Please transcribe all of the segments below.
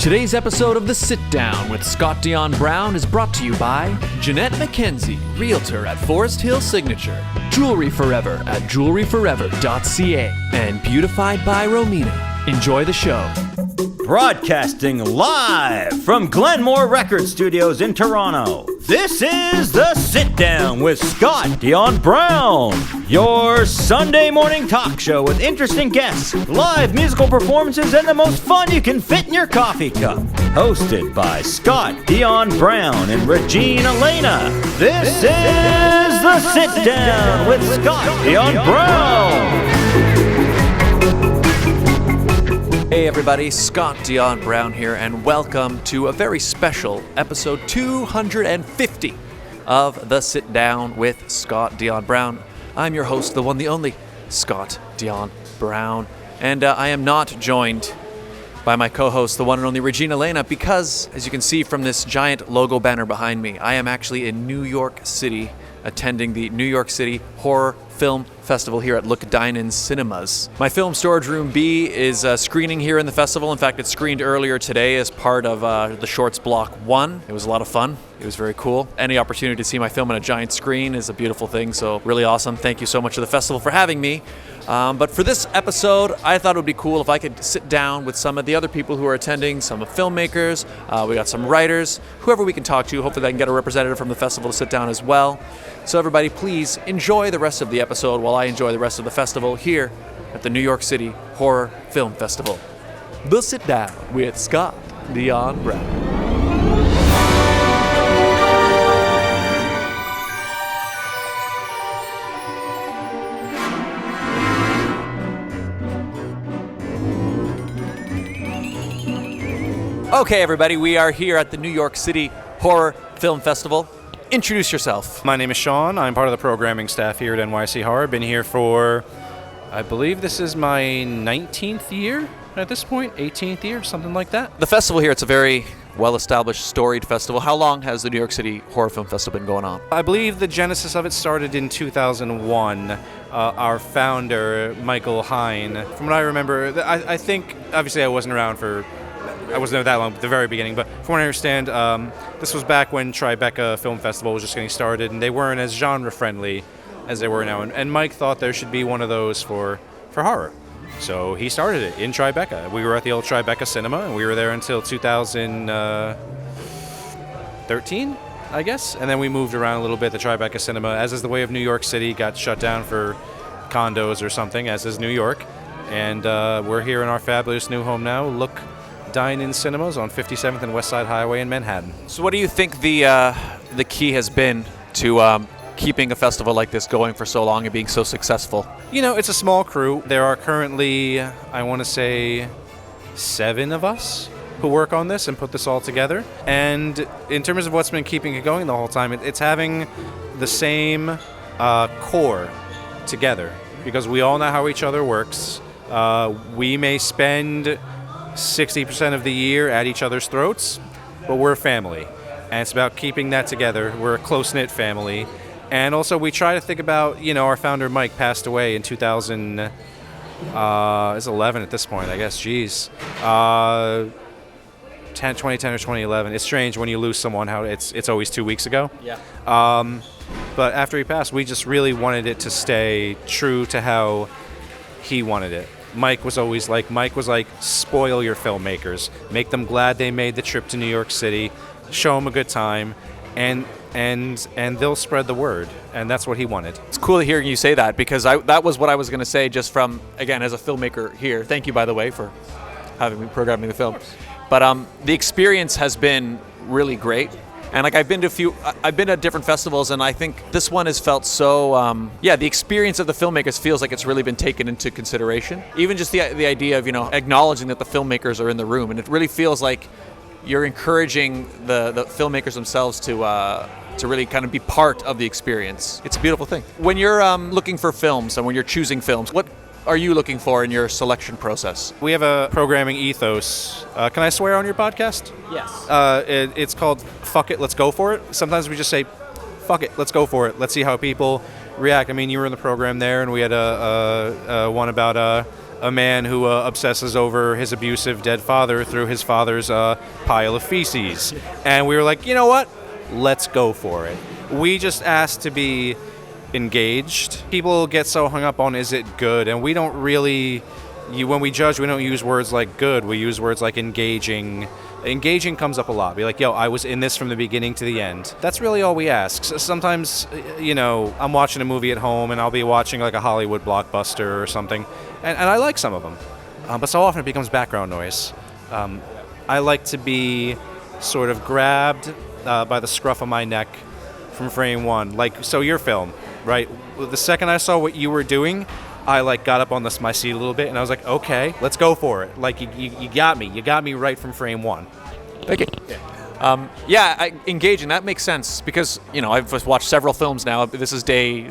Today's episode of The Sit Down with Scott Dion Brown is brought to you by Jeanette McKenzie, Realtor at Forest Hill Signature, Jewelry Forever at jewelryforever.ca, and Beautified by Romina. Enjoy the show. Broadcasting live from Glenmore Record Studios in Toronto, this is The Sit Down with Scott Dion Brown, your Sunday morning talk show with interesting guests, live musical performances, and the most fun you can fit in your coffee cup. Hosted by Scott Dion Brown and Regina Elena, this is The Sit Down with Scott Dion Brown. Hey everybody, Scott Dion Brown here, and welcome to a very special episode 250 of The Sit Down with Scott Dion Brown. I'm your host, the one, the only, Scott Dion Brown, and I am not joined by my co-host, the one and only Regina Elena, because, as you can see from this giant logo banner behind me, I am actually in New York City attending the New York City Horror Film Festival here at Look Dine-In Cinemas. My film Storage Room B is screening here in the festival. In fact, it screened earlier today as part of the Shorts Block 1. It was a lot of fun. It was very cool. Any opportunity to see my film on a giant screen is a beautiful thing, so really awesome. Thank you so much to the festival for having me. But for this episode, I thought it would be cool if I could sit down with some of the other people who are attending, some of filmmakers, we got some writers, whoever we can talk to. Hopefully I can get a representative from the festival to sit down as well. So everybody, please enjoy the rest of the episode while I enjoy the rest of the festival here at the New York City Horror Film Festival. The Sit Down with Scott Dion Brown. Okay, everybody, we are here at the New York City Horror Film Festival. Introduce yourself. My name is Sean. I'm part of the programming staff here at NYC Horror. Been here for, I believe this is my 19th year at this point, 18th year, something like that. The festival here, it's a very well-established, storied festival. How long has the New York City Horror Film Festival been going on? I believe the genesis of it started in 2001. Our founder, Michael Hine, from what I remember, I think, obviously I wasn't there that long at the very beginning, but from what I understand, this was back when Tribeca Film Festival was just getting started, and they weren't as genre-friendly as they were now. And Mike thought there should be one of those for horror. So he started it in Tribeca. We were at the old Tribeca Cinema, and we were there until 2013, I guess. And then we moved around a little bit. The Tribeca Cinema, as is the way of New York City, got shut down for condos or something, as is New York. And we're here in our fabulous new home now. Look Dine-In Cinemas on 57th and West Side Highway in Manhattan. So what do you think the key has been to keeping a festival like this going for so long and being so successful? You know, it's a small crew. There are currently, I want to say, 7 of us who work on this and put this all together. And in terms of what's been keeping it going the whole time, it's having the same core together, because we all know how each other works. We may spend 60% of the year at each other's throats, but we're a family, and it's about keeping that together. We're a close-knit family, and also we try to think about, our founder Mike passed away in 2011 at this point, I guess. 2010 or 2011. It's strange when you lose someone how it's always 2 weeks ago. Yeah. But after he passed, we just really wanted it to stay true to how he wanted it. Mike was like, spoil your filmmakers. Make them glad they made the trip to New York City. Show them a good time, and they'll spread the word. And that's what he wanted. It's cool hearing you say that, because that was what I was going to say just from, again, as a filmmaker here. Thank you, by the way, for having me programming the film. But the experience has been really great. And I've been to different festivals, and I think this one has felt so, the experience of the filmmakers feels like it's really been taken into consideration. Even just the idea of, acknowledging that the filmmakers are in the room, and it really feels like you're encouraging the filmmakers themselves to really kind of be part of the experience. It's a beautiful thing. When you're looking for films and when you're choosing films, what are you looking for in your selection process? We have a programming ethos. Can I swear on your podcast? Yes. It's called Fuck It, Let's Go For It. Sometimes we just say, fuck it, let's go for it. Let's see how people react. I mean, you were in the program there, and we had a one about a man who obsesses over his abusive dead father through his father's pile of feces. And we were like, you know what? Let's go for it. We just asked to be engaged. People get so hung up on, is it good? And we don't really, when we judge, we don't use words like good. We use words like engaging. Engaging comes up a lot. Be like, yo, I was in this from the beginning to the end. That's really all we ask. So sometimes, I'm watching a movie at home and I'll be watching like a Hollywood blockbuster or something, and I like some of them. But so often it becomes background noise. I like to be sort of grabbed by the scruff of my neck from frame one. Like, so your film, right? The second I saw what you were doing, I got up on my seat a little bit, and I was like, okay, let's go for it. Like, you got me. You got me right from frame one. Thank you. Yeah. Engaging, that makes sense, because, I've just watched several films now. This is day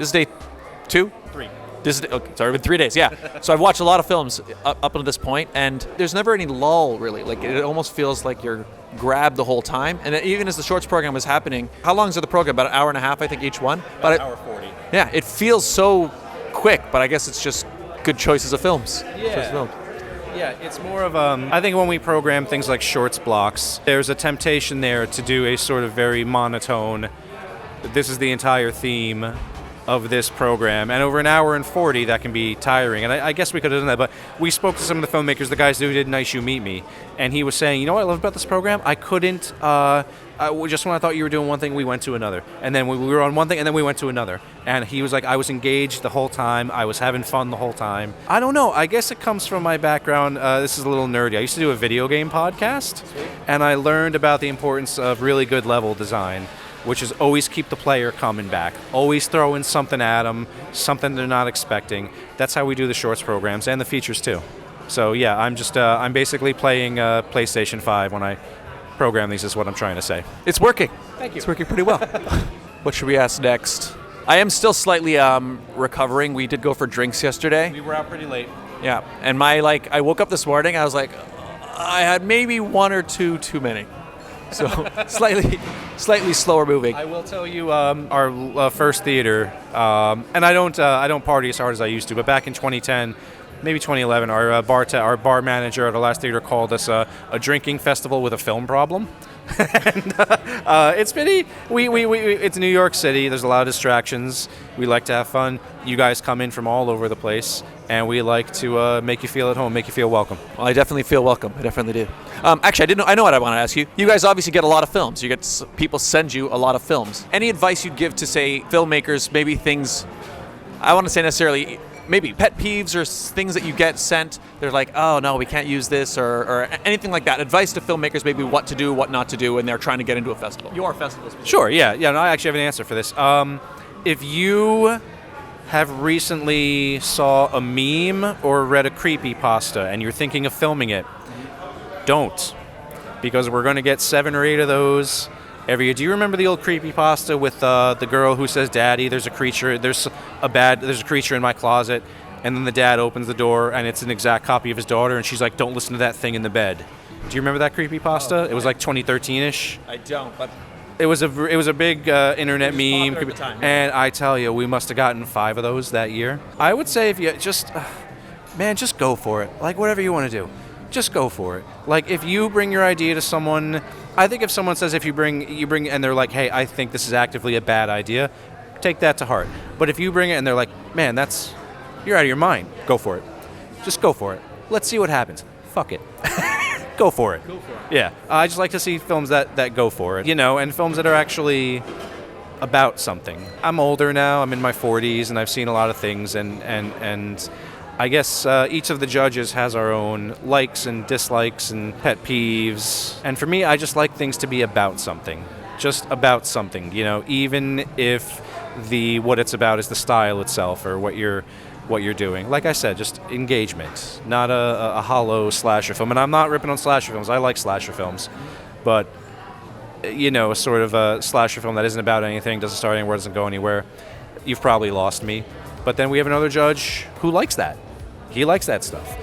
2? 3. Okay, sorry, been 3 days, yeah. So I've watched a lot of films up until this point, and there's never any lull, really. Like, it almost feels like you're grabbed the whole time. And even as the shorts program was happening, how long is the program? About an hour and a half, I think, each one? About an hour 40. Yeah, it feels so quick, but I guess it's just good choices of films. Yeah, it's more of I think when we program things like shorts blocks, there's a temptation there to do a sort of very monotone, this is the entire theme of this program, and over an hour and 40 that can be tiring, and I guess we could have done that, but we spoke to some of the filmmakers, the guys who did Nychff Meet Me, and he was saying, you know what I love about this program? I couldn't, just when I thought you were doing one thing, we went to another, and then we were on one thing, and then we went to another, and he was like, I was engaged the whole time, I was having fun the whole time. I don't know, I guess it comes from my background, this is a little nerdy, I used to do a video game podcast, and I learned about the importance of really good level design, which is always keep the player coming back. Always throw in something at them, something they're not expecting. That's how we do the shorts programs and the features too. So yeah, I'm basically playing PlayStation 5 when I program these, is what I'm trying to say. It's working. Thank you. It's working pretty well. What should we ask next? I am still slightly recovering. We did go for drinks yesterday. We were out pretty late. Yeah, and I woke up this morning, I was like, I had maybe one or two too many. So slightly slower moving. I will tell you, our first theater, and I don't party as hard as I used to, but back in 2010, maybe 2011, our bar manager at our last theater called us a drinking festival with a film problem. And it's pretty. It's New York City. There's a lot of distractions. We like to have fun. You guys come in from all over the place, and we like to make you feel at home, make you feel welcome. Well, I definitely feel welcome. I definitely do. Actually, I know what I want to ask you. You guys obviously get a lot of films. You get people send you a lot of films. Any advice you'd give to, say, filmmakers? Maybe things. I want to say necessarily. Maybe pet peeves or things that you get sent. They're like, oh no, we can't use this, or anything like that. Advice to filmmakers, maybe what to do, what not to do, when they're trying to get into a festival. Your festival. Sure. Yeah. No, I actually have an answer for this. If you have recently saw a meme or read a creepypasta and you're thinking of filming it, don't, because we're going to get 7 or 8 of those every year. Do you remember the old creepypasta with the girl who says, "Daddy, there's a creature in my closet," and then the dad opens the door and it's an exact copy of his daughter, and she's like, "Don't listen to that thing in the bed." Do you remember that creepypasta? It was like 2013-ish. I don't, but it was a big internet meme, at the time, yeah. And I tell you, we must have gotten 5 of those that year. I would say if you just go for it. Like, whatever you want to do, just go for it. Like, if you bring your idea to someone, I think if someone says, if you bring and they're like, hey, I think this is actively a bad idea, take that to heart. But if you bring it and they're like, man, you're out of your mind, go for it. Just go for it. Let's see what happens. Fuck it. Go for it. Yeah. I just like to see films that go for it, and films that are actually about something. I'm older now. I'm in my 40s, and I've seen a lot of things, and I guess each of the judges has our own likes and dislikes and pet peeves. And for me, I just like things to be about something. Just about something, even if what it's about is the style itself or what you're doing. Like I said, just engagement, not a hollow slasher film. And I'm not ripping on slasher films. I like slasher films. But, a sort of a slasher film that isn't about anything, doesn't start anywhere, doesn't go anywhere, you've probably lost me. But then we have another judge who likes that. He likes that stuff.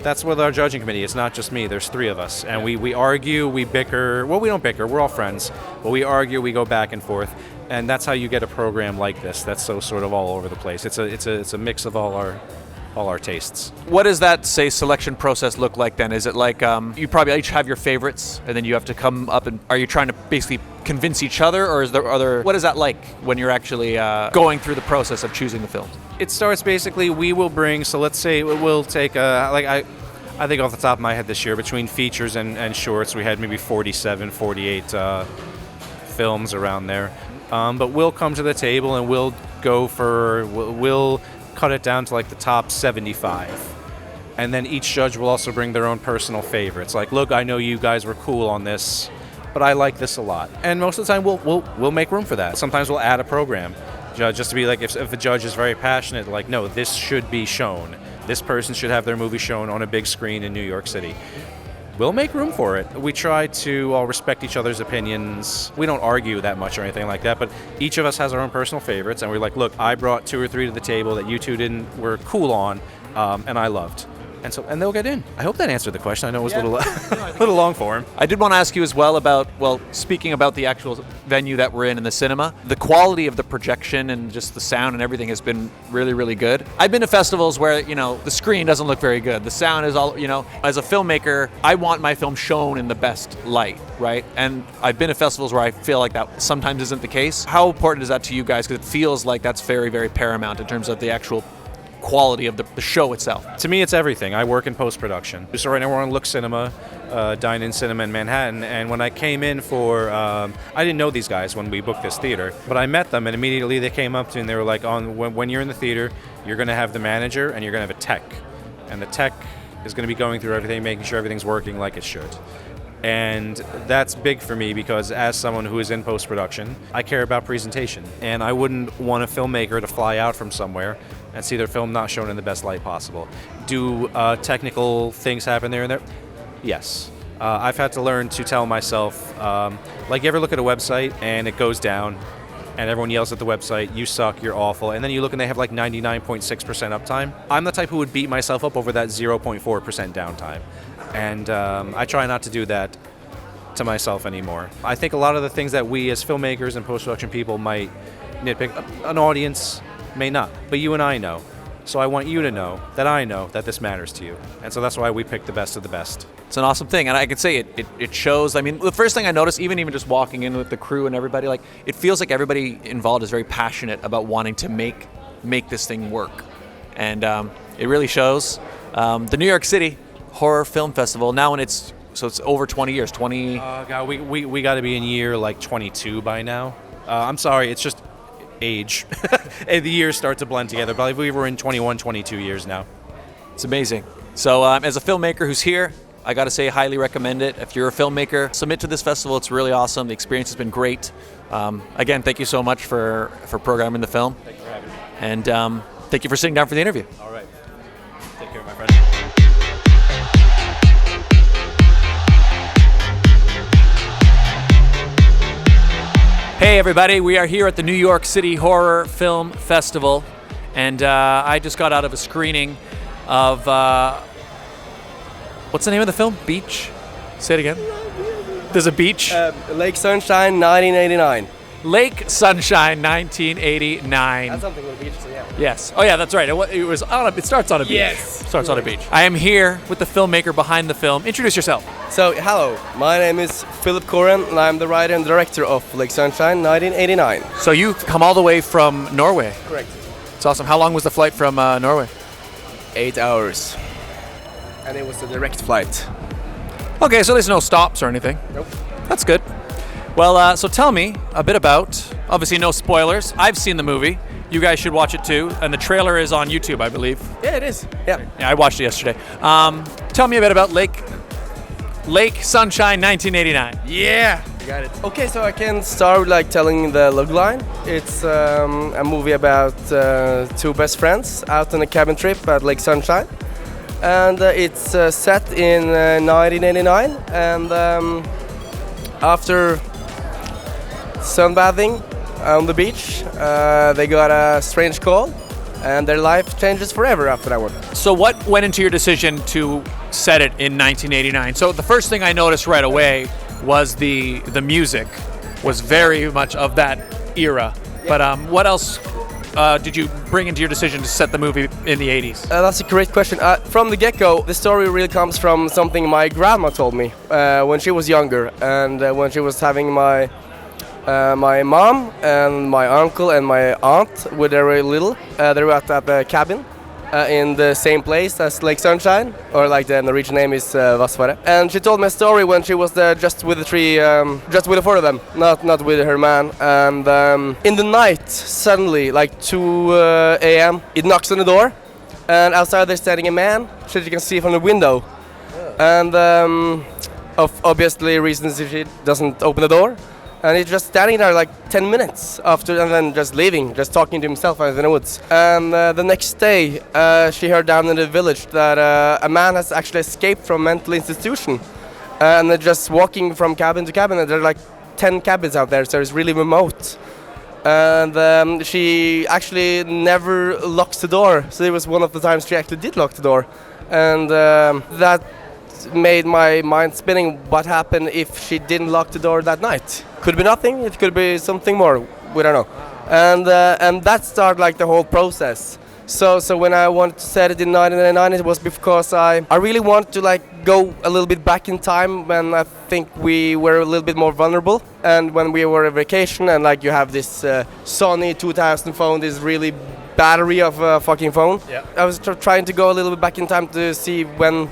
That's with our judging committee. It's not just me. There's 3 of us. And we argue, we bicker. Well, we don't bicker. We're all friends. But we argue, we go back and forth. And that's how you get a program like this. That's so sort of all over the place. It's a mix of all our all our tastes. What does that, say, selection process look like then? Is it like you probably each have your favorites, and then you have to come up and are you trying to basically convince each other, or is there other? What is that like when you're actually going through the process of choosing the films? It starts basically, we will bring, so let's say we'll take, I think off the top of my head this year, between features and shorts, we had maybe 47, 48 films around there. But we'll come to the table and we'll cut it down to like the top 75. And then each judge will also bring their own personal favorites. Like, look, I know you guys were cool on this, but I like this a lot. And most of the time we'll make room for that. Sometimes we'll add a program. Just to be like, if a judge is very passionate, like, no, this should be shown. This person should have their movie shown on a big screen in New York City. We'll make room for it. We try to all respect each other's opinions. We don't argue that much or anything like that, but each of us has our own personal favorites, and we're like, look, I brought 2 or 3 to the table that you two were cool on, and I loved. And they'll get in. I hope that answered the question. I know it was a little long for him. I did want to ask you as well about, speaking about the actual venue that we're in the cinema, the quality of the projection and just the sound and everything has been really, really good. I've been to festivals where, the screen doesn't look very good. The sound is all, as a filmmaker, I want my film shown in the best light, right? And I've been to festivals where I feel like that sometimes isn't the case. How important is that to you guys? Because it feels like that's very, very paramount in terms of the actual quality of the show itself. To me, it's everything. I work in post-production. So right now we're on Look Cinema, Dine-In Cinema in Manhattan, and when I came in for, I didn't know these guys when we booked this theater, but I met them and immediately they came up to me and they were like, when you're in the theater, you're going to have the manager and you're going to have a tech. And the tech is going to be going through everything, making sure everything's working like it should. And that's big for me because as someone who is in post-production, I care about presentation. And I wouldn't want a filmmaker to fly out from somewhere and see their film not shown in the best light possible. Do technical things happen there and there? Yes. I've had to learn to tell myself, like, you ever look at a website and it goes down and everyone yells at the website, you suck, you're awful, and then you look and they have like 99.6% uptime? I'm the type who would beat myself up over that 0.4% downtime. And I try not to do that to myself anymore. I think a lot of the things that we as filmmakers and post-production people might nitpick, an audience may not, but you and I know. So I want you to know that this matters to you. And so that's why we pick the best of the best. It's an awesome thing, and I can say it shows. I mean, the first thing I noticed, even just walking in with the crew and everybody, like, it feels like everybody involved is very passionate about wanting to make this thing work. And it really shows. The New York City Horror Film Festival, now when it's over 20 years, 20... God, we got to be in year like 22 by now. I'm sorry, it's just age. And the years start to blend together, but I believe we're in 21, 22 years now. It's amazing. So as a filmmaker who's here, I got to say, highly recommend it. If you're a filmmaker, submit to this festival. It's really awesome. The experience has been great. Again, thank you so much for programming the film. Thank you for having me. And thank you for sitting down for the interview. All right. Take care, my friend. Hey everybody, we are here at the New York City Horror Film Festival, and I just got out of a screening of, what's the name of the film? Beach? Say it again. There's a beach? Lake Sunshine, 1989. Lake Sunshine, 1989. That's something with a beach, so yeah. Yes. Oh yeah, that's right. It starts on a beach. Yes. Starts on a beach. I am here with the filmmaker behind the film. Introduce yourself. So, hello. My name is Filip Koren, and I'm the writer and director of Lake Sunshine, 1989. So you've come all the way from Norway. Correct. It's awesome. How long was the flight from Norway? 8 hours. And it was a direct flight. Okay, so there's no stops or anything. Nope. That's good. Well, so tell me a bit about, obviously no spoilers. I've seen the movie. You guys should watch it too. And the trailer is on YouTube, I believe. Yeah, it is. Yeah. Yeah, I watched it yesterday. Tell me a bit about Lake Sunshine 1989. Yeah. You got it. Okay, so I can start with telling the log line. It's a movie about 2 best friends out on a cabin trip at Lake Sunshine. And it's set in 1989. And after sunbathing on the beach, they got a strange call, and their life changes forever after that one. So what went into your decision to set it in 1989? So the first thing I noticed right away was the music was very much of that era. Yeah. But what else did you bring into your decision to set the movie in the 80s? That's a great question. From the get-go, the story really comes from something my grandma told me when she was younger, and when she was having my mom and my uncle and my aunt when they were little. They were at the cabin in the same place as Lake Sunshine, or like the Norwegian name is Vassfaret. And she told me a story when she was there just with the three, just with the four of them, not with her man. And in the night, suddenly, like 2 a.m., it knocks on the door, and outside there's standing a man, which you can see from the window. And of obviously reasons she doesn't open the door. And he's just standing there like 10 minutes after, and then just leaving, just talking to himself out in the woods. And the next day, she heard down in the village that a man has actually escaped from a mental institution. And they're just walking from cabin to cabin, and there are like 10 cabins out there, so it's really remote. And she actually never locks the door, so it was one of the times she actually did lock the door. And that made my mind spinning. What happened if she didn't lock the door that night? Could be nothing, it could be something more, we don't know. And that started like the whole process. So when I wanted to set it in 1999, it was because I really wanted to like go a little bit back in time when I think we were a little bit more vulnerable, and when we were on vacation, and like you have this Sony 2000 phone, this really battery of a fucking phone. Yeah. I was trying to go a little bit back in time to see when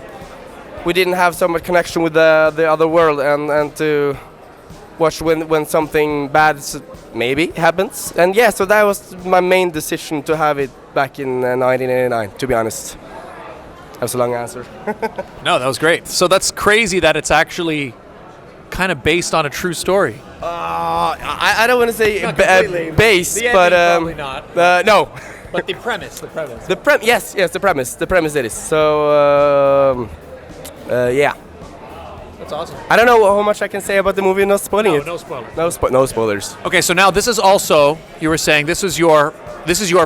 we didn't have so much connection with the other world, and to watch when something bad maybe happens. And yeah, so that was my main decision to have it back in 1989, to be honest. That was a long answer. No, that was great. So that's crazy that it's actually kind of based on a true story. I don't want to say based, but probably not. No. But the premise. Yes, the premise it is. So yeah. That's awesome. I don't know how much I can say about the movie, not spoiling it. No spoilers. No spoilers. Okay, so now this is also, you were saying, this is your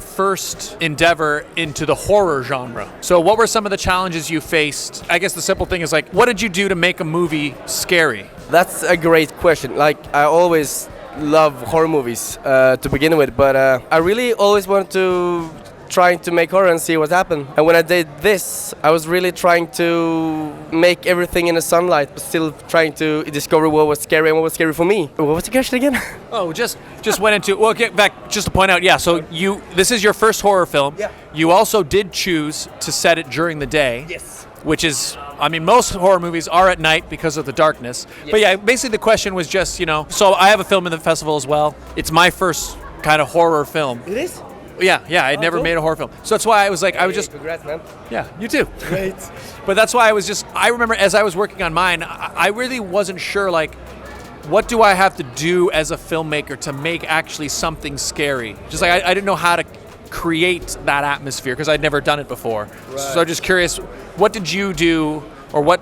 first endeavor into the horror genre. So what were some of the challenges you faced? I guess the simple thing is like, what did you do to make a movie scary? That's a great question. Like, I always love horror movies to begin with, but I really always wanted to trying to make horror and see what happened. And when I did this, I was really trying to make everything in the sunlight, but still trying to discover what was scary and what was scary for me. What was the question again? Oh, just went into, well, get back, just to point out, yeah, so this is your first horror film. Yeah. You also did choose to set it during the day. Yes. Which is, I mean, most horror movies are at night because of the darkness. Yes. But yeah, basically the question was just, so I have a film in the festival as well. It's my first kind of horror film. It is? Yeah, I'd never made a horror film. So that's why I was like, Congrats, man. Yeah, you too. Great. But that's why I remember as I was working on mine, I really wasn't sure, like, what do I have to do as a filmmaker to make actually something scary? Just like, I didn't know how to create that atmosphere because I'd never done it before. Right. So I'm just curious, what did you do, or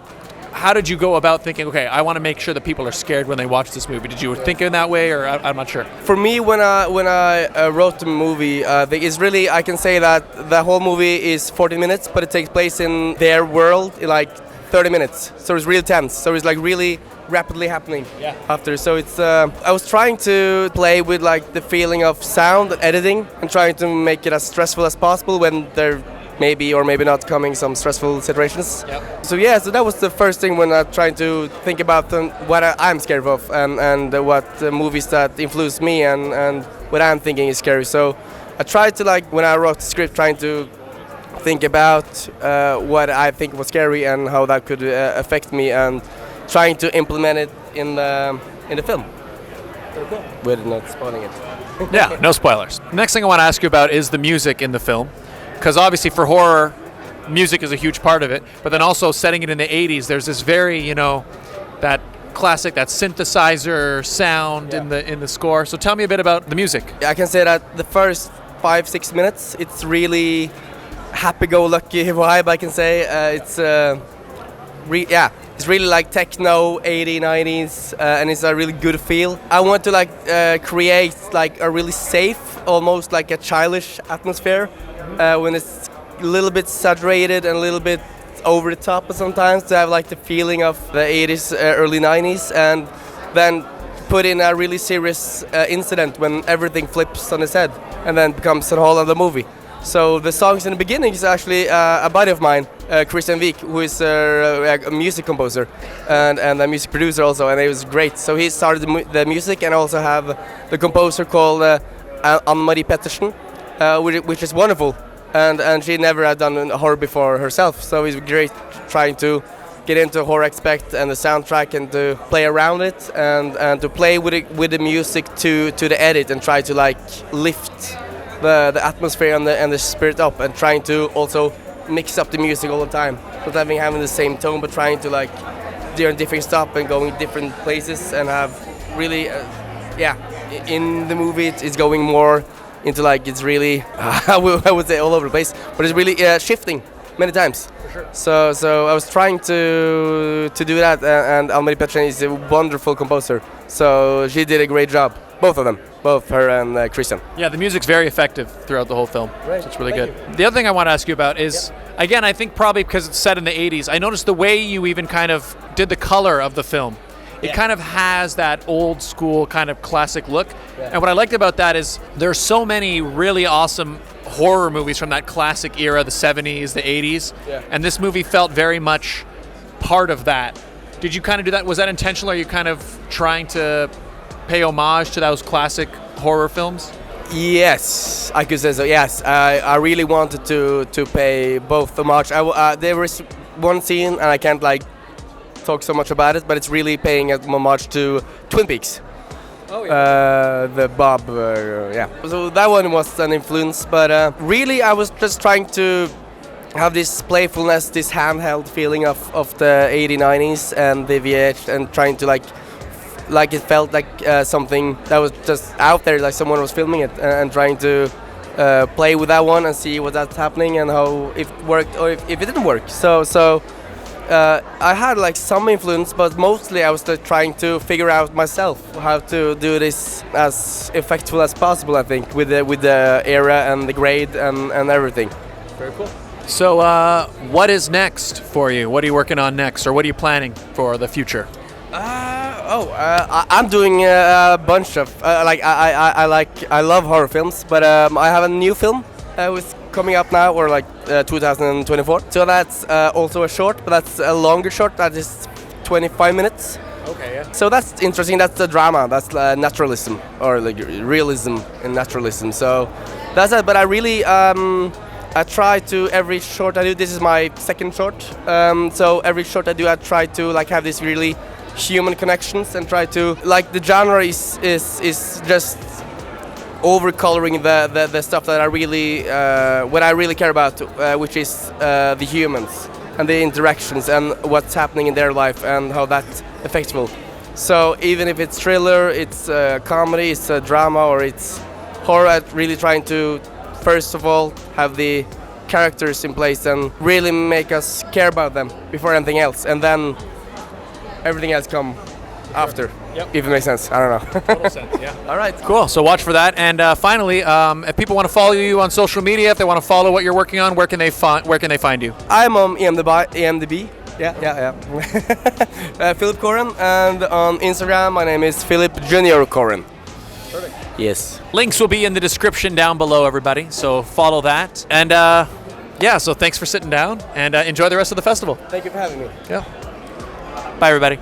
how did you go about thinking, okay, I want to make sure that people are scared when they watch this movie? Did you think in that way, or I'm not sure? For me, when I wrote the movie, it's really, I can say that the whole movie is 40 minutes, but it takes place in their world in like 30 minutes. So it's real tense. So it's like really rapidly happening after. So it's, I was trying to play with like the feeling of sound and editing, and trying to make it as stressful as possible when they're maybe or maybe not coming some stressful situations. Yep. So that was the first thing when I tried to think about what I'm scared of, and what movies that influence me, and what I'm thinking is scary. So I tried to, like, when I wrote the script, trying to think about what I think was scary and how that could affect me, and trying to implement it in the film. Okay. With not spoiling it. Yeah, no spoilers. Next thing I want to ask you about is the music in the film. Because obviously for horror, music is a huge part of it, but then also setting it in the 80s, there's this very, that classic, that synthesizer sound in the score. So tell me a bit about the music. I can say that the first 5-6 minutes, it's really happy-go-lucky vibe, I can say. It's really like techno, 80s, 90s, and it's a really good feel. I want to create like a really safe, almost like a childish atmosphere. When it's a little bit saturated and a little bit over the top sometimes, to have like the feeling of the 80s, early 90s, and then put in a really serious incident when everything flips on its head and then becomes a whole other movie. So the songs in the beginning is actually a buddy of mine, Kristin, who is a music composer and a music producer also, and it was great. So he started the music, and also have the composer called Anne-Marie Pettersen, which is wonderful, and she never had done horror before herself. So it's great trying to get into horror aspect and the soundtrack, and to play around it, and to play with the music to the edit, and try to like lift the atmosphere and the spirit up, and trying to also mix up the music all the time, not having the same tone, but trying to like do different stuff and going different places, and have really in the movie it's going more into like, it's really I would say all over the place, but it's really shifting many times. For sure. So I was trying to do that, and Anne-Marie Pettersen is a wonderful composer, so she did a great job. Both of them, both her and Kristin. Yeah, the music's very effective throughout the whole film. Right. So it's really Thank good. The other thing I want to ask you about is, again, I think probably because it's set in the 80s, I noticed the way you even kind of did the color of the film. It kind of has that old school kind of classic look. Yeah. And what I liked about that is there's so many really awesome horror movies from that classic era, the 70s, the 80s. Yeah. And this movie felt very much part of that. Did you kind of do that? Was that intentional? Are you kind of trying to pay homage to those classic horror films? Yes, I could say so. Yes, I really wanted to pay both homage. There was one scene, and I can't like talk so much about it, but it's really paying a homage to Twin Peaks. Oh yeah. The Bob, yeah. So that one was an influence, but really I was just trying to have this playfulness, this handheld feeling of the 80s, 90s and the VH, and trying to like it felt like something that was just out there, like someone was filming it, and trying to play with that one and see what that's happening, and how it worked or if it didn't work. So I had like some influence, but mostly I was trying to figure out myself how to do this as effective as possible, I think, with the era and the grade and everything. Very cool. So what is next for you? What are you working on next, or what are you planning for the future? I'm doing a bunch of I love horror films, but I have a new film was coming up now, or like 2024. So that's also a short, but that's a longer short. That is 25 minutes. Okay, yeah. So that's interesting. That's the drama. That's naturalism, or like realism and naturalism. So that's it. But I really I try to, every short I do. This is my second short. So every short I do, I try to like have this really human connections, and try to like the genre is just overcoloring the stuff that I really what I really care about, which is the humans and the interactions and what's happening in their life and how that affects people. So even if it's thriller, it's comedy, it's a drama, or it's horror, I'm really trying to first of all have the characters in place and really make us care about them before anything else, and then everything else come after. Yep. If it makes sense. I don't know. Total sense, yeah. All right. Cool. So watch for that. And finally, if people want to follow you on social media, if they want to follow what you're working on, where can they find you? I'm on EMDB. Yeah. Filip Koren, and on Instagram my name is Filip Junior Koren. Perfect. Yes. Links will be in the description down below, everybody. So follow that. And so thanks for sitting down, and enjoy the rest of the festival. Thank you for having me. Yeah. Bye, everybody.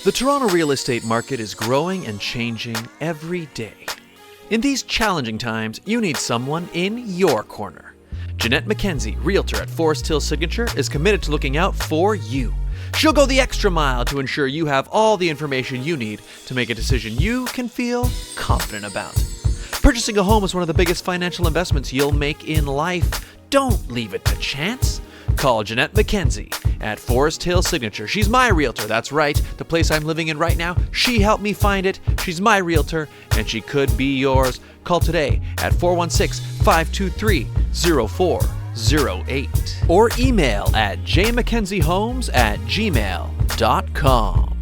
The Toronto real estate market is growing and changing every day. In these challenging times, you need someone in your corner. Jeanette McKenzie, realtor at Forest Hill Signature, is committed to looking out for you. She'll go the extra mile to ensure you have all the information you need to make a decision you can feel confident about. Purchasing a home is one of the biggest financial investments you'll make in life. Don't leave it to chance. Call Jeanette McKenzie at Forest Hill Signature. She's my realtor, that's right. The place I'm living in right now, she helped me find it. She's my realtor, and she could be yours. Call today at 416-523-0408. Or email at jmackenziehomes@gmail.com.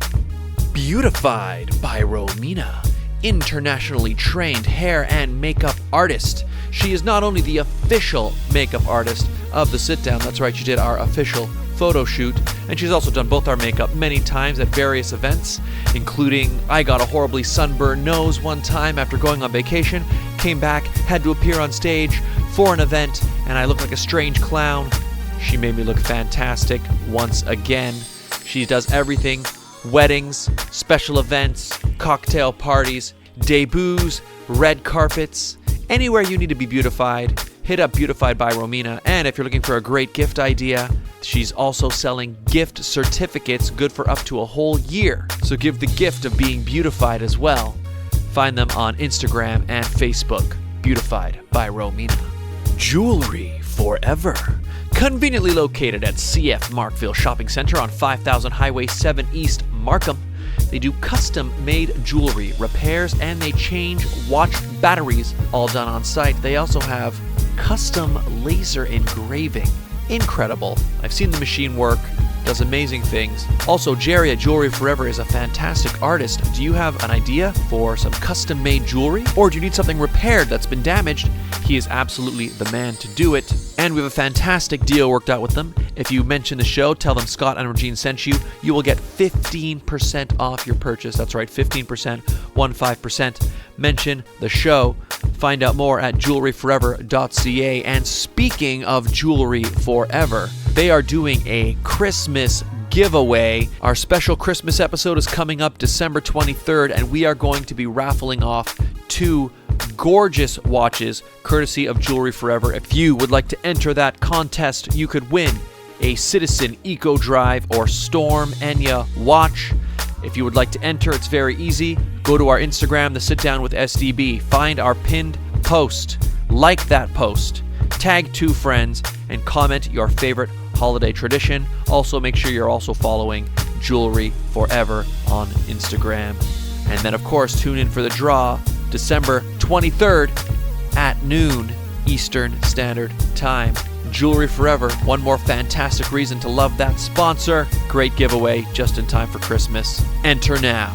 Beautified by Romina, internationally trained hair and makeup artist. She is not only the official makeup artist of the sit down, that's right, she did our official photo shoot, and she's also done both our makeup many times at various events, including I got a horribly sunburned nose one time after going on vacation, came back, had to appear on stage for an event, and I looked like a strange clown. She made me look fantastic once again. She does everything: weddings, special events, cocktail parties, debuts, red carpets, anywhere you need to be beautified. Hit up Beautified by Romina. And if you're looking for a great gift idea, she's also selling gift certificates good for up to a whole year. So give the gift of being beautified as well. Find them on Instagram and Facebook. Beautified by Romina. Jewelry forever. Conveniently located at CF Markville Shopping Center on 5000 Highway 7 East, Markham. They do custom-made jewelry, repairs, and they change watch batteries, all done on site. They also have custom laser engraving. Incredible. I've seen the machine work. Does amazing things. Also, Jerry at Jewelry Forever is a fantastic artist. Do you have an idea for some custom-made jewelry? Or do you need something repaired that's been damaged? He is absolutely the man to do it. And we have a fantastic deal worked out with them. If you mention the show, tell them Scott and Regine sent you, you will get 15% off your purchase. That's right, 15%, 15%. Mention the show. Find out more at jewelryforever.ca. And speaking of Jewelry Forever, they are doing a Christmas giveaway. Our special Christmas episode is coming up December 23rd, and we are going to be raffling off 2 gorgeous watches courtesy of Jewelry Forever. If you would like to enter that contest, you could win a Citizen Eco Drive or Storm Enya watch. If you would like to enter, it's very easy. Go to our Instagram, The Sit Down with SDB. Find our pinned post. Like that post. Tag 2 friends and comment your favorite holiday tradition. Also, make sure you're also following Jewelry Forever on Instagram. And then, of course, tune in for the draw December 23rd at noon Eastern Standard Time. Jewelry Forever, one more fantastic reason to love that sponsor. Great giveaway just in time for Christmas. Enter now.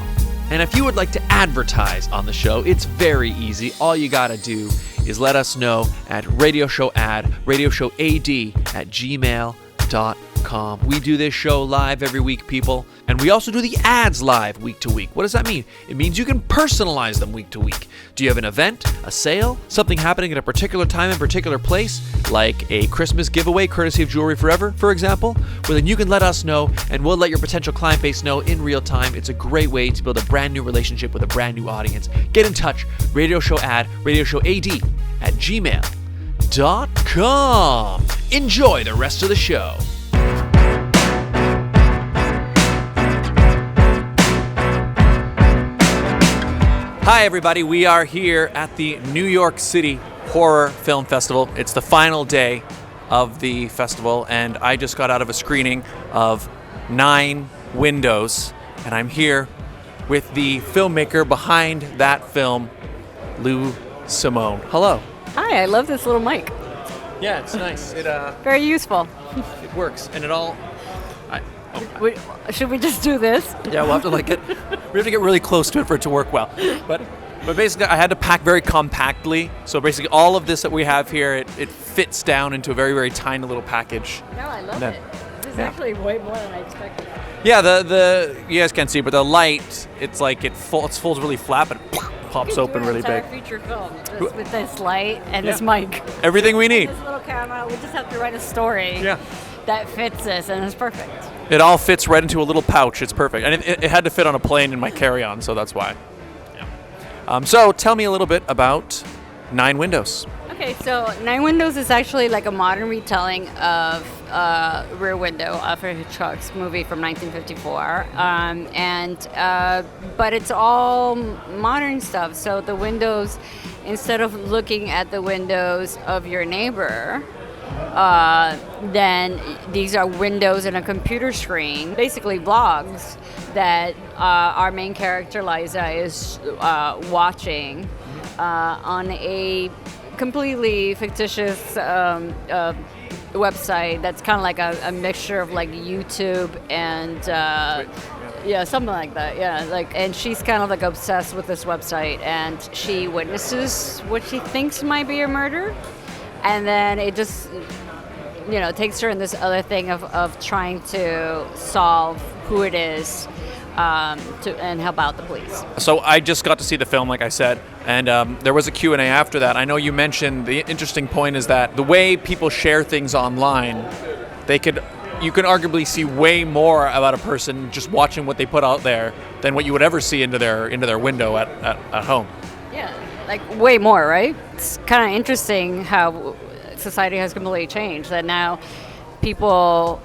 And if you would like to advertise on the show, it's very easy. All you gotta do is let us know at radioshowad@gmail.com. We do this show live every week, people. And we also do the ads live week to week. What does that mean? It means you can personalize them week to week. Do you have an event, a sale, something happening at a particular time in a particular place, like a Christmas giveaway courtesy of Jewelry Forever, for example? Well, then you can let us know, and we'll let your potential client base know in real time. It's a great way to build a brand new relationship with a brand new audience. Get in touch, radioshowad@gmail.com. Enjoy the rest of the show. Hi everybody, we are here at the New York City Horror Film Festival. It's the final day of the festival, and I just got out of a screening of 9 Windows, and I'm here with the filmmaker behind that film, Lou Simone. Hello. Hi, I love this little mic. Yeah, it's nice. It Very useful. it works, and it all. Should we just do this? Yeah, we'll have to we have to get really close to it for it to work well. But basically, I had to pack very compactly. So basically, all of this that we have here, it fits down into a very, very tiny little package. No, I love it. This is actually way more than I expected. Yeah, the you guys can't see, but the light, it's like it folds really flat, but it pops open really big. Feature film with this light and this mic. Everything we need. This little camera. We just have to write a story that fits this, and it's perfect. It all fits right into a little pouch. It's perfect. And it had to fit on a plane in my carry-on, so that's why. Yeah. So tell me a little bit about 9 Windows. Okay, so 9 Windows is actually like a modern retelling of Rear Window, Alfred Hitchcock's movie from 1954. But it's all modern stuff. So the windows, instead of looking at the windows of your neighbor, then these are windows in a computer screen, basically vlogs that our main character Liza is watching on a completely fictitious website that's kind of like a mixture of like YouTube and something like that. And she's kind of like obsessed with this website, and she witnesses what she thinks might be a murder. And then it just takes her in this other thing of trying to solve who it is and help out the police. So I just got to see the film, like I said, and there was a Q&A after that. I know you mentioned the interesting point is that the way people share things online, you can arguably see way more about a person just watching what they put out there than what you would ever see into their window at home. Yeah, like way more, right? It's kind of interesting how society has completely changed, that now people,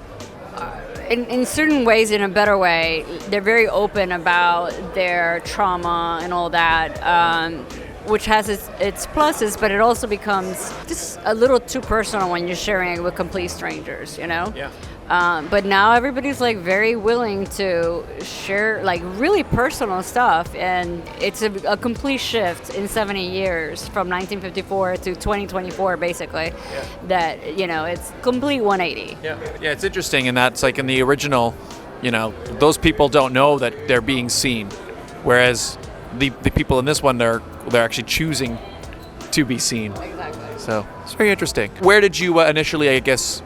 in certain ways, in a better way, they're very open about their trauma and all that, which has its pluses, but it also becomes just a little too personal when you're sharing it with complete strangers, Yeah. But now everybody's like very willing to share like really personal stuff, and it's a complete shift in 70 years from 1954 to 2024, basically. Yeah. That it's complete 180. Yeah, it's interesting, and that's like in the original, those people don't know that they're being seen, whereas the people in this one they're actually choosing to be seen. Exactly. So it's very interesting. Where did you initially, I guess,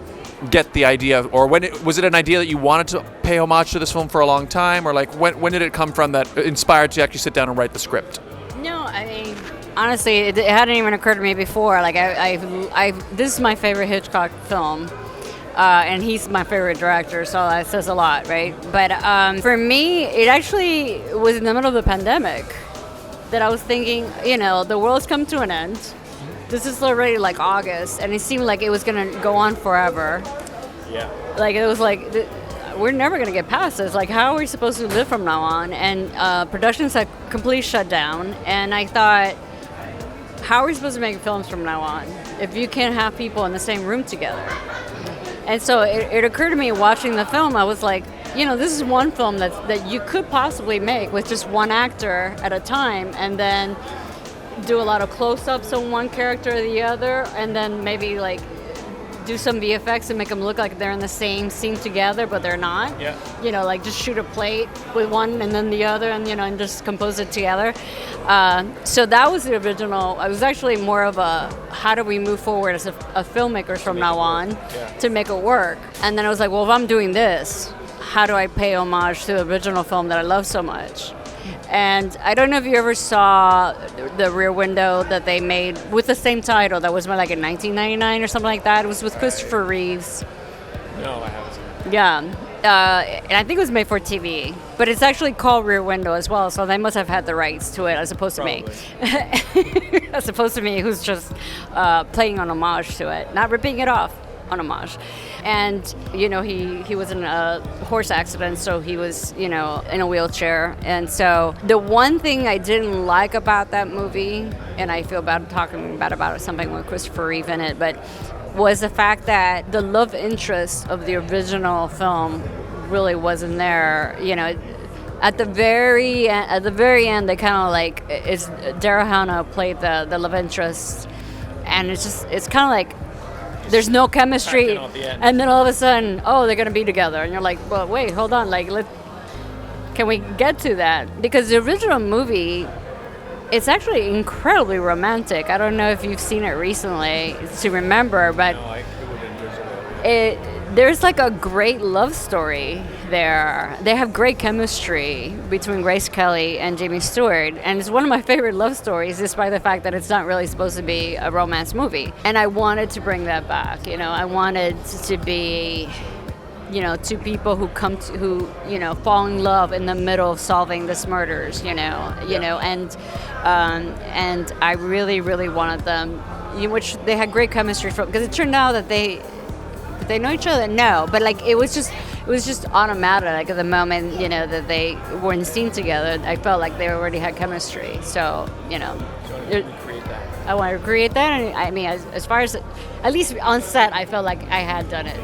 get the idea, or was it an idea that you wanted to pay homage to this film for a long time, or like when did it come from that inspired you to actually sit down and write the script? No, I mean, honestly, it hadn't even occurred to me before. Like this is my favorite Hitchcock film. And he's my favorite director, so that says a lot, right? But for me, it actually was in the middle of the pandemic that I was thinking, the world's come to an end. This is already like August, and it seemed like it was going to go on forever. Yeah. Like, it was like, we're never going to get past this. Like, how are we supposed to live from now on? And productions had completely shut down, and I thought, how are we supposed to make films from now on if you can't have people in the same room together? And so it occurred to me watching the film, I was like, this is one film that you could possibly make with just one actor at a time, and then do a lot of close-ups on one character or the other, and then maybe like do some VFX and make them look like they're in the same scene together, but they're not. Yeah. Like just shoot a plate with one and then the other, and and just compose it together. So that was the original. I was actually more of a how do we move forward as a filmmakers from now on to make it work. And then I was like, well, if I'm doing this, how do I pay homage to the original film that I love so much? And I don't know if you ever saw the Rear Window that they made with the same title that was made like in 1999 or something like that. It was with Christopher Reeves. No, I haven't seen it. Yeah. And I think it was made for TV. But it's actually called Rear Window as well, so they must have had the rights to it as opposed to me. As opposed to me, who's just playing on homage to it, not ripping it off on homage. And he was in a horse accident, so he was in a wheelchair. And so the one thing I didn't like about that movie, and I feel bad talking bad about it, something with Christopher Reeve in it, but was the fact that the love interest of the original film really wasn't there. At the very end, they kind of like Daryl Hannah played the love interest, and it's kind of like there's no chemistry, and then all of a sudden, they're gonna be together, and you're like, well, wait, hold on, like, can we get to that? Because the original movie, it's actually incredibly romantic. I don't know if you've seen it recently to remember, but No, I wouldn't envision it. There's like a great love story there. They have great chemistry between Grace Kelly and Jamie Stewart, and it's one of my favorite love stories, despite the fact that it's not really supposed to be a romance movie. And I wanted to bring that back. I wanted to be, two people who fall in love in the middle of solving this murders. And I really, really wanted them, which they had great chemistry from, because it turned out that they know each other? No, but like it was just automatic. Like at the moment, that they were in scene together, I felt like they already had chemistry. So, I want to recreate that. And I mean, as far as at least on set, I felt like I had done it.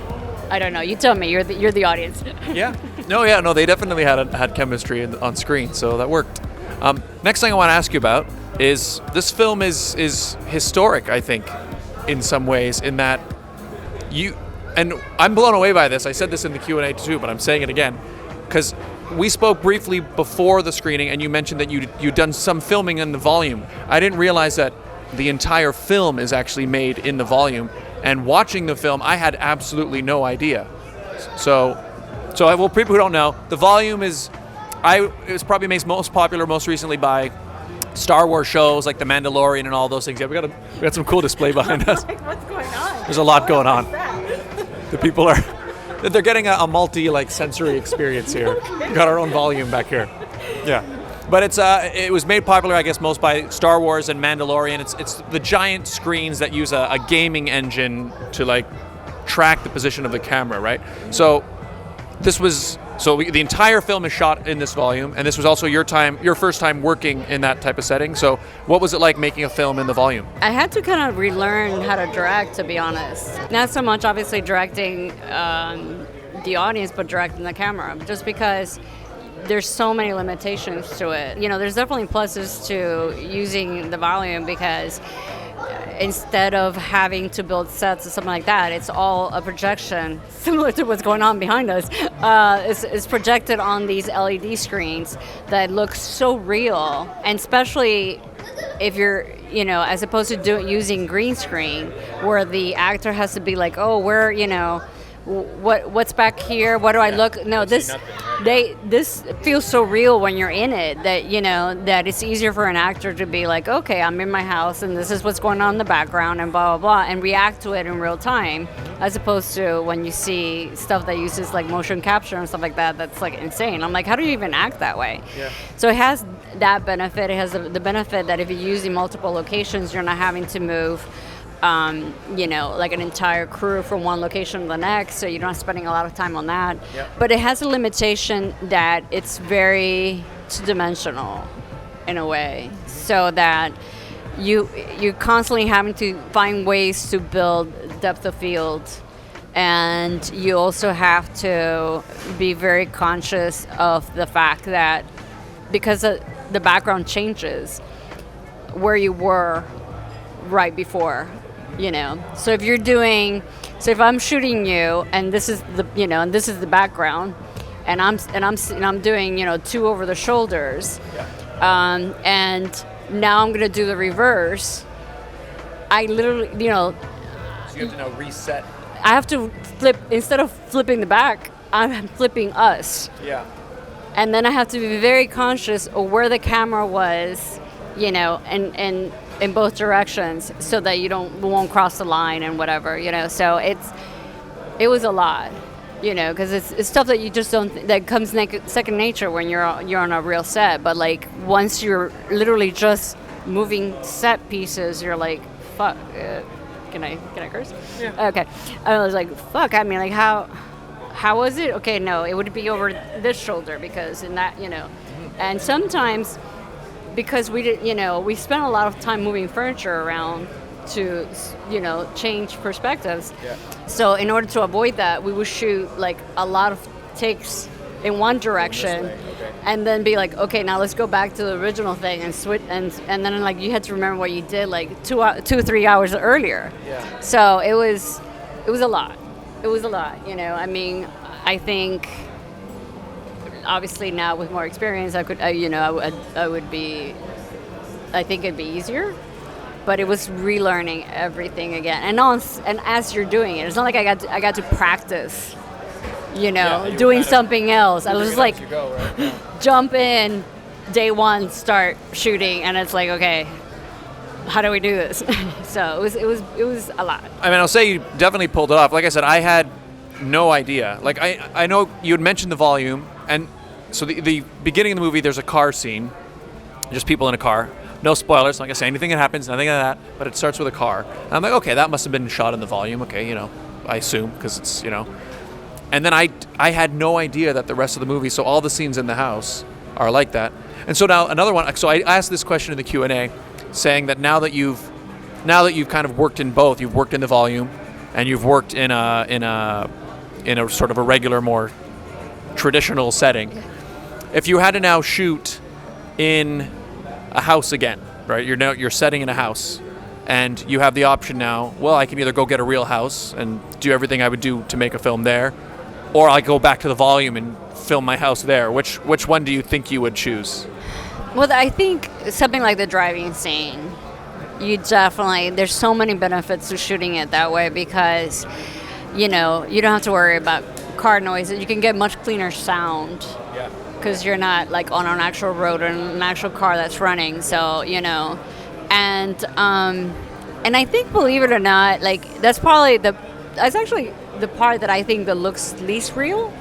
I don't know. You tell me. You're the audience. Yeah. No. They definitely had chemistry on screen, so that worked. Next thing I want to ask you about is this film is historic. I think, in some ways, in that you. And I'm blown away by this. I said this in the Q&A too, but I'm saying it again because we spoke briefly before the screening, and you mentioned that you'd done some filming in the volume. I didn't realize that the entire film is actually made in the volume. And watching the film, I had absolutely no idea. So well, people who don't know, the volume is probably made most popular most recently by Star Wars shows like The Mandalorian and all those things. Yeah, we got some cool display behind us. What's going on? There's a lot going on. The people they're getting a multi sensory experience here. We got our own volume back here. Yeah. But it was made popular, I guess, most by Star Wars and Mandalorian. It's the giant screens that use a gaming engine to track the position of the camera, right? So the entire film is shot in this volume, and this was also your first time working in that type of setting. So what was it like making a film in the volume? I had to kind of relearn how to direct, to be honest. Not so much, obviously, directing the audience, but directing the camera, just because there's so many limitations to it. There's definitely pluses to using the volume because instead of having to build sets or something like that, it's all a projection, similar to what's going on behind us. It's projected on these LED screens that look so real, and especially if you're, as opposed to using green screen, where the actor has to be like, oh, where, what's back here? What do I look? No, this feels so real when you're in it that that it's easier for an actor to be like, okay, I'm in my house and this is what's going on in the background and blah blah blah, and react to it in real time, as opposed to when you see stuff that uses motion capture and stuff like that. That's insane. I'm like, how do you even act that way? Yeah. So it has that benefit. It has the benefit that if you use in multiple locations, you're not having to move an entire crew from one location to the next, so you're not spending a lot of time on that. Yep. But it has a limitation that it's very two-dimensional in a way, so that you're constantly having to find ways to build depth of field, and you also have to be very conscious of the fact that because the background changes where you were right before. So if I'm shooting you and this is the background, and I'm doing two over the shoulders, and now I'm going to do the reverse. I literally, So you have to now reset. I have to flip, instead of flipping the back, I'm flipping us. Yeah. And then I have to be very conscious of where the camera was, and in both directions, so that you won't cross the line and whatever, So it was a lot, because it's stuff that you just don't, that comes second nature when you're on a real set. But once you're literally just moving set pieces, you're like, fuck. Can I curse? Yeah. Okay. I was like, fuck. I mean, how was it? Okay, no, it would be over this shoulder because in that, and sometimes. Because we did, we spent a lot of time moving furniture around to, change perspectives. Yeah. So in order to avoid that, we would shoot a lot of takes in one direction, okay. And then be like, okay, now let's go back to the original thing and switch, and then you had to remember what you did 2 or 3 hours earlier. Yeah. So it was a lot. It was a lot. I mean, I think. Obviously now with more experience, I think it'd be easier, but it was relearning everything again. And as you're doing it, it's not like I got to practice, doing something else. I was just jump in, day one, start shooting, and it's okay, how do we do this? So it was a lot. I mean, I'll say you definitely pulled it off. Like I said, I had no idea. I know you had mentioned the volume. And so the beginning of the movie, there's a car scene, just people in a car. No spoilers, not gonna say anything that happens, nothing like that, but it starts with a car. And I'm like, okay, that must have been shot in the volume. Okay, I assume, because it's, And then I had no idea that the rest of the movie, so all the scenes in the house are like that. And so now another one, so I asked this question in the Q&A, saying that now that you've kind of worked in both, you've worked in the volume, and you've worked in a sort of a regular, more traditional setting. If you had to now shoot in a house again, right? You're setting in a house, and you have the option now. Well, I can either go get a real house and do everything I would do to make a film there, or I go back to the volume and film my house there. Which one do you think you would choose? Well, I think something like the driving scene. there's so many benefits to shooting it that way because, you don't have to worry about car noises. You can get much cleaner sound because you're not like on an actual road or an actual car that's running. So, and I think, believe it or not, like that's actually the part that I think that looks least real,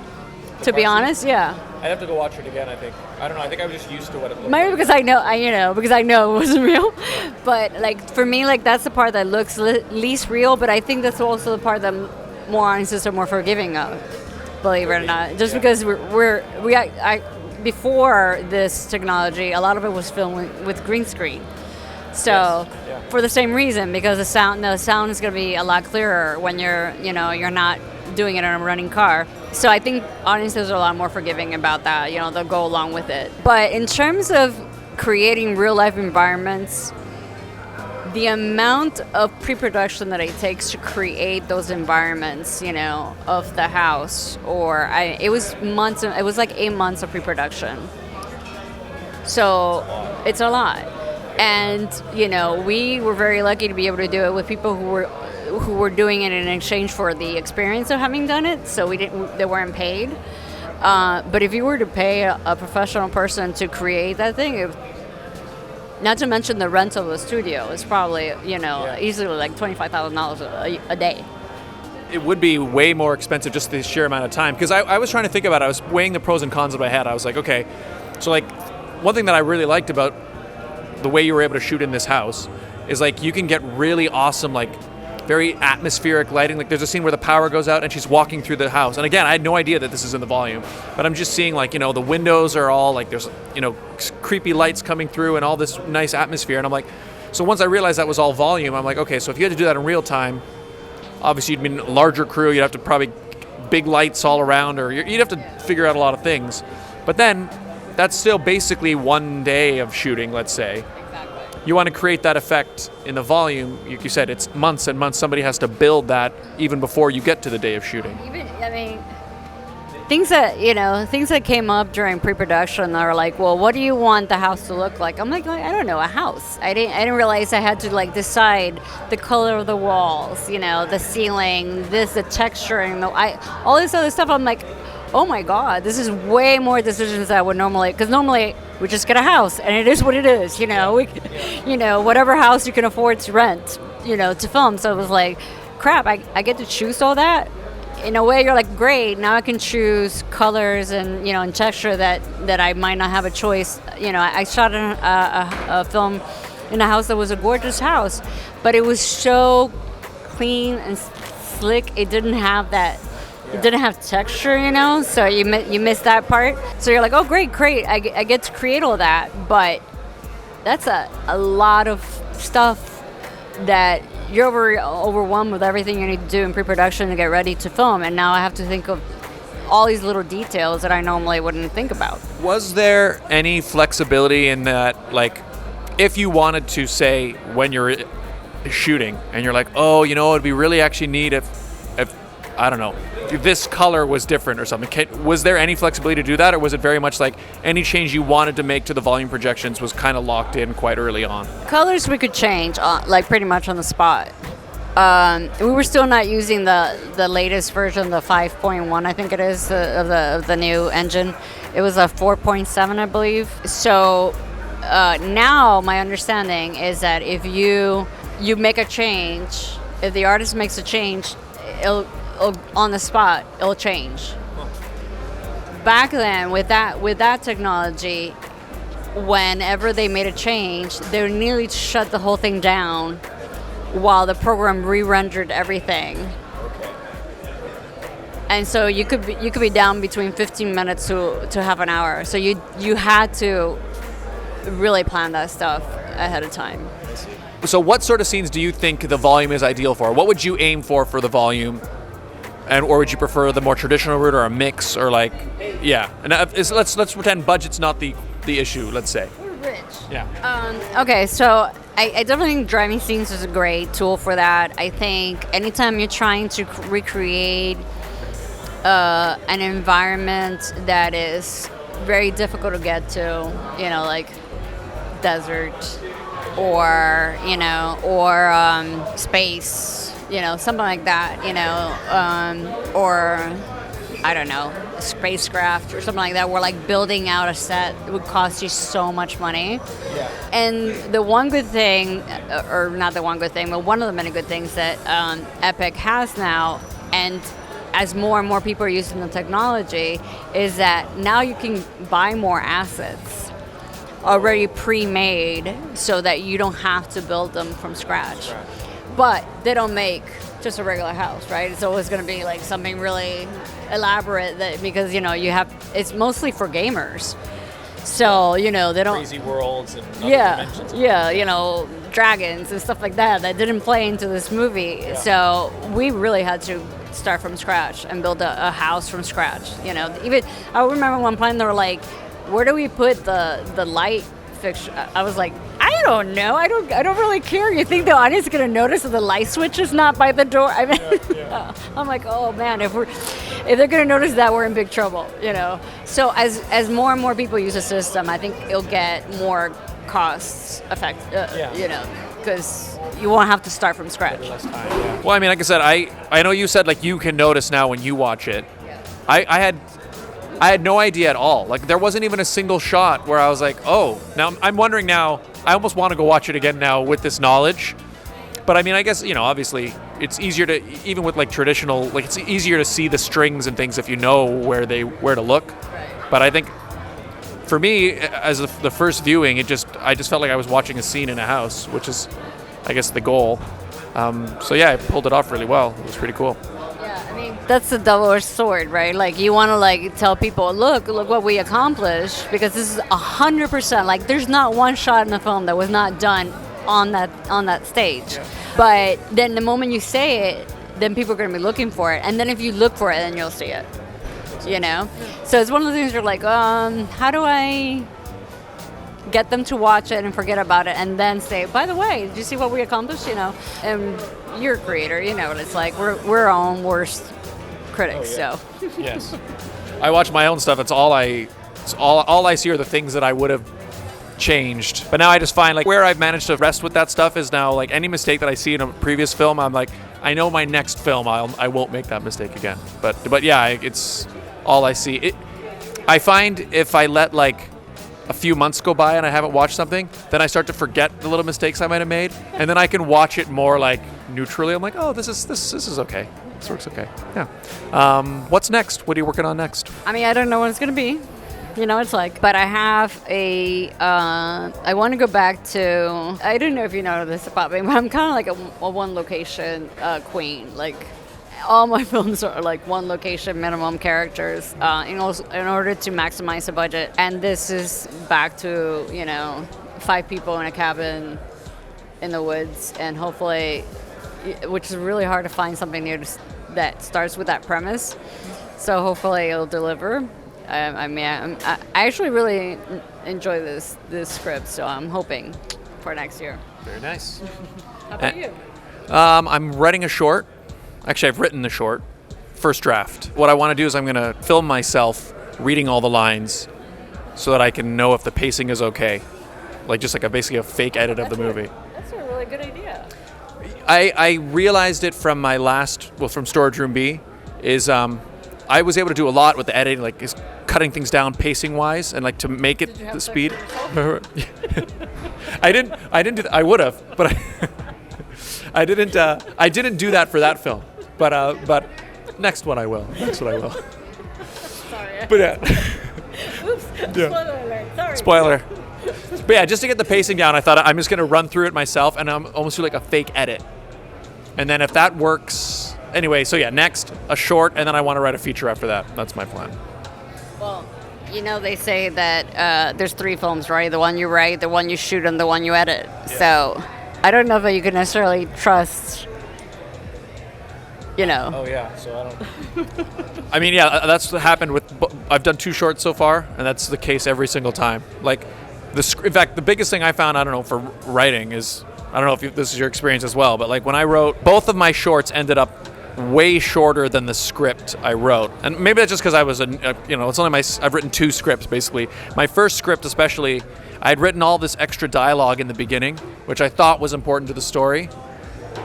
to be honest. Yeah. I'd have to go watch it again, I think. I don't know. I think I was just used to what it looked Maybe like. because I know it wasn't real. But like for me, like that's the part that looks least real. But I think that's also the part that more audiences are more forgiving of. Believe it or not, just because before this technology, a lot of it was filmed with green screen. So for the same reason, because the sound is going to be a lot clearer when you're not doing it in a running car. So I think audiences are a lot more forgiving about that. They'll go along with it. But in terms of creating real life environments, the amount of pre-production that it takes to create those environments, of the house, it was months. It was like 8 months of pre-production. So it's a lot. And, we were very lucky to be able to do it with people who were doing it in exchange for the experience of having done it. So they weren't paid. But if you were to pay a professional person to create that thing, not to mention the rental of the studio, is probably, easily like $25,000 a day. It would be way more expensive just the sheer amount of time. Because I was trying to think about it. I was weighing the pros and cons in my head. I was like, okay, so like one thing that I really liked about the way you were able to shoot in this house is like you can get really awesome, like very atmospheric lighting. Like there's a scene where the power goes out and she's walking through the house. And again, I had no idea that this is in the volume, but I'm just seeing like, the windows are all like there's, creepy lights coming through and all this nice atmosphere. And I'm like, so once I realized that was all volume, I'm like, okay, so if you had to do that in real time, obviously you'd need a larger crew. You'd have to probably big lights all around, or you'd have to figure out a lot of things. But then that's still basically one day of shooting, let's say. Exactly. You want to create that effect in the volume. Like you said, it's months and months. Somebody has to build that even before you get to the day of shooting. Things that came up during pre-production are like, well, what do you want the house to look like? I'm like, I don't know, a house. I didn't realize I had to like decide the color of the walls, the ceiling, the texturing, all this other stuff. I'm like, oh my God, this is way more decisions that I would normally, because normally we just get a house and it is what it is, whatever house you can afford to rent, to film. So it was like, crap, I get to choose all that. In a way, you're like, great, now I can choose colors and, and texture that I might not have a choice. I shot a film in a house that was a gorgeous house, but it was so clean and slick. It didn't have that. It didn't have texture, so you missed that part. So you're like, oh, great, I get to create all that. But that's a lot of stuff that you're overwhelmed with everything you need to do in pre-production to get ready to film. And now I have to think of all these little details that I normally wouldn't think about. Was there any flexibility in that, like, if you wanted to say when you're shooting and you're like, oh, it'd be really actually neat if I don't know, if this color was different or something. Was there any flexibility to do that, or was it very much like any change you wanted to make to the volume projections was kind of locked in quite early on? Colors we could change, like pretty much on the spot. We were still not using the latest version, the 5.1, I think it is, of the new engine. It was a 4.7, I believe. So now my understanding is that if you make a change, if the artist makes a change, it'll on the spot, it'll change. Back then, with that technology, whenever they made a change, they would nearly shut the whole thing down while the program re-rendered everything. Okay. And so you could be down between 15 minutes to half an hour. So you had to really plan that stuff ahead of time. So what sort of scenes do you think the volume is ideal for? What would you aim for the volume? Or would you prefer the more traditional route, or a mix, or like, yeah? And let's pretend budget's not the issue. Let's say We're rich. Yeah. Okay, so I definitely think driving scenes is a great tool for that. I think anytime you're trying to recreate an environment that is very difficult to get to, like desert or space, something like that, or I don't know, a spacecraft or something like that. We're like building out a set. It would cost you so much money. Yeah. And the one good thing, or not the one good thing, but one of the many good things that Epic has now, and as more and more people are using the technology, is that now you can buy more assets already pre-made so that you don't have to build them from scratch. Right. But they don't make just a regular house, right? It's always going to be like something really elaborate because it's mostly for gamers. So, they don't crazy worlds and other dimensions. Dragons and stuff like that didn't play into this movie. Yeah. So we really had to start from scratch and build a house from scratch. Even I remember one point they were like, where do we put the light fixture? I was like, I don't know. I don't really care. You think the audience is going to notice that the light switch is not by the door? I mean, I'm like, oh man, if they're going to notice that, we're in big trouble. So as more and more people use the system, I think it'll get more costs because you won't have to start from scratch. Well, I mean, like I said, I know you said like you can notice now when you watch it. Yeah. I had no idea at all. Like there wasn't even a single shot where I was like, oh, now I'm wondering now. I almost want to go watch it again now with this knowledge. But I mean, I guess, obviously it's easier to, even with like traditional, like it's easier to see the strings and things if you know where to look. Right. But I think for me, as the first viewing, I just felt like I was watching a scene in a house, which is, I guess, the goal. So yeah, I pulled it off really well. It was pretty cool. That's a double-edged sword, right? Like you want to like tell people, look what we accomplished, because this is 100%. Like there's not one shot in the film that was not done on that stage. Yeah. But then the moment you say it, then people are going to be looking for it, and then if you look for it, then you'll see it. So it's one of the things you're like, how do I get them to watch it and forget about it, and then say, by the way, did you see what we accomplished? And you're a creator, it's like we're our own worst critics. So yes, I watch my own stuff. It's all I see are the things that I would have changed. But now I just find like where I've managed to rest with that stuff is now like any mistake that I see in a previous film, I'm like, I know my next film I won't make that mistake again. But yeah, it's all I see. I find if I let like a few months go by and I haven't watched something, then I start to forget the little mistakes I might have made, and then I can watch it more like neutrally. I'm like, oh, this is okay. This works okay. Yeah. What's next? What are you working on next? I mean, I don't know what it's gonna be. It's like, but I have I want to go back to, I don't know if you know this about me, but I'm kind of like a one location queen. Like all my films are like one location minimum characters in order to maximize the budget. And this is back to, 5 people in a cabin in the woods, and hopefully, which is really hard to find something new that starts with that premise. So hopefully it'll deliver. I actually really enjoy this script, so I'm hoping for next year. Very nice. How about you? I'm writing a short. Actually, I've written the short. First draft. What I want to do is I'm going to film myself reading all the lines so that I can know if the pacing is okay. Like just like basically a fake edit of the movie. That's a really good idea. I realized it from my from Storage Room B, is I was able to do a lot with the editing, like is cutting things down pacing wise and like to make it the speed. I didn't. I would have, but I didn't. I didn't do that for that film. But next one I will. Sorry. But yeah. Oops. Yeah. Spoiler alert. Sorry. Spoiler. But yeah, just to get the pacing down, I thought I'm just gonna run through it myself and I'm almost do like a fake edit. And then if that works, anyway. So yeah, next a short, and then I want to write a feature after that. That's my plan. Well, they say that there's 3 films, right? The one you write, the one you shoot, and the one you edit. Yeah. So I don't know that you can necessarily trust. Oh yeah, so I don't. I mean, yeah, that's what happened with. I've done 2 shorts so far, and that's the case every single time. Like, in fact, the biggest thing I found, I don't know, for writing is, I don't know if this is your experience as well, but like when I wrote, both of my shorts ended up way shorter than the script I wrote. And maybe that's just because I was it's only I've written 2 scripts basically. My first script especially, I had written all this extra dialogue in the beginning, which I thought was important to the story.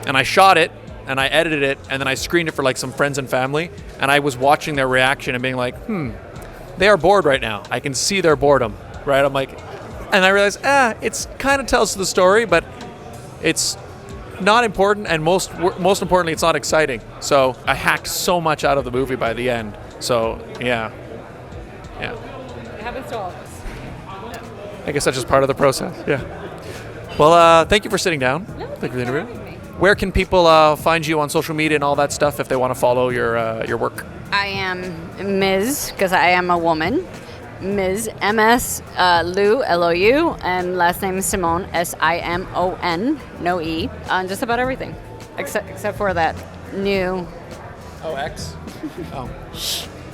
And I shot it, and I edited it, and then I screened it for like some friends and family, and I was watching their reaction and being like, they are bored right now. I can see their boredom, right? I'm like, and I realized, it's kind of tells the story, but it's not important, and most importantly, it's not exciting. So I hacked so much out of the movie by the end. So yeah. It happens to all of us. I guess that's just part of the process. Yeah. Well, thank you for sitting down. No, thank you for the for interview. having me. Where can people find you on social media and all that stuff if they want to follow your work? I am Ms. because I am a woman. Ms. M.S. Lou, L-O-U, and last name is Simone, S-I-M-O-N, no E, on just about everything, except for that new. Oh, X? Oh.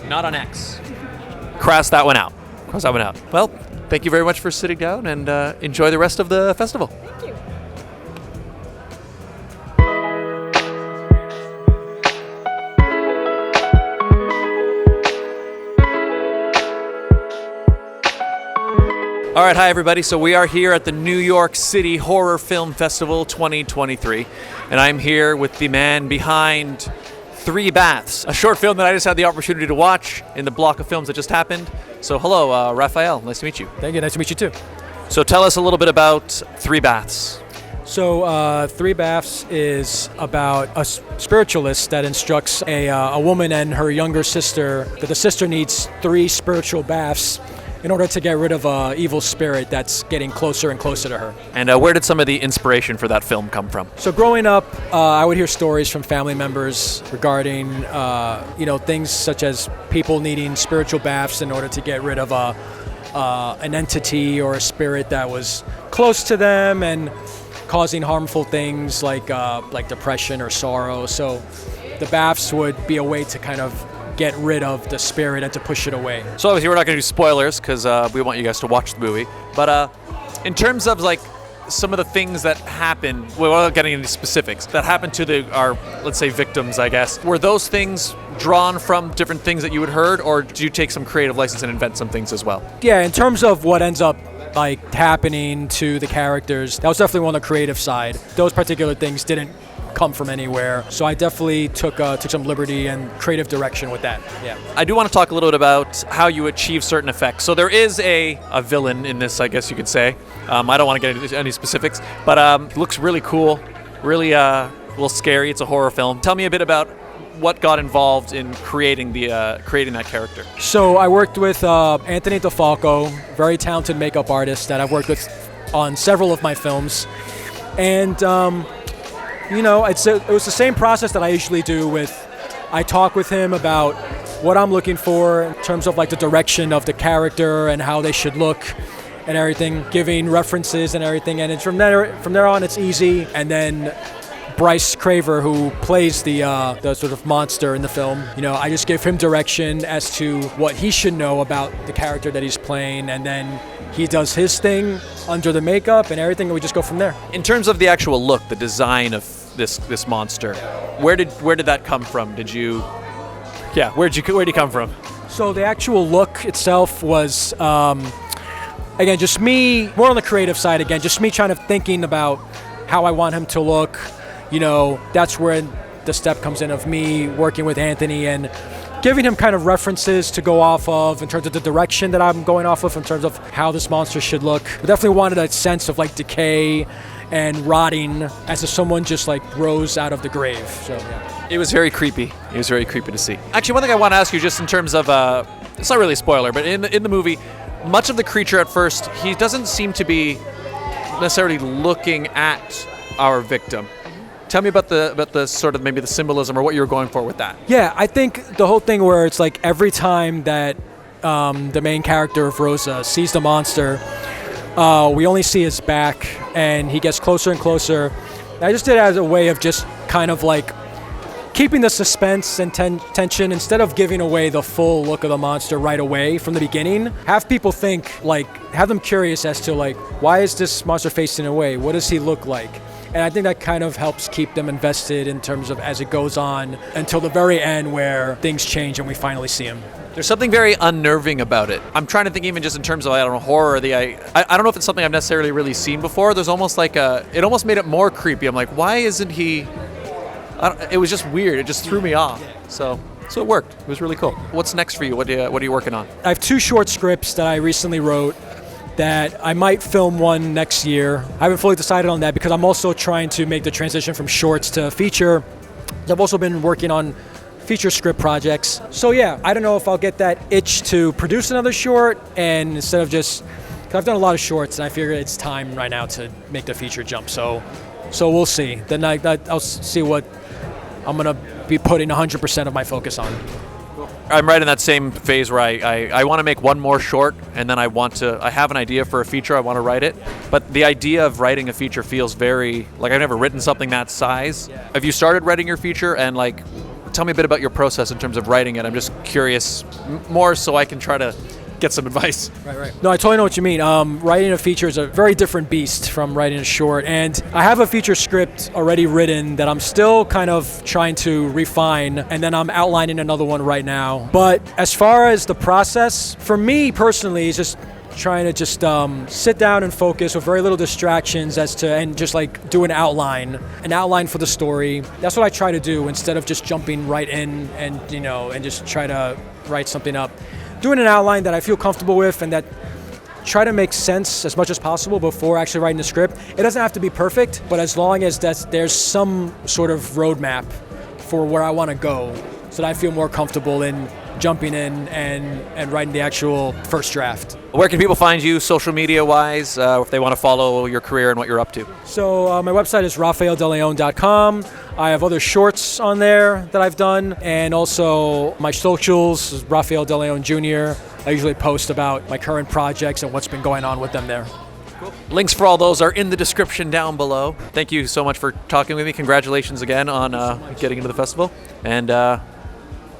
Not on X. Cross that one out. Well, thank you very much for sitting down, and enjoy the rest of the festival. Thank you. All right, hi everybody. So we are here at the New York City Horror Film Festival 2023, and I'm here with the man behind 3 Baths, a short film that I just had the opportunity to watch in the block of films that just happened. So hello, Rafael. Nice to meet you. Thank you. Nice to meet you too. So tell us a little bit about 3 Baths. So 3 Baths is about a spiritualist that instructs a woman and her younger sister that the sister needs 3 spiritual baths in order to get rid of an evil spirit that's getting closer and closer to her. And where did some of the inspiration for that film come from? So growing up, I would hear stories from family members regarding, things such as people needing spiritual baths in order to get rid of an entity or a spirit that was close to them and causing harmful things like depression or sorrow. So the baths would be a way to kind of get rid of the spirit and to push it away. So obviously we're not going to do spoilers because we want you guys to watch the movie. But in terms of like some of the things that happened, without getting into specifics, that happened to our, let's say, victims, I guess, were those things drawn from different things that you had heard, or do you take some creative license and invent some things as well? Yeah, in terms of what ends up like happening to the characters, that was definitely on the creative side. Those particular things didn't come from anywhere, so I definitely took some liberty and creative direction with that. Yeah. I do want to talk a little bit about how you achieve certain effects. So there is a villain in this, I guess you could say. I don't want to get into any specifics, but it looks really cool, really a little scary. It's a horror film. Tell me a bit about what got involved in creating that character. So I worked with Anthony DeFalco, very talented makeup artist that I've worked with on several of my films, and it was the same process that I usually do I talk with him about what I'm looking for in terms of like the direction of the character and how they should look and everything, giving references and everything. And it's from there on, it's easy. And then Bryce Craver, who plays the sort of monster in the film, I just give him direction as to what he should know about the character that he's playing, and then he does his thing under the makeup and everything, and we just go from there. In terms of the actual look, the design of this monster, where did that come from? Where'd you come from? So the actual look itself was, again, just me, more on the creative side again, just me thinking about how I want him to look. That's where the step comes in of me working with Anthony and giving him kind of references to go off of in terms of the direction that I'm going off of in terms of how this monster should look. We definitely wanted a sense of like decay and rotting as if someone just like rose out of the grave. So yeah. It was very creepy. It was very creepy to see. Actually, one thing I want to ask you, just in terms of, it's not really a spoiler, but in the movie, much of the creature at first, he doesn't seem to be necessarily looking at our victim. Tell me about the sort of maybe the symbolism or what you were going for with that. Yeah, I think the whole thing where it's like every time that the main character of Rosa sees the monster, we only see his back, and he gets closer and closer. I just did it as a way of just kind of like keeping the suspense and tension instead of giving away the full look of the monster right away from the beginning. Have people think, like, have them curious as to like, why is this monster facing away? What does he look like? And I think that kind of helps keep them invested in terms of as it goes on until the very end where things change and we finally see him. There's something very unnerving about it. I'm trying to think even just in terms of, I don't know, horror. I don't know if it's something I've necessarily really seen before. There's almost like it almost made it more creepy. I'm like, why isn't he? It was just weird. It just threw me off. So it worked. It was really cool. What's next for you? What are you working on? I have 2 short scripts that I recently wrote that I might film one next year. I haven't fully decided on that because I'm also trying to make the transition from shorts to feature. I've also been working on feature script projects. So yeah, I don't know if I'll get that itch to produce another short, and instead of just, because I've done a lot of shorts and I figure it's time right now to make the feature jump. So we'll see. Then I'll see what I'm gonna be putting 100% of my focus on. I'm right in that same phase where I want to make one more short, and then I have an idea for a feature, I want to write it. But the idea of writing a feature feels very, like I've never written something that size. Have you started writing your feature, and like, tell me a bit about your process in terms of writing it. I'm just curious more so I can try to get some advice. Right. No, I totally know what you mean. Writing a feature is a very different beast from writing a short. And I have a feature script already written that I'm still kind of trying to refine, and then I'm outlining another one right now. But as far as the process, for me personally, it's just trying to just sit down and focus with very little distractions and just like do an outline for the story. That's what I try to do instead of just jumping right in and just try to write something up. Doing an outline that I feel comfortable with and that try to make sense as much as possible before actually writing the script. It doesn't have to be perfect, but as long as there's some sort of roadmap for where I want to go, so that I feel more comfortable in jumping in and writing the actual first draft. Where can people find you social media wise if they want to follow your career and what you're up to? So my website is rafaeldeleon.com. I have other shorts on there that I've done, and also my socials is Rafael DeLeon Jr. I usually post about my current projects and what's been going on with them there. Cool. Links for all those are in the description down below. Thank you so much for talking with me. Congratulations again on getting into the festival. And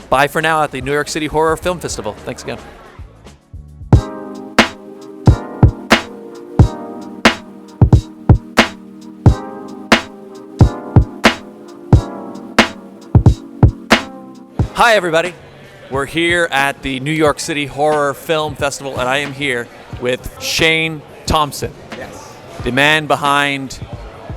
bye for now at the New York City Horror Film Festival. Thanks again. Hi everybody, we're here at the New York City Horror Film Festival, and I am here with Shane Thompson. Yes. The man behind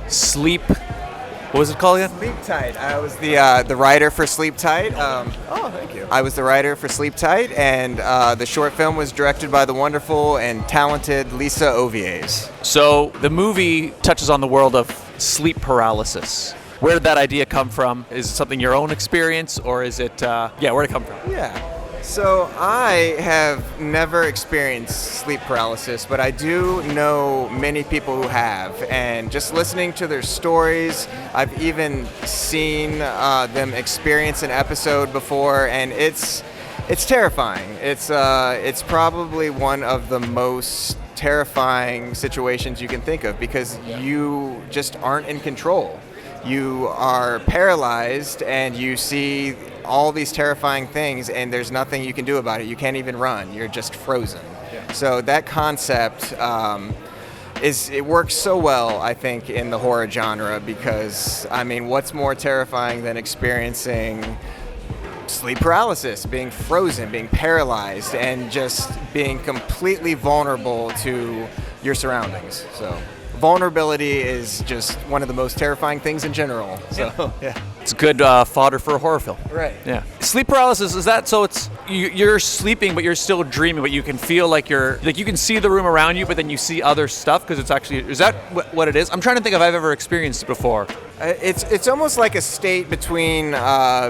Sleep, what was it called again? Sleep Tight. I was the writer for Sleep Tight. Oh, thank you. I was the writer for Sleep Tight, and the short film was directed by the wonderful and talented Lisa Ovies. So the movie touches on the world of sleep paralysis. Where did that idea come from? Is it something your own experience, or is it, where'd it come from? Yeah. So I have never experienced sleep paralysis, but I do know many people who have. And just listening to their stories, I've even seen them experience an episode before, and it's terrifying. It's probably one of the most terrifying situations you can think of, because you just aren't in control. You are paralyzed and you see all these terrifying things, and there's nothing you can do about it. You can't even run. You're just frozen. Yeah. So that concept it works so well, I think, in the horror genre, because, I mean, what's more terrifying than experiencing sleep paralysis, being frozen, being paralyzed, and just being completely vulnerable to your surroundings. So vulnerability is just one of the most terrifying things in general. So yeah. It's good fodder for a horror film. Right. Yeah. Sleep paralysis, is that so you're sleeping but you're still dreaming, but you can feel like you can see the room around you, but then you see other stuff because it's actually, is that what it is? I'm trying to think if I've ever experienced it before. It's almost like a state between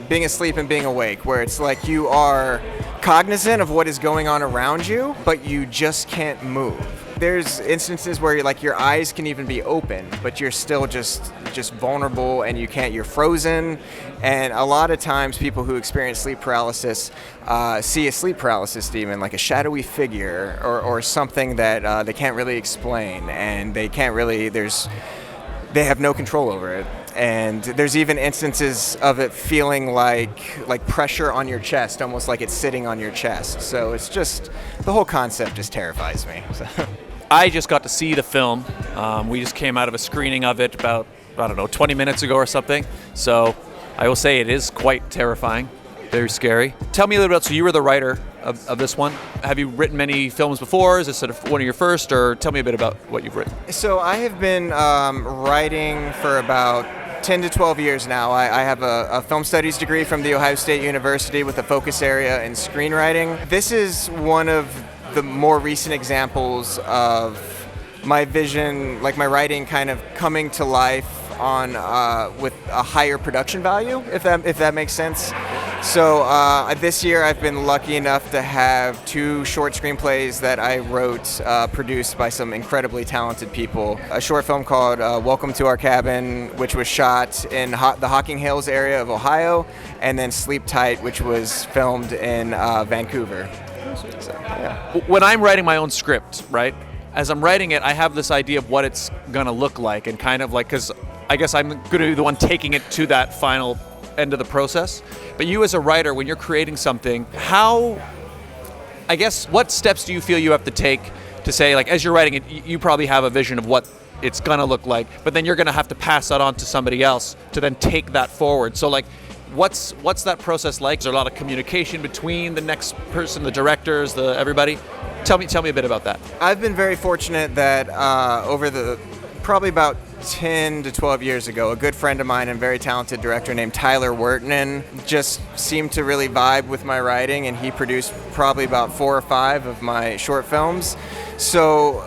being asleep and being awake, where it's like you are cognizant of what is going on around you, but you just can't move. There's instances where your eyes can even be open, but you're still just vulnerable, and you're frozen. And a lot of times people who experience sleep paralysis see a sleep paralysis demon, like a shadowy figure or something that they can't really explain, and they have no control over it. And there's even instances of it feeling like pressure on your chest, almost like it's sitting on your chest. So it's just, the whole concept just terrifies me. So. I just got to see the film. We just came out of a screening of it about I don't know, 20 minutes ago or something. So I will say it is quite terrifying, very scary. Tell me a little bit, so you were the writer of this one. Have you written many films before? Is this sort of one of your first, or tell me a bit about what you've written? So I have been writing for about 10 to 12 years now. I have a film studies degree from The Ohio State University with a focus area in screenwriting. This is one of the more recent examples of my vision, like my writing kind of coming to life on with a higher production value, if that makes sense. So this year I've been lucky enough to have 2 short screenplays that I wrote, produced by some incredibly talented people. A short film called Welcome to Our Cabin, which was shot in the Hocking Hills area of Ohio, and then Sleep Tight, which was filmed in Vancouver. So, yeah. When I'm writing my own script, right, as I'm writing it, I have this idea of what it's going to look like, and kind of like, because I guess I'm going to be the one taking it to that final end of the process. But you as a writer, when you're creating something, what steps do you feel you have to take to say, like, as you're writing it, you probably have a vision of what it's going to look like, but then you're going to have to pass that on to somebody else to then take that forward. So, like, what's that process like? Is there a lot of communication between the next person, the directors, everybody? Tell me a bit about that. I've been very fortunate that over probably about 10 to 12 years ago, a good friend of mine and very talented director named Tyler Wertinen just seemed to really vibe with my writing, and he produced probably about 4 or 5 of my short films. So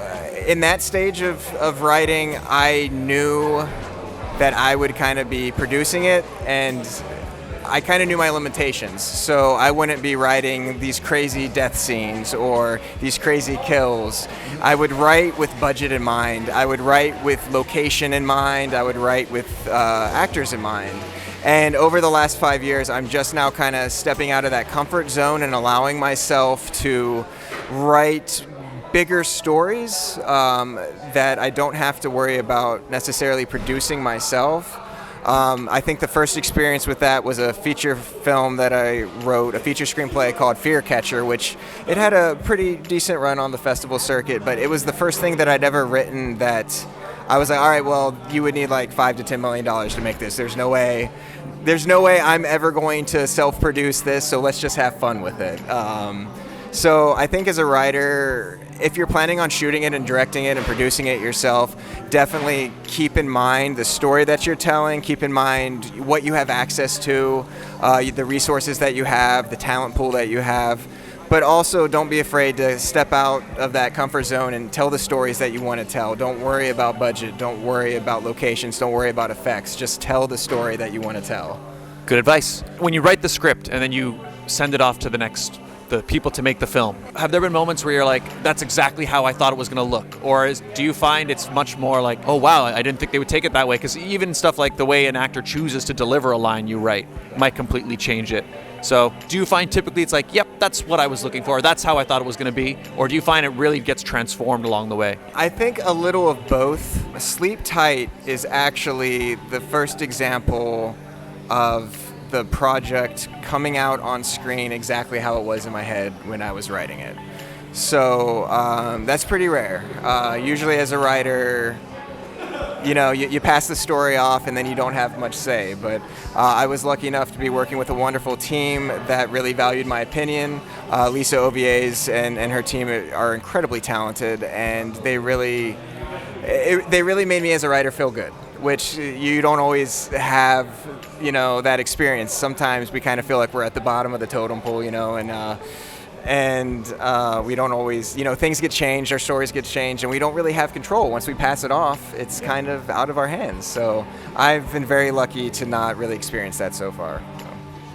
in that stage of writing, I knew that I would kind of be producing it, and I kind of knew my limitations, so I wouldn't be writing these crazy death scenes or these crazy kills. I would write with budget in mind. I would write with location in mind. I would write with actors in mind. And over the last 5 years, I'm just now kind of stepping out of that comfort zone and allowing myself to write bigger stories that I don't have to worry about necessarily producing myself. I think the first experience with that was a feature film that I wrote, a feature screenplay called Fear Catcher, which it had a pretty decent run on the festival circuit, but it was the first thing that I'd ever written that I was like, all right, well, you would need like $5 to $10 million to make this. There's no way I'm ever going to self-produce this, so let's just have fun with it. So I think as a writer, if you're planning on shooting it and directing it and producing it yourself, definitely keep in mind the story that you're telling, keep in mind what you have access to, the resources that you have, the talent pool that you have, but also don't be afraid to step out of that comfort zone and tell the stories that you want to tell. Don't worry about budget, don't worry about locations, don't worry about effects, just tell the story that you want to tell. Good advice. When you write the script and then you send it off to the people to make the film, have there been moments where you're like, that's exactly how I thought it was going to look? Or do you find it's much more like, oh wow, I didn't think they would take it that way? Because even stuff like the way an actor chooses to deliver a line you write might completely change it. So do you find typically it's like, yep, that's what I was looking for, that's how I thought it was going to be? Or do you find it really gets transformed along the way? I think a little of both. Sleep Tight is actually the first example of the project coming out on screen exactly how it was in my head when I was writing it. So that's pretty rare. Usually as a writer, you pass the story off and then you don't have much say. But I was lucky enough to be working with a wonderful team that really valued my opinion. Lisa Ovie's and her team are incredibly talented, and they really made me as a writer feel good, which you don't always have, that experience. Sometimes we kind of feel like we're at the bottom of the totem pole, and we don't always, things get changed, our stories get changed, and we don't really have control. Once we pass it off, it's kind of out of our hands. So I've been very lucky to not really experience that so far.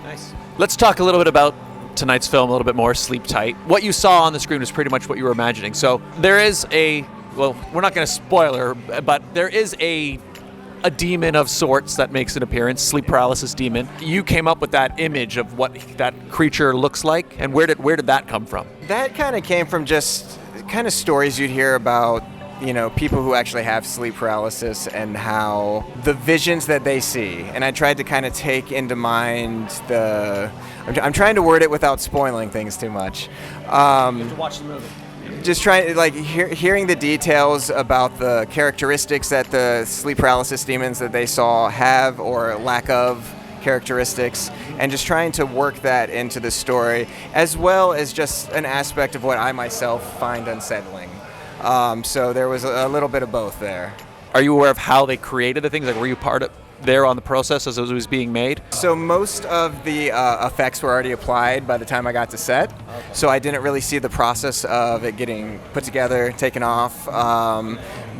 Nice. Let's talk a little bit about tonight's film a little bit more, Sleep Tight. What you saw on the screen was pretty much what you were imagining. So there is we're not going to spoil her, but there is a demon of sorts that makes an appearance, sleep paralysis demon. You came up with that image of what that creature looks like, and where did that come from? That kind of came from just kind of stories you'd hear about, people who actually have sleep paralysis and how the visions that they see. And I tried to kind of take into mind I'm trying to word it without spoiling things too much. You have to watch the movie. just trying, like, hearing the details about the characteristics that the sleep paralysis demons that they saw have or lack of characteristics, and just trying to work that into the story, as well as just an aspect of what I myself find unsettling. So there was a little bit of both there. Are you aware of how they created the things? Like, were you part of there on the process as it was being made? So most of the effects were already applied by the time I got to set. Okay. So I didn't really see the process of it getting put together, taken off.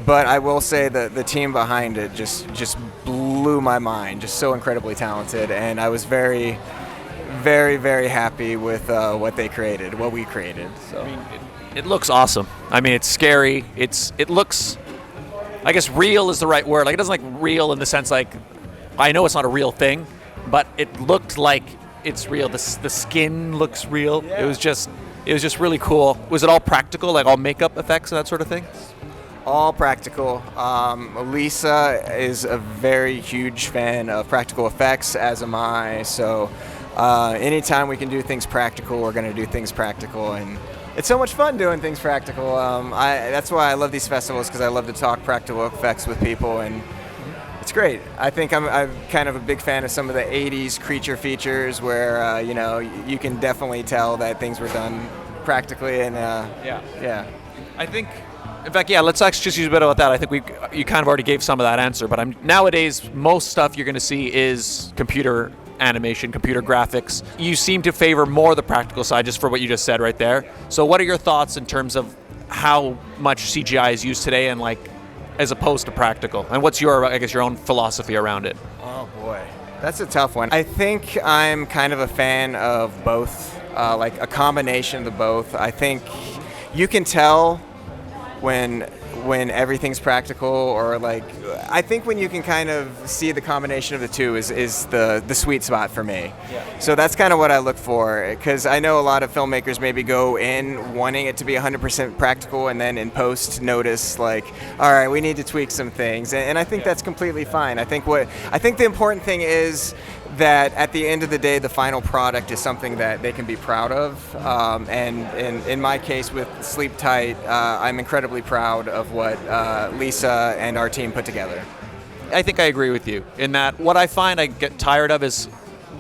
But I will say that the team behind it just blew my mind. Just so incredibly talented, and I was very, very, very happy with what they created, what we created. So I mean, it looks awesome. I mean, it's scary. It looks, I guess, real is the right word. Like, it doesn't like real in the sense like, I know it's not a real thing, but it looked like it's real. The skin looks real. Yeah. It was just really cool. Was it all practical, like all makeup effects and that sort of thing? All practical. Lisa is a very huge fan of practical effects, as am I. So anytime we can do things practical, we're going to do things practical. And it's so much fun doing things practical. That's why I love these festivals, because I love to talk practical effects with people, and it's great. I think I'm kind of a big fan of some of the 80s creature features where, you can definitely tell that things were done practically. And yeah. I think, in fact, let's actually just use a bit about that. I think you kind of already gave some of that answer, but nowadays, most stuff you're going to see is computer animation, computer graphics. You seem to favor more the practical side, just for what you just said right there. So what are your thoughts in terms of how much CGI is used today, and like, as opposed to practical? And what's your own philosophy around it? Oh boy, that's a tough one. I think I'm kind of a fan of both, like a combination of the both. I think you can tell when everything's practical, or like, I think when you can kind of see the combination of the two is the sweet spot for me. Yeah. So that's kind of what I look for, because I know a lot of filmmakers maybe go in wanting it to be 100% practical, and then in post notice like, all right, we need to tweak some things, and I think that's completely fine. I think the important thing is that at the end of the day, the final product is something that they can be proud of. And in my case with Sleep Tight, I'm incredibly proud of what Lisa and our team put together. I think I agree with you in that what I find I get tired of is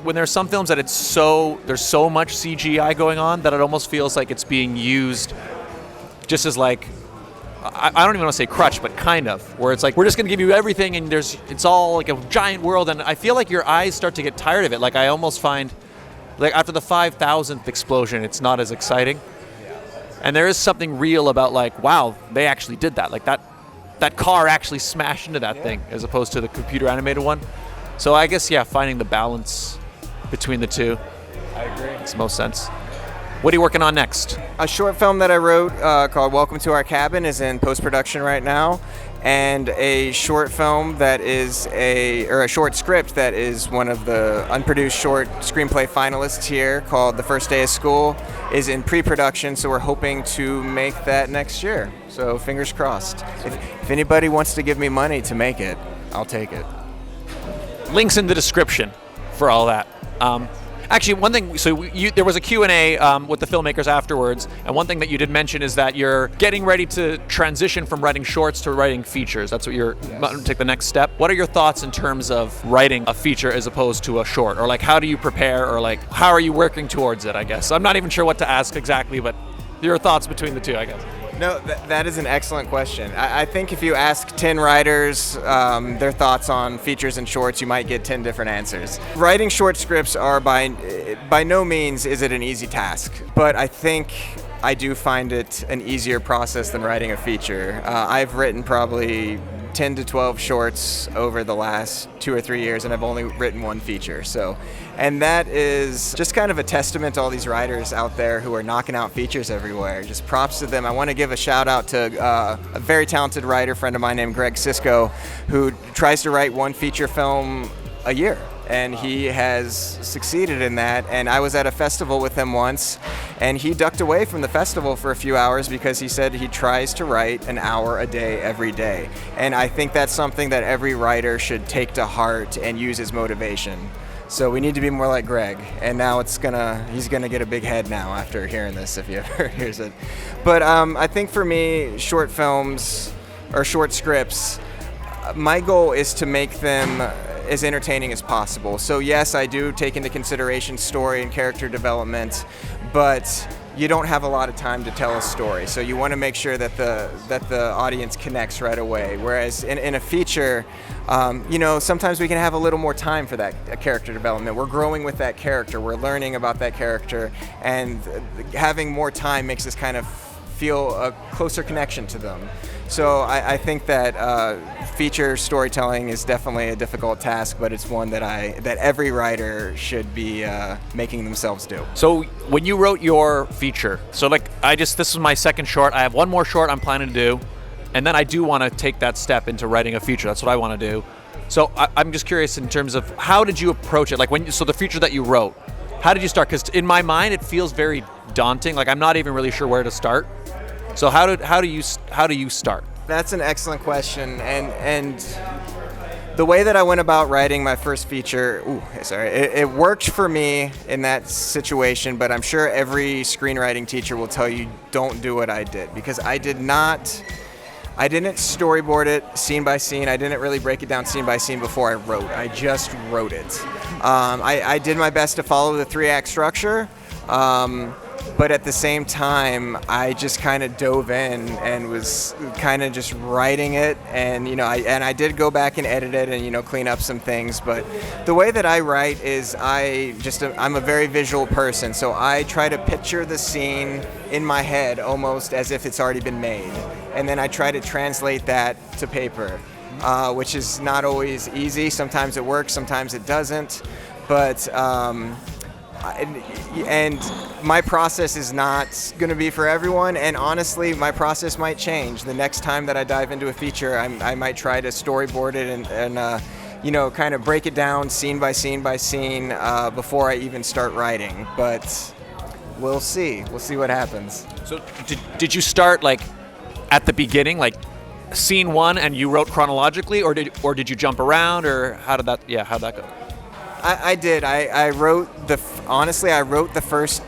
when there's some films that there's so much CGI going on that it almost feels like it's being used just as like, I don't even want to say crutch, but kind of, where it's like, we're just going to give you everything, and it's all like a giant world, and I feel like your eyes start to get tired of it. Like, I almost find, like, after the 5,000th explosion, it's not as exciting. And there is something real about, like, wow, they actually did that. Like, that car actually smashed into that thing, as opposed to the computer animated one. So I guess, finding the balance between the two. I agree. Makes most sense. What are you working on next? A short film that I wrote called Welcome to Our Cabin is in post-production right now, and a short film that is a short script that is one of the unproduced short screenplay finalists here, called The First Day of School, is in pre-production, so we're hoping to make that next year. So fingers crossed. If anybody wants to give me money to make it, I'll take it. Links in the description for all that. Actually, one thing, so there was a Q&A with the filmmakers afterwards, and one thing that you did mention is that you're getting ready to transition from writing shorts to writing features. That's what you're about to take the next step. What are your thoughts in terms of writing a feature as opposed to a short? Or like, how do you prepare, or like, how are you working towards it, I guess? I'm not even sure what to ask exactly, but your thoughts between the two, I guess. No, that is an excellent question. I think if you ask 10 writers their thoughts on features and shorts, you might get 10 different answers. Writing short scripts are by no means is it an easy task, but I think I do find it an easier process than writing a feature. I've written probably 10 to 12 shorts over the last 2 or 3 years, and I've only written one feature. And that is just kind of a testament to all these writers out there who are knocking out features everywhere. Just props to them. I want to give a shout out to a very talented writer friend of mine named Greg Sisko, who tries to write one feature film a year. And he has succeeded in that. And I was at a festival with him once, and he ducked away from the festival for a few hours because he said he tries to write an hour a day every day. And I think that's something that every writer should take to heart and use as motivation. So we need to be more like Greg. And now he's gonna get a big head now after hearing this, if he ever hears it. But I think for me, short films or short scripts, my goal is to make them as entertaining as possible. So yes, I do take into consideration story and character development, but you don't have a lot of time to tell a story. So you want to make sure that the audience connects right away. Whereas in a feature, sometimes we can have a little more time for that character development. We're growing with that character. We're learning about that character, and having more time makes us kind of feel a closer connection to them. So I think that feature storytelling is definitely a difficult task, but it's one that every writer should be making themselves do. So when you wrote your feature, this is my second short. I have one more short I'm planning to do, and then I do want to take that step into writing a feature. That's what I want to do. So I'm just curious in terms of how did you approach it? So the feature that you wrote, how did you start? Because in my mind it feels very daunting. I'm not even really sure where to start. So how do you start? That's an excellent question, and the way that I went about writing my first feature, it worked for me in that situation, but I'm sure every screenwriting teacher will tell you don't do what I did, because I didn't storyboard it scene by scene. I didn't really break it down scene by scene before I wrote. I just wrote it. I did my best to follow the 3-act structure. But at the same time, I just kind of dove in and was kind of just writing it, and I did go back and edit it and clean up some things. But the way that I write is I'm a very visual person, so I try to picture the scene in my head almost as if it's already been made, and then I try to translate that to paper, which is not always easy. Sometimes it works, sometimes it doesn't, but. And my process is not going to be for everyone, and honestly, my process might change. The next time that I dive into a feature, I might try to storyboard it and kind of break it down scene by scene by scene before I even start writing. But we'll see. We'll see what happens. So did you start at the beginning, scene 1, and you wrote chronologically, or did you jump around, or how'd that go? I did. I wrote I wrote the first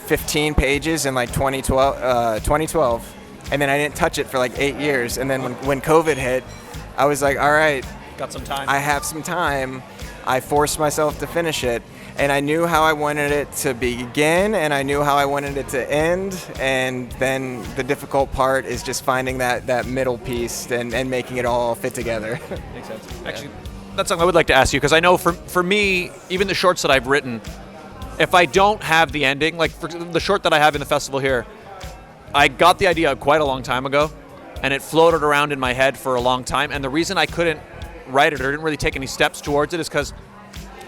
15 pages in 2012, and then I didn't touch it for 8 years. And then when COVID hit, I was like, all right, got some time. I have some time. I forced myself to finish it, and I knew how I wanted it to begin, and I knew how I wanted it to end. And then the difficult part is just finding that middle piece and making it all fit together. Makes sense. Actually. That's something I would like to ask you, because I know for me, even the shorts that I've written, if I don't have the ending, for the short that I have in the festival here, I got the idea quite a long time ago, and it floated around in my head for a long time, and the reason I couldn't write it or didn't really take any steps towards it is because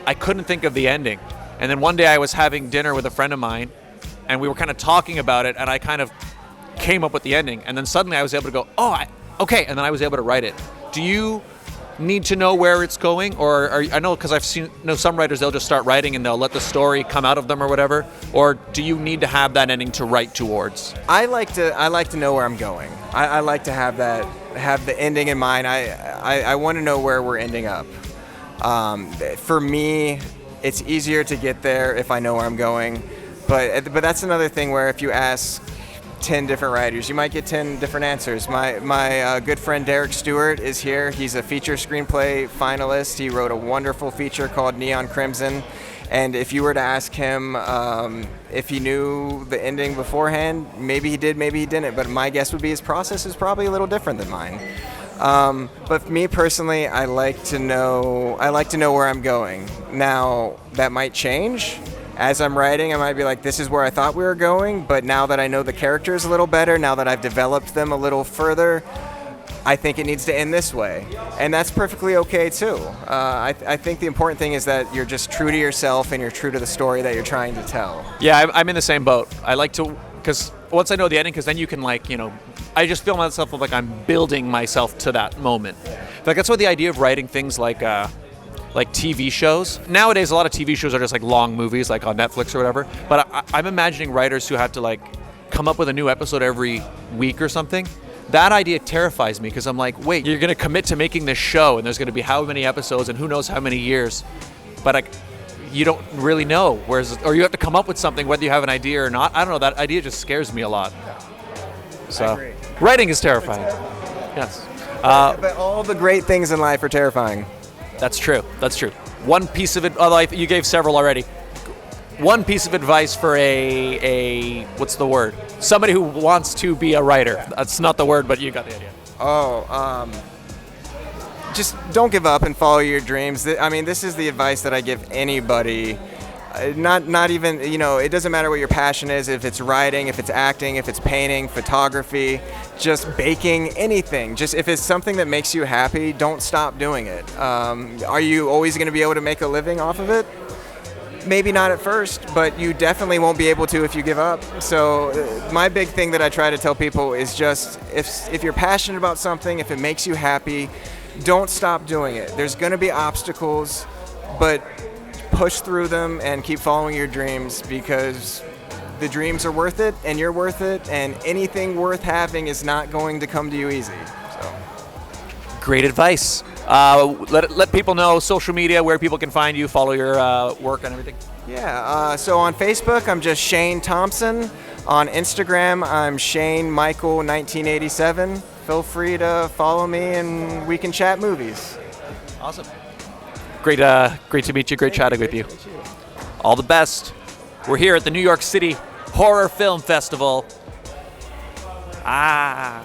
I couldn't think of the ending. And then one day I was having dinner with a friend of mine, and we were kind of talking about it, and I kind of came up with the ending, and then suddenly I was able to go, okay, and then I was able to write it. Do you need to know where it's going, or I know because I've seen some writers, they'll just start writing and they'll let the story come out of them or whatever, or do you need to have that ending to write towards? I like to know where I'm going. I like to have the ending in mind. I want to know where we're ending up. For me, it's easier to get there if I know where I'm going, but that's another thing where if you ask 10 different writers, you might get 10 different answers. My good friend Derek Stewart is here. He's a feature screenplay finalist. He wrote a wonderful feature called Neon Crimson, and if you were to ask him if he knew the ending beforehand, maybe he did, maybe he didn't, but my guess would be his process is probably a little different than mine. But for me personally, I like to know where I'm going. Now, that might change. As I'm writing, I might be like, this is where I thought we were going, but now that I know the characters a little better, now that I've developed them a little further, I think it needs to end this way. And that's perfectly okay, too. I think the important thing is that you're just true to yourself and you're true to the story that you're trying to tell. Yeah, I'm in the same boat. I like to, because once I know the ending, because then you can I just feel myself like I'm building myself to that moment. That's why the idea of writing things like TV shows. Nowadays, a lot of TV shows are just long movies, on Netflix or whatever. But I'm imagining writers who have to come up with a new episode every week or something. That idea terrifies me because I'm like, wait, you're going to commit to making this show, and there's going to be how many episodes and who knows how many years. But you don't really know, or you have to come up with something whether you have an idea or not. I don't know, that idea just scares me a lot. So, writing is terrifying. Yes. But all the great things in life are terrifying. That's true. One piece of it, although you gave several already. One piece of advice for a what's the word? Somebody who wants to be a writer. That's not the word, but you got the idea. Just don't give up and follow your dreams. I mean, this is the advice that I give anybody. Not even, it doesn't matter what your passion is, if it's writing, if it's acting, if it's painting, photography, just baking, anything. Just if it's something that makes you happy, don't stop doing it. Are you always going to be able to make a living off of it? Maybe not at first, but you definitely won't be able to if you give up. So my big thing that I try to tell people is just if you're passionate about something, if it makes you happy, don't stop doing it. There's going to be obstacles, but push through them and keep following your dreams, because the dreams are worth it and you're worth it, and anything worth having is not going to come to you easy. So. Great advice. Let people know social media, where people can find you, follow your work and everything. Yeah, so on Facebook, I'm just Shane Thompson. On Instagram, I'm Shane Michael 1987. Feel free to follow me and we can chat movies. Awesome. Great to meet you. Great chatting with you. All the best. We're here at the New York City Horror Film Festival. Bye.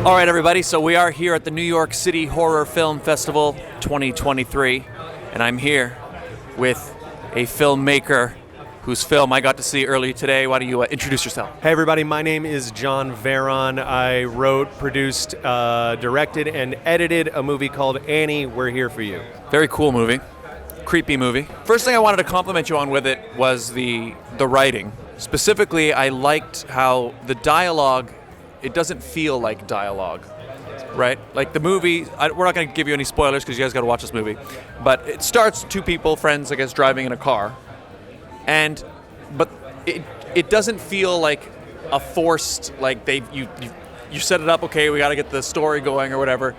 All right, everybody, so we are here at the New York City Horror Film Festival 2023, and I'm here with a filmmaker whose film I got to see earlier today. Why don't you introduce yourself? Hey, everybody, my name is John Veron. I wrote, produced, directed, and edited a movie called Annie, We're Here For You. Very cool movie. Creepy movie. First thing I wanted to compliment you on with it was the writing. Specifically, I liked how the dialogue, it doesn't feel like dialogue, right? Like the movie, we're not going to give you any spoilers because you guys got to watch this movie, but it starts two people, friends, I guess, driving in a car, but it doesn't feel like a forced, like you set it up, okay, we got to get the story going or whatever.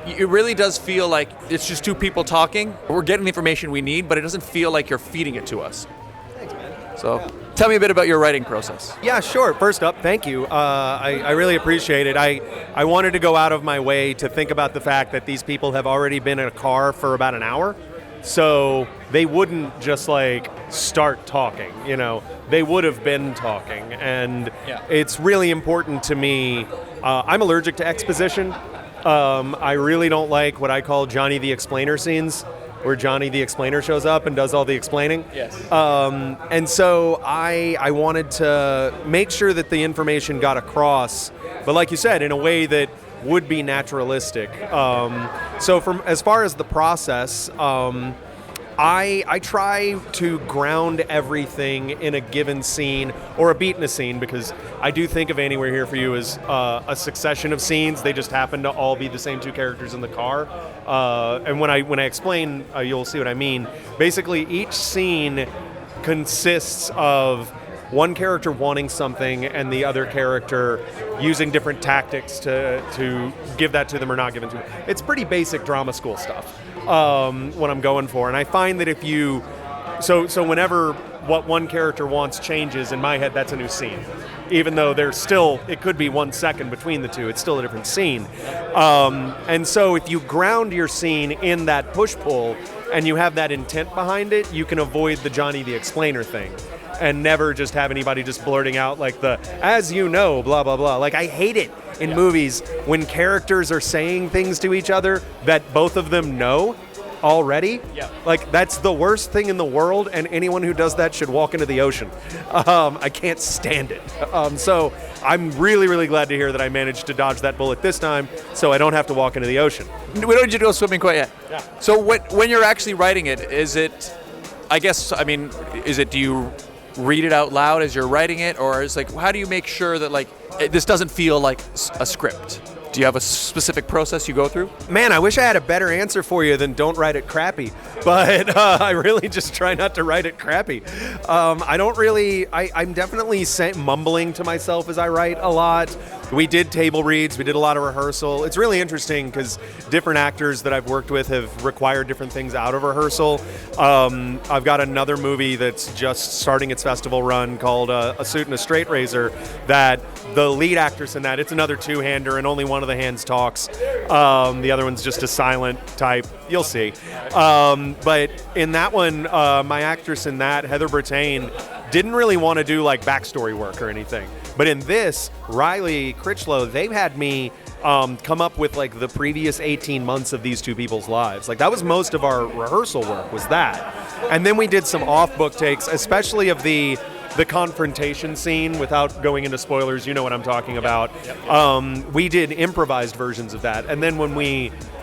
It really does feel like it's just two people talking. We're getting the information we need, but it doesn't feel like you're feeding it to us. Thanks, man. So tell me a bit about your writing process. Yeah, sure. First up, thank you. I really appreciate it. I wanted to go out of my way to think about the fact that these people have already been in a car for about an hour. So they wouldn't just start talking, they would have been talking. And It's really important to me. I'm allergic to exposition. I really don't like what I call Johnny the Explainer scenes, where Johnny the Explainer shows up and does all the explaining. Yes. And so I wanted to make sure that the information got across, but like you said, in a way that would be naturalistic. So as far as the process, I try to ground everything in a given scene or a beat in a scene, because I do think of Annie, We're Here For You as a succession of scenes. They just happen to all be the same two characters in the car. And when I explain, you'll see what I mean. Basically, each scene consists of one character wanting something and the other character using different tactics to give that to them or not give it to them. It's pretty basic drama school stuff, what I'm going for. And I find that if you... So whenever what one character wants changes, in my head, that's a new scene. Even though there's still... It could be 1 second between the two. It's still a different scene. And so if you ground your scene in that push-pull and you have that intent behind it, you can avoid the Johnny the Explainer thing. And never just have anybody just blurting out as you know, blah, blah, blah. I hate it in movies when characters are saying things to each other that both of them know already. Yeah. That's the worst thing in the world, and anyone who does that should walk into the ocean. I can't stand it. So I'm really, really glad to hear that I managed to dodge that bullet this time, so I don't have to walk into the ocean. We don't need you to go swimming quite yet. Yeah. So when you're actually writing it, is it, do you read it out loud as you're writing it, or is how do you make sure that this doesn't feel like a script? Do you have a specific process you go through? Man, I wish I had a better answer for you than don't write it crappy. But I really just try not to write it crappy. I don't really, I'm definitely mumbling to myself as I write a lot. We did table reads. We did a lot of rehearsal. It's really interesting because different actors that I've worked with have required different things out of rehearsal. I've got another movie that's just starting its festival run called A Suit and a Straight Razor that the lead actress in that, it's another two-hander and only one of the hands talks. The other one's just a silent type. You'll see. But in that one, my actress in that, Heather Brattain, didn't really want to do like backstory work or anything. But in this, Riley Critchlow, they've had me come up with like the previous 18 months of these two people's lives. Like that was most of our rehearsal work, was that. And then we did some off-book takes, especially of the confrontation scene. Without going into spoilers, you know what I'm talking about. We did improvised versions of that. And then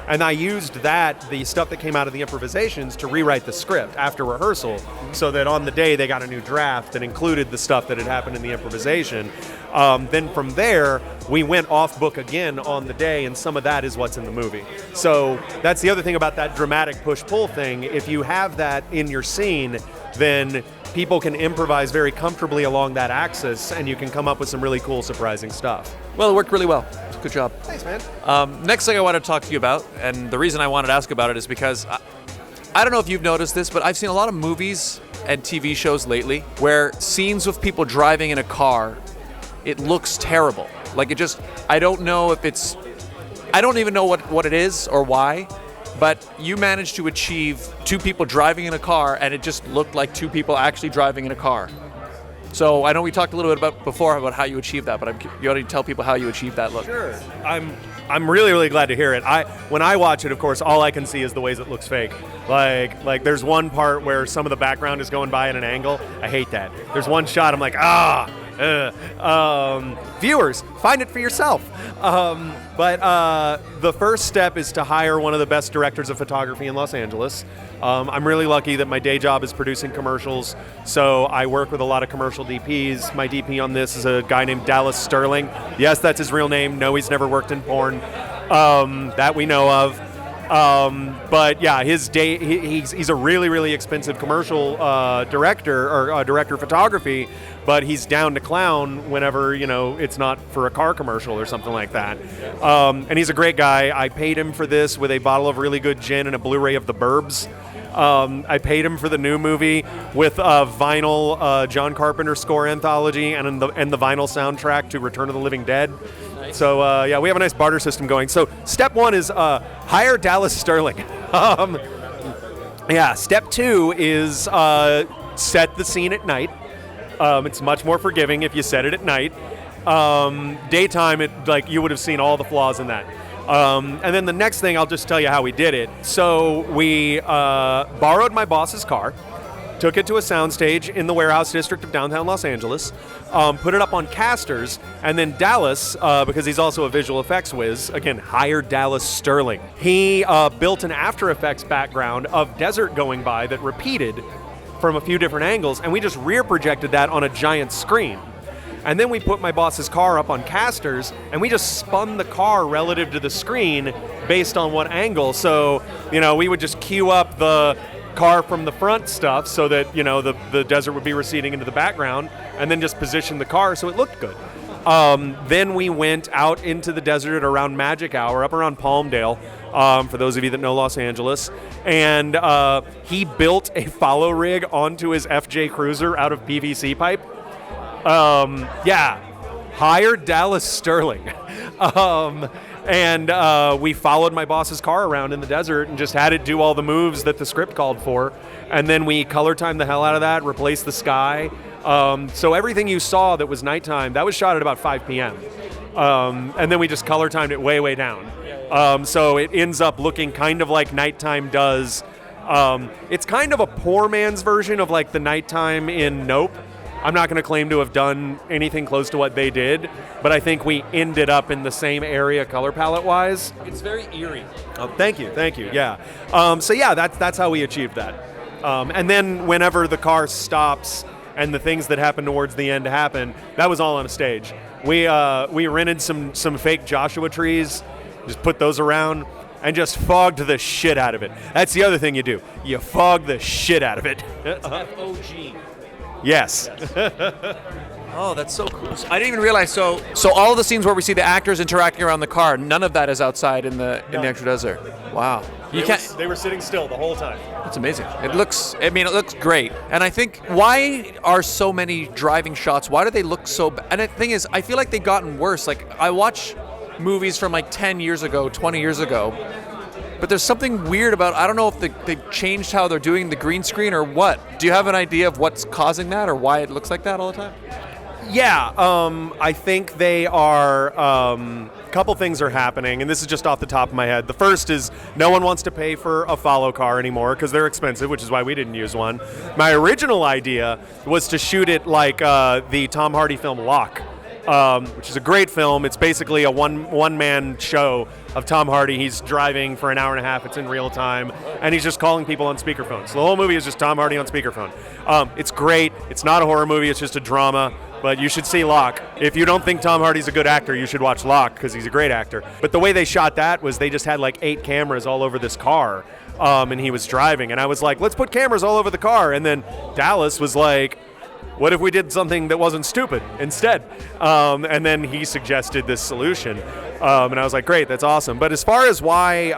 and I used the stuff that came out of the improvisations to rewrite the script after rehearsal so that on the day they got a new draft that included the stuff that had happened in the improvisation. Then from there, we went off book again on the day, and some of that is what's in the movie. So that's the other thing about that dramatic push-pull thing. If you have that in your scene, then people can improvise very comfortably along that axis, and you can come up with some really cool, surprising stuff. Well, it worked really well. Good job. Thanks, man. Next thing I want to talk to you about, and the reason I wanted to ask about it is because I don't know if you've noticed this, but I've seen a lot of movies and TV shows lately where scenes with people driving in a car, it looks terrible. Like I don't know if it's, I don't even know what it is or why, but you managed to achieve two people driving in a car, and it just looked like two people actually driving in a car. So I know we talked a little bit before about how you achieved that, but you already tell people how you achieved that look. Sure. I'm really, really glad to hear it. When I watch it, of course, all I can see is the ways it looks fake. Like there's one part where some of the background is going by at an angle. I hate that. There's one shot I'm like, viewers, find it for yourself. But the first step is to hire one of the best directors of photography in Los Angeles. I'm really lucky that my day job is producing commercials, so I work with a lot of commercial DPs. My DP on this is a guy named Dallas Sterling. Yes, that's his real name. No, he's never worked in porn, that we know of. But yeah, he's a really, really expensive commercial director or director of photography, but he's down to clown whenever, it's not for a car commercial or something like that. And he's a great guy. I paid him for this with a bottle of really good gin and a Blu-ray of The Burbs. I paid him for the new movie with a vinyl John Carpenter score anthology and the vinyl soundtrack to Return of the Living Dead. Nice. So yeah, we have a nice barter system going. So step one is hire Dallas Sterling. Yeah, step two is set the scene at night. It's much more forgiving if you set it at night. Daytime, you would have seen all the flaws in that. And then the next thing, I'll just tell you how we did it. So we borrowed my boss's car, took it to a soundstage in the warehouse district of downtown Los Angeles, put it up on casters, and then Dallas, because he's also a visual effects whiz, again, hired Dallas Sterling. He built an After Effects background of desert going by that repeated from a few different angles, and we just rear projected that on a giant screen. And then we put my boss's car up on casters, and we just spun the car relative to the screen based on what angle. So, we would just queue up the car from the front stuff so that, the desert would be receding into the background, and then just position the car so it looked good. Then we went out into the desert at around magic hour, up around Palmdale, for those of you that know Los Angeles. And he built a follow rig onto his FJ Cruiser out of PVC pipe. Hired Dallas Sterling. And we followed my boss's car around in the desert and just had it do all the moves that the script called for. And then we color timed the hell out of that, replaced the sky. So everything you saw that was nighttime, that was shot at about 5 p.m. And then we just color timed it way, way down. So it ends up looking kind of like nighttime does. It's kind of a poor man's version of like the nighttime in Nope. I'm not going to claim to have done anything close to what they did, but I think we ended up in the same area color palette-wise. It's very eerie. Oh, thank you, yeah. So yeah, that's how we achieved that. And then whenever the car stops and the things that happen towards the end happen, that was all on a stage. We rented some fake Joshua trees, just put those around, and just fogged the shit out of it. That's the other thing you do. You fog the shit out of it. F-O-G. Yes. Oh, that's so cool. I didn't even realize. So all of the scenes where we see the actors interacting around the car, none of that is outside in the actual desert. Wow. They were sitting still the whole time. That's amazing. It looks great. And I think, why are so many driving shots? Why do they look so bad? And the thing is, I feel like they've gotten worse. Like, I watch movies from like 10 years ago, 20 years ago, but there's something weird about, I don't know if they changed how they're doing the green screen or what. Do you have an idea of what's causing that or why it looks like that all the time? Yeah, I think they are, a couple things are happening, and this is just off the top of my head. The first is no one wants to pay for a follow car anymore because they're expensive, which is why we didn't use one. My original idea was to shoot it like the Tom Hardy film Lock, which is a great film. It's basically a one-man show of Tom Hardy. He's driving for an hour and a half. It's in real time, and he's just calling people on speakerphone. So the whole movie is just Tom Hardy on speakerphone. It's great. It's not a horror movie. It's just a drama. But you should see Locke. If you don't think Tom Hardy's a good actor, you should watch Locke because he's a great actor. But the way they shot that was they just had like 8 cameras all over this car, and he was driving. And I was like, let's put cameras all over the car. And then Dallas was like, what if we did something that wasn't stupid instead? And then he suggested this solution. And I was like, great, that's awesome. But as far as why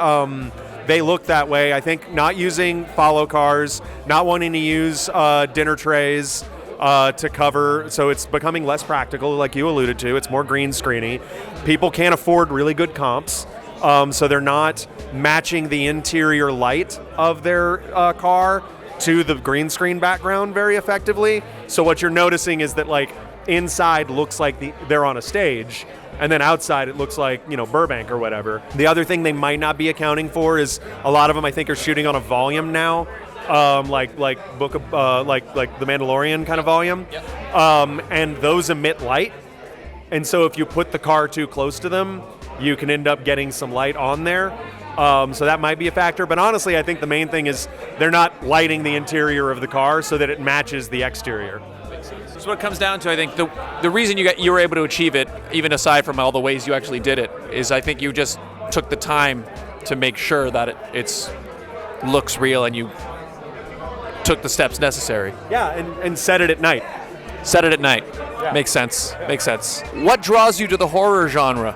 they look that way, I think not using follow cars, not wanting to use dinner trays, to cover, so it's becoming less practical, like you alluded to. It's more green screeny. People can't afford really good comps, so they're not matching the interior light of their car to the green screen background very effectively. So what you're noticing is that like inside looks like they're on a stage, and then outside it looks like, Burbank or whatever. The other thing they might not be accounting for is a lot of them I think are shooting on a volume now. Like Book of like the Mandalorian kind of volume, yep. And those emit light, and so if you put the car too close to them, you can end up getting some light on there. So that might be a factor, but honestly, I think the main thing is they're not lighting the interior of the car so that it matches the exterior. So what it comes down to, I think, the reason you were able to achieve it, even aside from all the ways you actually did it, is I think you just took the time to make sure that it's looks real and you took the steps necessary. Yeah, and set it at night. Set it at night. Yeah. Makes sense. Makes sense. What draws you to the horror genre?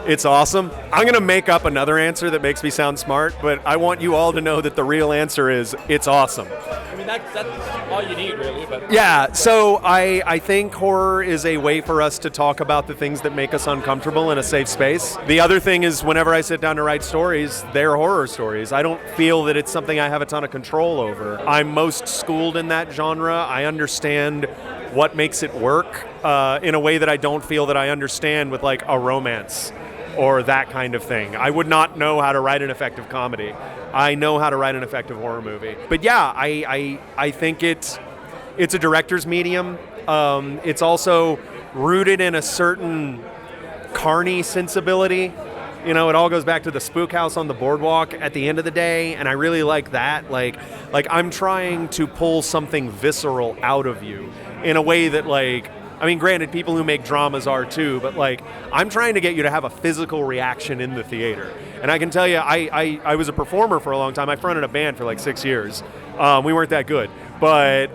It's awesome. I'm going to make up another answer that makes me sound smart, but I want you all to know that the real answer is it's awesome. I mean, that's all you need, really. But Yeah, so I think horror is a way for us to talk about the things that make us uncomfortable in a safe space. The other thing is whenever I sit down to write stories, they're horror stories. I don't feel that it's something I have a ton of control over. I'm most schooled in that genre. I understand what makes it work in a way that I don't feel that I understand with like a romance or that kind of thing. I would not know how to write an effective comedy. I know how to write an effective horror movie. But yeah, I think it's a director's medium. It's also rooted in a certain carny sensibility. It all goes back to the spook house on the boardwalk at the end of the day, and I really like that. Like I'm trying to pull something visceral out of you in a way that granted, people who make dramas are too, but I'm trying to get you to have a physical reaction in the theater. And I can tell you, I was a performer for a long time. I fronted a band for 6 years. We weren't that good, but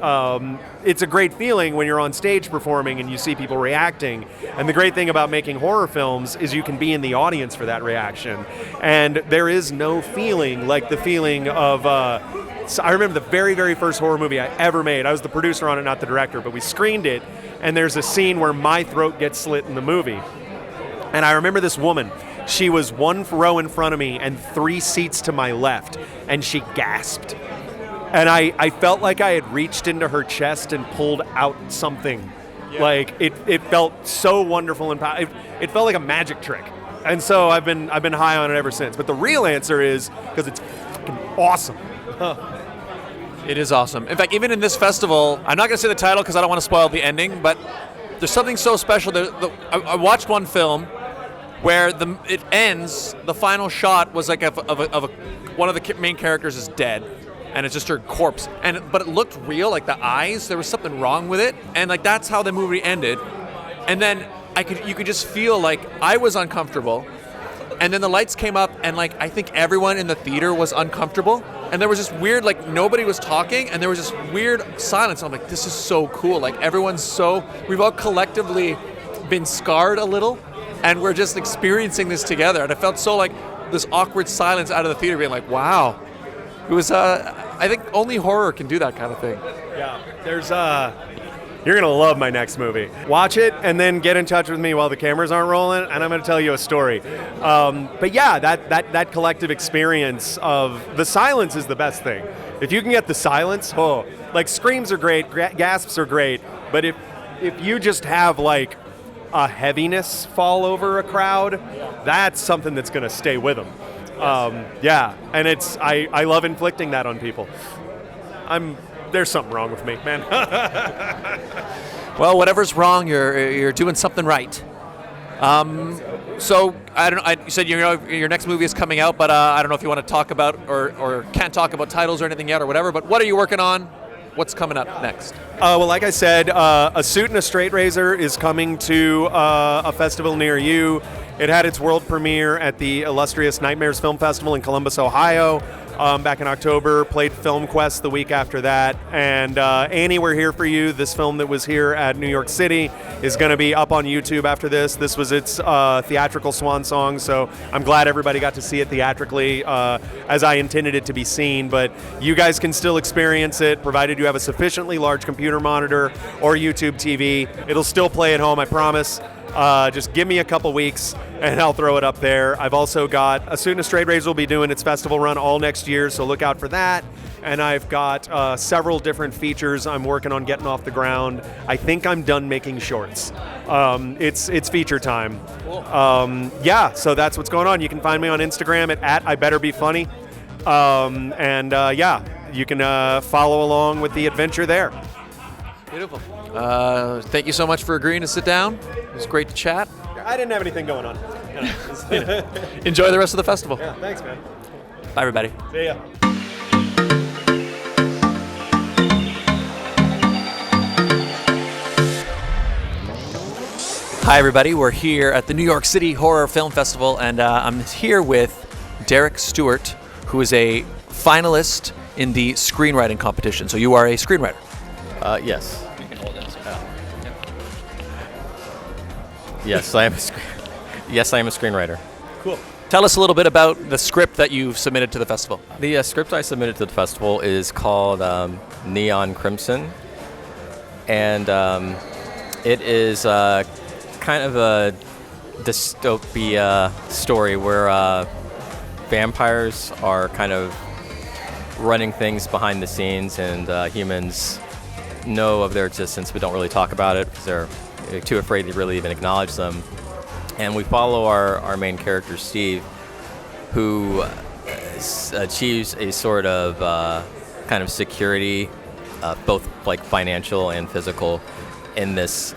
it's a great feeling when you're on stage performing and you see people reacting. And the great thing about making horror films is you can be in the audience for that reaction. And there is no feeling like the feeling of... So I remember the very, very first horror movie I ever made. I was the producer on it, not the director, but we screened it, and there's a scene where my throat gets slit in the movie. And I remember this woman. She was 1 row in front of me and 3 seats to my left, and she gasped. And I felt like I had reached into her chest and pulled out something. Yeah. It felt so wonderful and it felt like a magic trick. And so I've been high on it ever since. But the real answer is because it's fucking awesome. It is awesome. In fact, even in this festival, I'm not going to say the title because I don't want to spoil the ending, but there's something so special. I watched one film where it ends, the final shot was one of the main characters is dead, and it's just her corpse. But it looked real, like the eyes, there was something wrong with it. And like that's how the movie ended. And then you could just feel like I was uncomfortable. And then the lights came up, and like I think everyone in the theater was uncomfortable. And there was just weird, like nobody was talking, and there was just weird silence. I'm like, this is so cool. Like we've all collectively been scarred a little, and we're just experiencing this together. And I felt so like this awkward silence out of the theater, being like, wow. It was, I think only horror can do that kind of thing. Yeah, there's you're going to love my next movie. Watch it and then get in touch with me while the cameras aren't rolling, and I'm going to tell you a story. But yeah, that collective experience of the silence is the best thing. If you can get the silence, like screams are great, gasps are great, but if you just have like a heaviness fall over a crowd, that's something that's going to stay with them. Yeah, and I love inflicting that on people. There's something wrong with me, man. Well, whatever's wrong, you're doing something right. So I don't know. You said your next movie is coming out, but I don't know if you want to talk about or can't talk about titles or anything yet or whatever. But what are you working on? What's coming up next? Well, like I said, A Suit and a Straight Razor is coming to a festival near you. It had its world premiere at the illustrious Nightmares Film Festival in Columbus, Ohio, back in October. Played Film Quest the week after that. And Annie, We're Here For You, this film that was here at New York City, is going to be up on YouTube after this. This was its theatrical swan song, so I'm glad everybody got to see it theatrically as I intended it to be seen. But you guys can still experience it, provided you have a sufficiently large computer monitor or YouTube TV. It'll still play at home, I promise. Just give me a couple weeks and I'll throw it up there. I've also got A Suit and a Straight Razor will be doing its festival run all next year, so look out for that. And I've got several different features I'm working on getting off the ground. I think I'm done making shorts. It's feature time. Cool. Yeah, so that's what's going on. You can find me on Instagram at IBetterBeFunny. Yeah, you can follow along with the adventure there. Beautiful. Thank you so much for agreeing to sit down. It was great to chat. I didn't have anything going on. Enjoy the rest of the festival. Yeah, thanks, man. Bye, everybody. See ya. Hi, everybody. We're here at the New York City Horror Film Festival, and I'm here with Derek Stewart, who is a finalist in the screenwriting competition. So you are a screenwriter. Yes. Yes, I am a screenwriter. Cool. Tell us a little bit about the script that you've submitted to the festival. The script I submitted to the festival is called Neon Crimson, and it is kind of a dystopia story where vampires are kind of running things behind the scenes, and humans know of their existence but don't really talk about it because they're too afraid to really even acknowledge them. And we follow our main character, Steve, who achieves a sort of kind of security, both like financial and physical, in this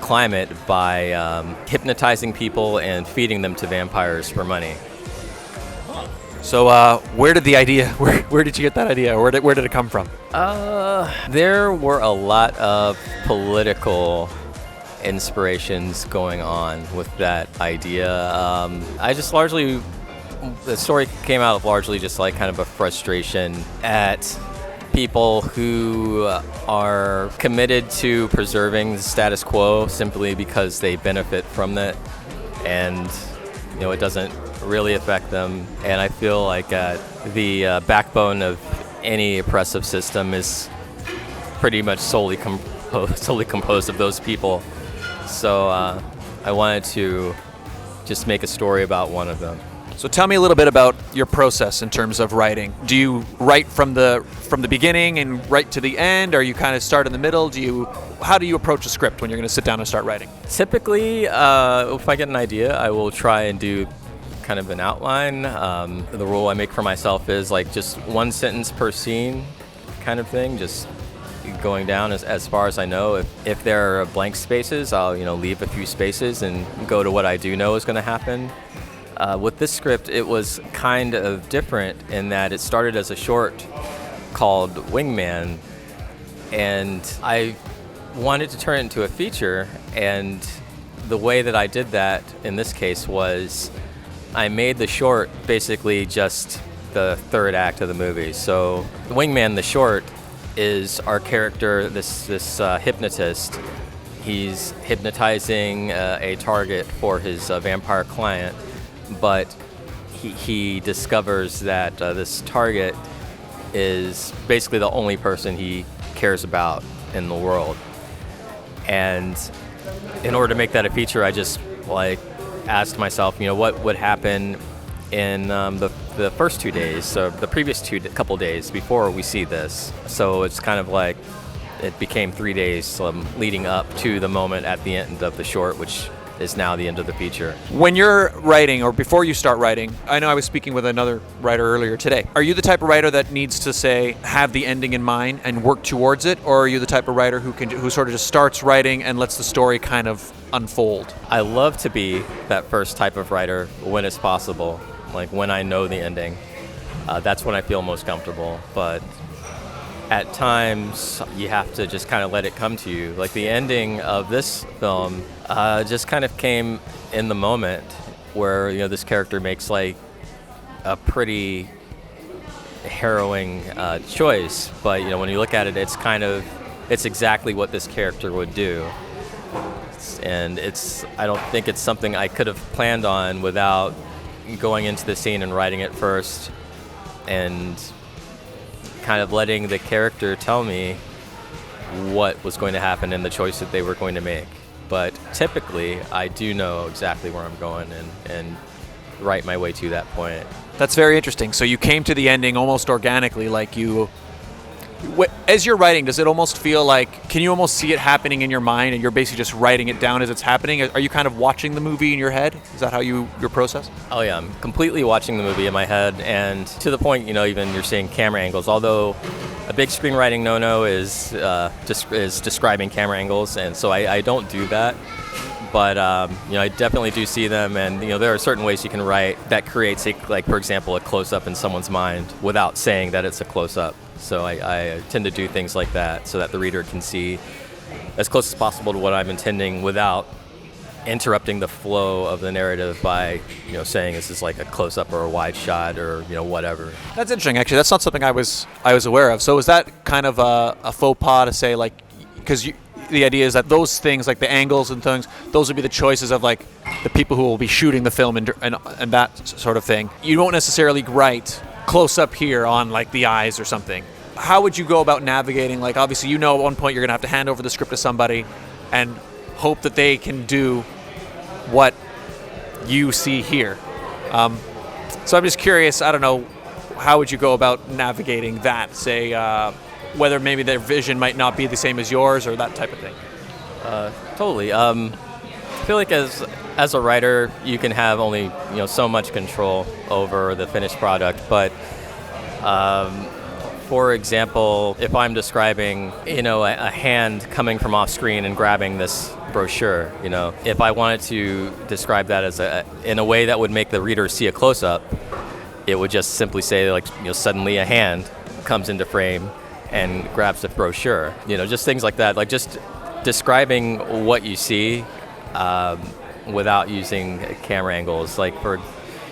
climate by hypnotizing people and feeding them to vampires for money. So where did the idea, where did you get that idea? Or where did it come from? There were a lot of political inspirations going on with that idea. The story came out of largely just like kind of a frustration at people who are committed to preserving the status quo simply because they benefit from it, and it doesn't really affect them. And I feel like the backbone of any oppressive system is pretty much solely composed of those people. So I wanted to just make a story about one of them. So tell me a little bit about your process in terms of writing. Do you write from the beginning and right to the end, or you kind of start in the middle? How do you approach a script when you're going to sit down and start writing? Typically, if I get an idea, I will try and do kind of an outline. The rule I make for myself is like just one sentence per scene kind of thing, just going down as far as I know. If there are blank spaces, I'll leave a few spaces and go to what I do know is going to happen. With this script, it was kind of different in that it started as a short called Wingman, and I wanted to turn it into a feature, and the way that I did that in this case was I made the short basically just the third act of the movie. So Wingman, the short, is our character, this hypnotist. He's hypnotizing a target for his vampire client, but he discovers that this target is basically the only person he cares about in the world. And in order to make that a feature, I just asked myself, what would happen in the first 2 days, so the previous couple days before we see this. So it's kind of like it became 3 days leading up to the moment at the end of the short, which is now the end of the feature. When you're writing, or before you start writing, I know I was speaking with another writer earlier today. Are you the type of writer that needs to have the ending in mind and work towards it, or are you the type of writer who sort of just starts writing and lets the story kind of unfold? I love to be that first type of writer when it's possible, like when I know the ending. That's when I feel most comfortable. But at times, you have to just kind of let it come to you. Like the ending of this film just kind of came in the moment, where this character makes a pretty harrowing choice. But when you look at it, it's exactly what this character would do. And I don't think it's something I could have planned on without going into the scene and writing it first, and kind of letting the character tell me what was going to happen and the choice that they were going to make. But typically, I do know exactly where I'm going and write my way to that point. That's very interesting. So you came to the ending almost organically, as you're writing, does it almost feel like, can you almost see it happening in your mind and you're basically just writing it down as it's happening? Are you kind of watching the movie in your head? Is that how your process? Oh yeah, I'm completely watching the movie in my head, and to the point, even you're seeing camera angles, although a big screenwriting no-no is describing camera angles, and so I don't do that. But I definitely do see them, and there are certain ways you can write that creates for example, a close-up in someone's mind without saying that it's a close-up. So I tend to do things like that so that the reader can see as close as possible to what I'm intending without interrupting the flow of the narrative by saying this is like a close-up or a wide shot or whatever. That's interesting, actually. That's not something I was aware of. So is that kind of a faux pas to say, because the idea is that those things, like the angles and things, those would be the choices of the people who will be shooting the film and that sort of thing. You won't necessarily write close up here on the eyes or something. How would you go about navigating, obviously at one point you're going to have to hand over the script to somebody and hope that they can do what you see here. So I'm just curious, I don't know, how would you go about navigating that, say, whether maybe their vision might not be the same as yours or that type of thing? Totally. I feel like as a writer, you can have only so much control over the finished product. But for example, if I'm describing a hand coming from off screen and grabbing this brochure, if I wanted to describe that as in a way that would make the reader see a close up, it would just simply say suddenly a hand comes into frame and grabs the brochure. Just things like that, just describing what you see without using camera angles.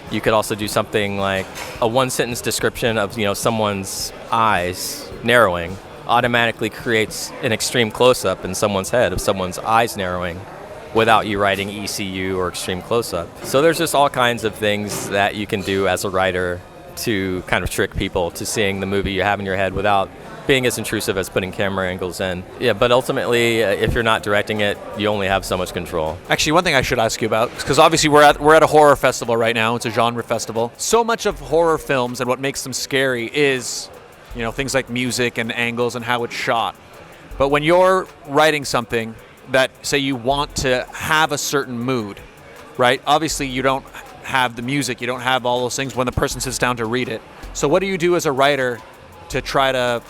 You could also do something like a one-sentence description of someone's eyes narrowing automatically creates an extreme close-up in someone's head of someone's eyes narrowing without you writing ECU or extreme close-up. So there's just all kinds of things that you can do as a writer to kind of trick people to seeing the movie you have in your head without being as intrusive as putting camera angles in. Yeah, but ultimately, if you're not directing it, you only have so much control. Actually, one thing I should ask you about, because obviously we're at a horror festival right now. It's a genre festival. So much of horror films and what makes them scary is, things like music and angles and how it's shot. But when you're writing something that, say, you want to have a certain mood, right? Obviously, you don't have the music, you don't have all those things when the person sits down to read it. So what do you do as a writer to try to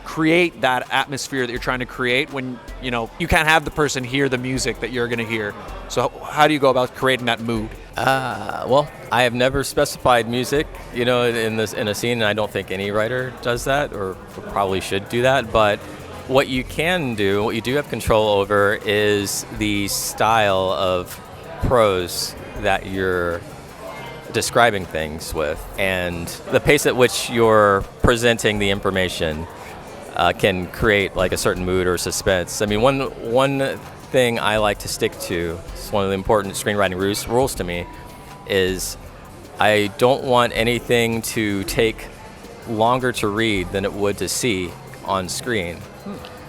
create that atmosphere that you're trying to create when, you can't have the person hear the music that you're going to hear. So how do you go about creating that mood? Well, I have never specified music, in a scene, and I don't think any writer does that, or probably should do that. But what you do have control over, is the style of prose that you're describing things with, and the pace at which you're presenting the information can create like a certain mood or suspense. I mean, one thing I like to stick to, it's one of the important screenwriting rules to me, is I don't want anything to take longer to read than it would to see on screen.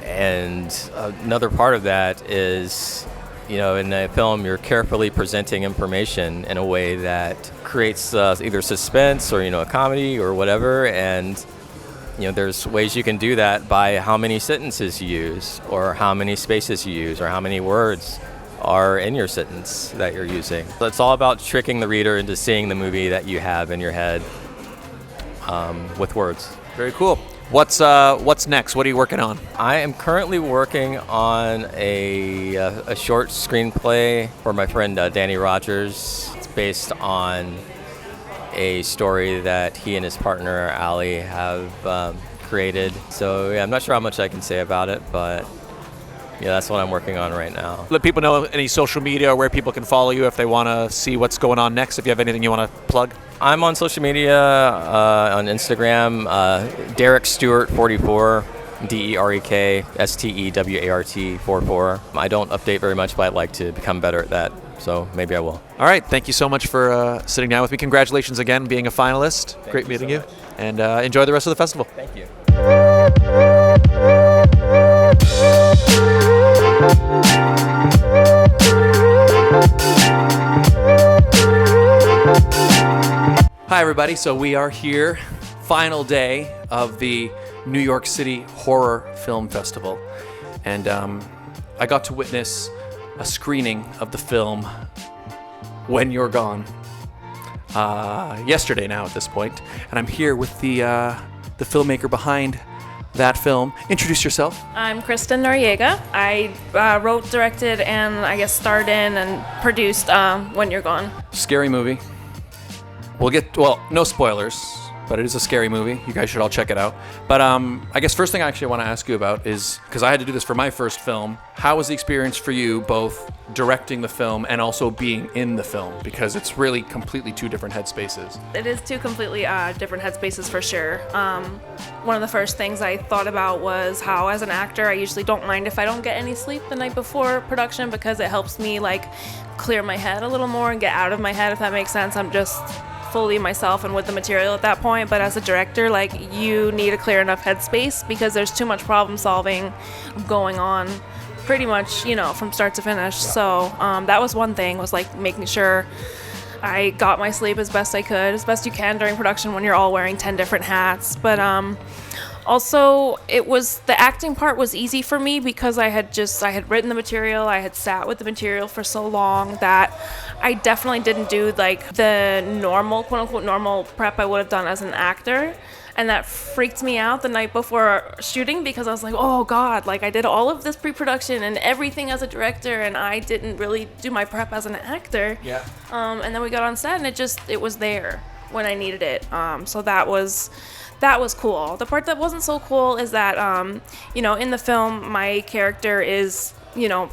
And another part of that is, in a film, you're carefully presenting information in a way that creates either suspense or, a comedy or whatever. And, there's ways you can do that by how many sentences you use, or how many spaces you use, or how many words are in your sentence that you're using. So it's all about tricking the reader into seeing the movie that you have in your head with words. Very cool. What's next? What are you working on? I am currently working on a short screenplay for my friend Danny Rogers. It's based on a story that he and his partner Ali have created. So yeah, I'm not sure how much I can say about it, but yeah, that's what I'm working on right now. Let people know any social media or where people can follow you if they want to see what's going on next. If you have anything you want to plug. I'm on social media, on Instagram, Derek Stewart 44, DEREK STEWART 44. I don't update very much, but I'd like to become better at that, so maybe I will. All right, thank you so much for sitting down with me. Congratulations again, being a finalist. Great meeting you, and enjoy the rest of the festival. Thank you. Hi everybody, so we are here, final day of the New York City Horror Film Festival, and I got to witness a screening of the film When You're Gone yesterday now at this point, and I'm here with the filmmaker behind that film. Introduce yourself. I'm Kristin Noriega. I wrote, directed, and I guess starred in and produced When You're Gone. Scary movie. No spoilers, but it is a scary movie. You guys should all check it out. But I guess first thing I actually want to ask you about is, because I had to do this for my first film, how was the experience for you both directing the film and also being in the film? Because it's really completely two different headspaces. It is two completely different headspaces for sure. One of the first things I thought about was how, as an actor, I usually don't mind if I don't get any sleep the night before production, because it helps me clear my head a little more and get out of my head, if that makes sense. I'm just fully myself and with the material at that point. But as a director, you need a clear enough headspace, because there's too much problem solving going on pretty much, from start to finish. So that was one thing, was making sure I got my sleep as best I could, as best you can during production when you're all wearing 10 different hats. But also, the acting part was easy for me, because I had written the material, I had sat with the material for so long that I definitely didn't do the normal, quote unquote normal prep I would have done as an actor. And that freaked me out the night before shooting, because I was like, oh God, I did all of this pre-production and everything as a director, and I didn't really do my prep as an actor. Yeah. And then we got on set, and it was there when I needed it. So that was cool. The part that wasn't so cool is that, in the film, my character is,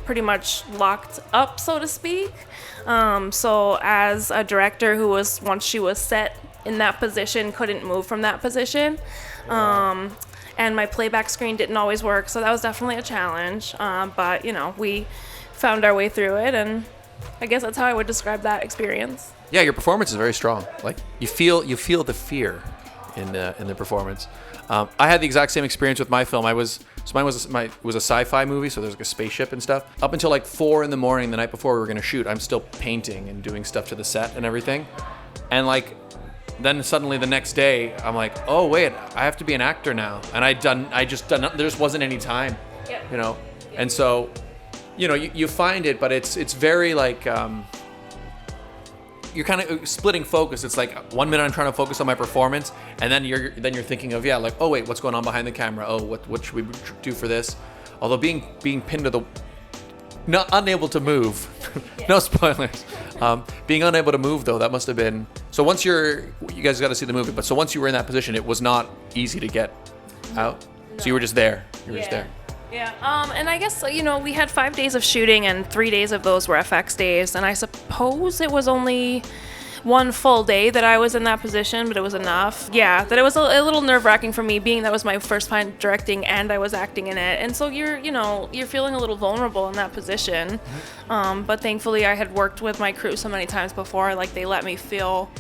pretty much locked up, so to speak. So as a director who was, once she was set in that position, couldn't move from that position. And my playback screen didn't always work, so that was definitely a challenge. But, we found our way through it, and I guess that's how I would describe that experience. Yeah, your performance is very strong. You feel the fear in the performance. I had the exact same experience with my film. Mine was a sci-fi movie, so there's a spaceship and stuff. Up until 4 a.m. the night before we were gonna shoot, I'm still painting and doing stuff to the set and everything. And then suddenly the next day, I'm like, oh wait, I have to be an actor now. And there just wasn't any time, Yep. And so, you find it, but it's very you're kind of splitting focus. It's like 1 minute I'm trying to focus on my performance, and then you're thinking of like, oh wait, what's going on behind the camera? Oh, what should we do for this? Although being pinned to the unable to move, no spoilers. Being unable to move though, that must have been. So once you guys got to see the movie, but so once you were in that position, it was not easy to get out. So you were just there. You were just there. Yeah, and I guess, we had 5 days of shooting, and 3 days of those were FX days, and I suppose it was only one full day that I was in that position, but it was enough. Yeah, that it was a little nerve-wracking for me, being that was my first time directing and I was acting in it, and so you're feeling a little vulnerable in that position. But thankfully, I had worked with my crew so many times before, like they let me feel,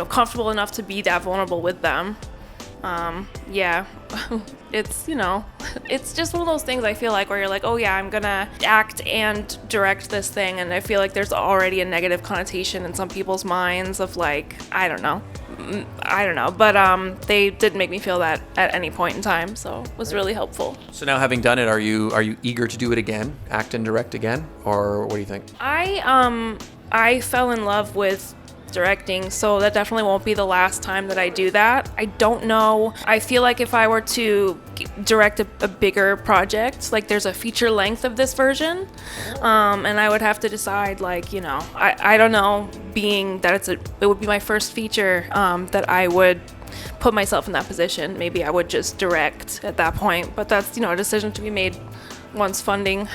comfortable enough to be that vulnerable with them. Yeah, it's just one of those things I feel like where you're like, oh yeah, I'm gonna act and direct this thing, and I feel like there's already a negative connotation in some people's minds of like, I don't know, but they didn't make me feel that at any point in time, so it was really helpful. So now, having done it, are you eager to do it again, act and direct again, or what do you think? I fell in love with directing, so that definitely won't be the last time that I do that. I don't know. I feel like if I were to direct a bigger project, like there's a feature length of this version, and I would have to decide, like, I don't know, being that it would be my first feature, that I would put myself in that position. Maybe I would just direct at that point, but that's, a decision to be made once funding,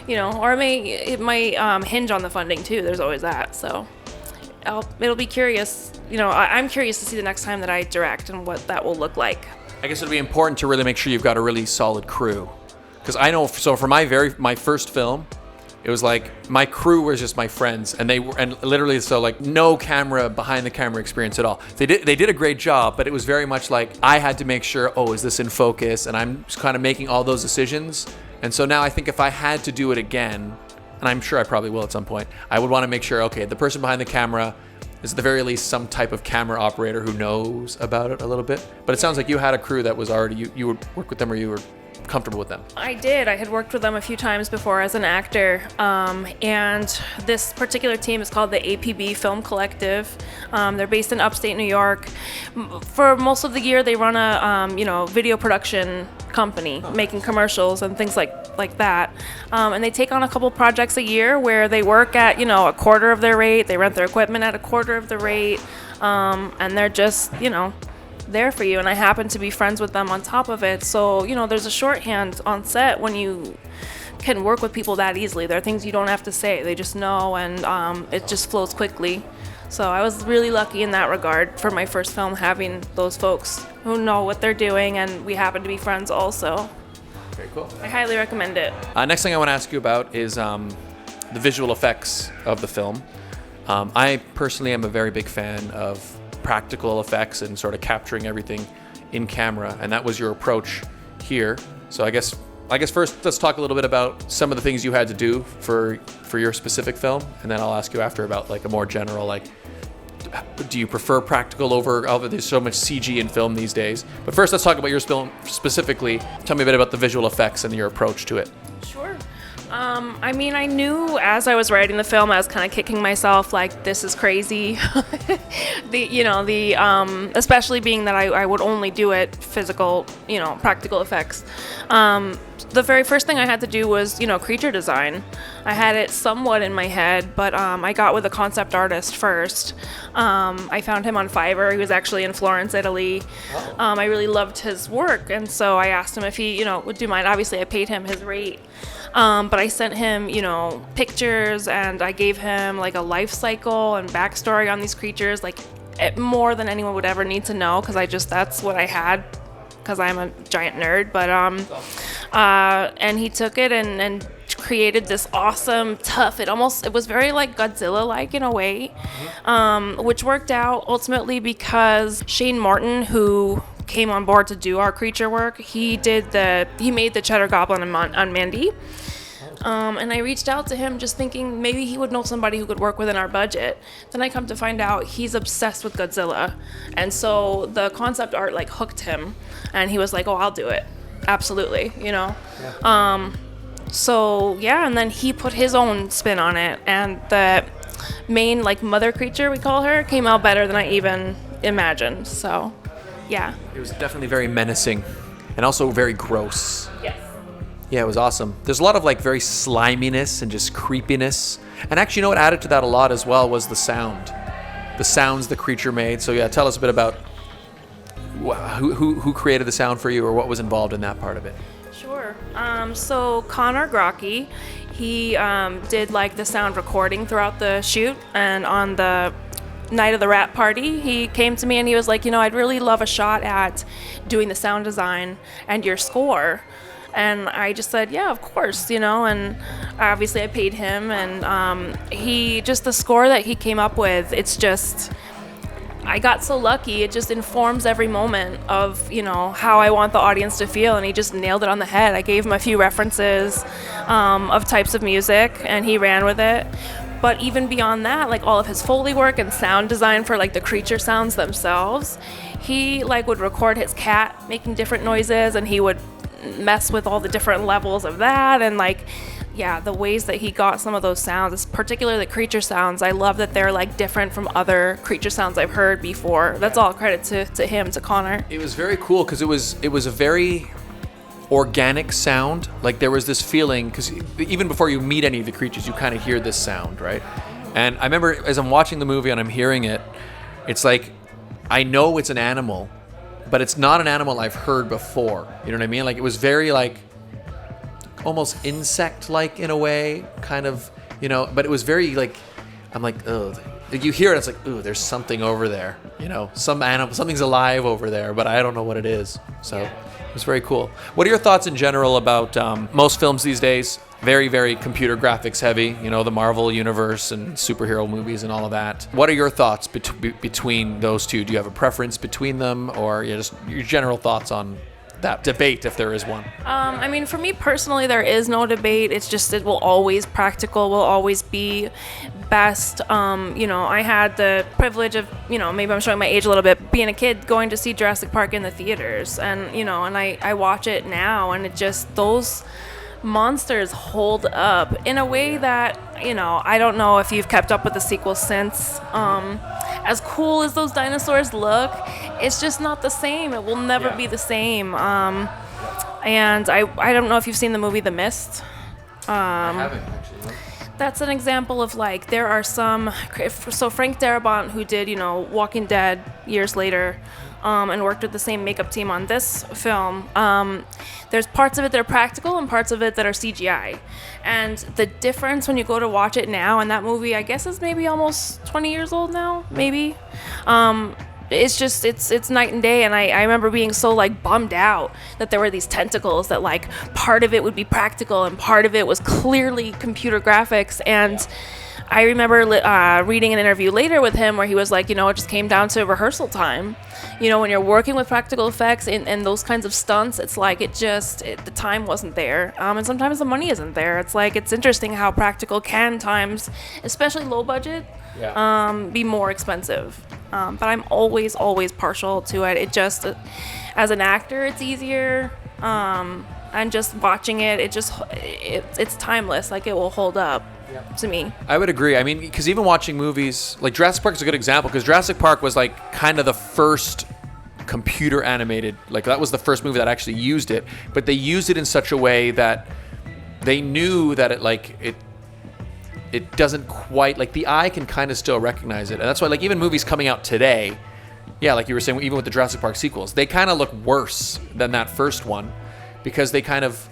or it might hinge on the funding too. There's always that, so. It'll be curious, I'm curious to see the next time that I direct and what that will look like. I guess it'll be important to really make sure you've got a really solid crew. Because I know, so for my first film, it was like my crew was just my friends, and literally, so like no behind the camera experience at all. They did a great job, but it was very much like I had to make sure, oh, is this in focus? And I'm just kind of making all those decisions. And so now I think if I had to do it again, and I'm sure I probably will at some point, I would want to make sure, okay, the person behind the camera is at the very least some type of camera operator who knows about it a little bit. But it sounds like you had a crew that was already, you would work with them, or you were comfortable with them. I did. I had worked with them a few times before as an actor, and this particular team is called the APB Film Collective. They're based in upstate New York. For most of the year, they run a video production company, making commercials and things like that. And they take on a couple projects a year where they work at a quarter of their rate. They rent their equipment at a quarter of the rate, and they're just there for you, and I happen to be friends with them on top of it, so there's a shorthand on set when you can work with people that easily. There are things you don't have to say, they just know, and it just flows quickly. So I was really lucky in that regard for my first film, having those folks who know what they're doing, and we happen to be friends also. Very cool. I highly recommend it. Next thing I want to ask you about is the visual effects of the film. I personally am a very big fan of practical effects and sort of capturing everything in camera, and that was your approach here. So I guess first let's talk a little bit about some of the things you had to do for your specific film, and then I'll ask you after about like a more general, like, do you prefer practical over there's so much CG in film these days. But first let's talk about your film specifically. Tell me a bit about the visual effects and your approach to it. Sure. I knew as I was writing the film, I was kind of kicking myself like, this is crazy. Especially being that I would only do it physical, practical effects. The very first thing I had to do was, creature design. I had it somewhat in my head, but I got with a concept artist first. I found him on Fiverr. He was actually in Florence, Italy. I really loved his work, and so I asked him if he, would do mine. Obviously, I paid him his rate. But I sent him, pictures, and I gave him like a life cycle and backstory on these creatures, like more than anyone would ever need to know, because that's what I had, because I'm a giant nerd. But and he took it and created this awesome, tough, it was very like Godzilla-like in a way, which worked out ultimately because Shane Martin, who came on board to do our creature work, he made the Cheddar Goblin on Mandy. And I reached out to him just thinking maybe he would know somebody who could work within our budget. Then I come to find out he's obsessed with Godzilla. And so the concept art like hooked him, and he was like, oh, I'll do it. Absolutely, Yeah. So yeah, and then he put his own spin on it, and main like mother creature, we call her, came out better than I even imagined. So, yeah. It was definitely very menacing and also very gross. Yes. Yeah, it was awesome. There's a lot of like very sliminess and just creepiness. And actually, you know what added to that a lot as well was the sound. The sounds the creature made. So yeah, tell us a bit about who created the sound for you or what was involved in that part of it. Sure. So Connor Grocky, he did like the sound recording throughout the shoot, and on the night of the wrap party, he came to me and he was like, I'd really love a shot at doing the sound design and your score. And I just said, yeah, of course, and obviously I paid him, and the score that he came up with, it's just, I got so lucky. It just informs every moment of, how I want the audience to feel, and he just nailed it on the head. I gave him a few references of types of music, and he ran with it. But even beyond that, like all of his Foley work and sound design for like the creature sounds themselves, he like would record his cat making different noises, and he would mess with all the different levels of that, and like, yeah, the ways that he got some of those sounds, particularly the creature sounds, I love that they're like different from other creature sounds I've heard before. That's all credit to him, to Connor. It was very cool because it was a very organic sound. Like there was this feeling, because even before you meet any of the creatures, you kind of hear this sound, right? And I remember as I'm watching the movie and I'm hearing it, it's like I know it's an animal, but it's not an animal I've heard before. You know what I mean? Like it was very like almost insect-like in a way, kind of, but it was very like, I'm like, oh, you hear it, it's like, ooh, there's something over there, some animal, something's alive over there, but I don't know what it is. So it was very cool. What are your thoughts in general about most films these days? Very, very computer graphics heavy, the Marvel universe and superhero movies and all of that. What are your thoughts between those two? Do you have a preference between them, or just your general thoughts on that debate, if there is one? I mean, for me personally, there is no debate. It's just, it will always practical, will always be best. I had the privilege of, maybe I'm showing my age a little bit, being a kid going to see Jurassic Park in the theaters, and and I watch it now, and it just, those monsters hold up in a way that, I don't know if you've kept up with the sequel since. As cool as those dinosaurs look, it's just not the same. It will never be the same. And I don't know if you've seen the movie The Mist. I haven't actually. That's an example of like, there are some, so Frank Darabont, who did, Walking Dead years later, and worked with the same makeup team on this film, there's parts of it that are practical and parts of it that are CGI. And the difference when you go to watch it now, and that movie, I guess, is maybe almost 20 years old now, maybe. It's just, it's night and day, and I remember being so like bummed out that there were these tentacles that like part of it would be practical and part of it was clearly computer graphics. And I remember reading an interview later with him where he was like, it just came down to rehearsal time. When you're working with practical effects and those kinds of stunts, it's like the time wasn't there. And sometimes the money isn't there. It's like, it's interesting how practical can times, especially low budget, be more expensive. But I'm always partial to it. It just, as an actor, it's easier. And just watching it, it's timeless. Like, it will hold up. To me, I would agree. I mean, because even watching movies like Jurassic Park is a good example, because Jurassic Park was like kind of the first computer animated, like that was the first movie that actually used it, but they used it in such a way that they knew that it doesn't quite, like the eye can kind of still recognize it, and that's why like even movies coming out today, like you were saying, even with the Jurassic Park sequels, they kind of look worse than that first one, because they kind of,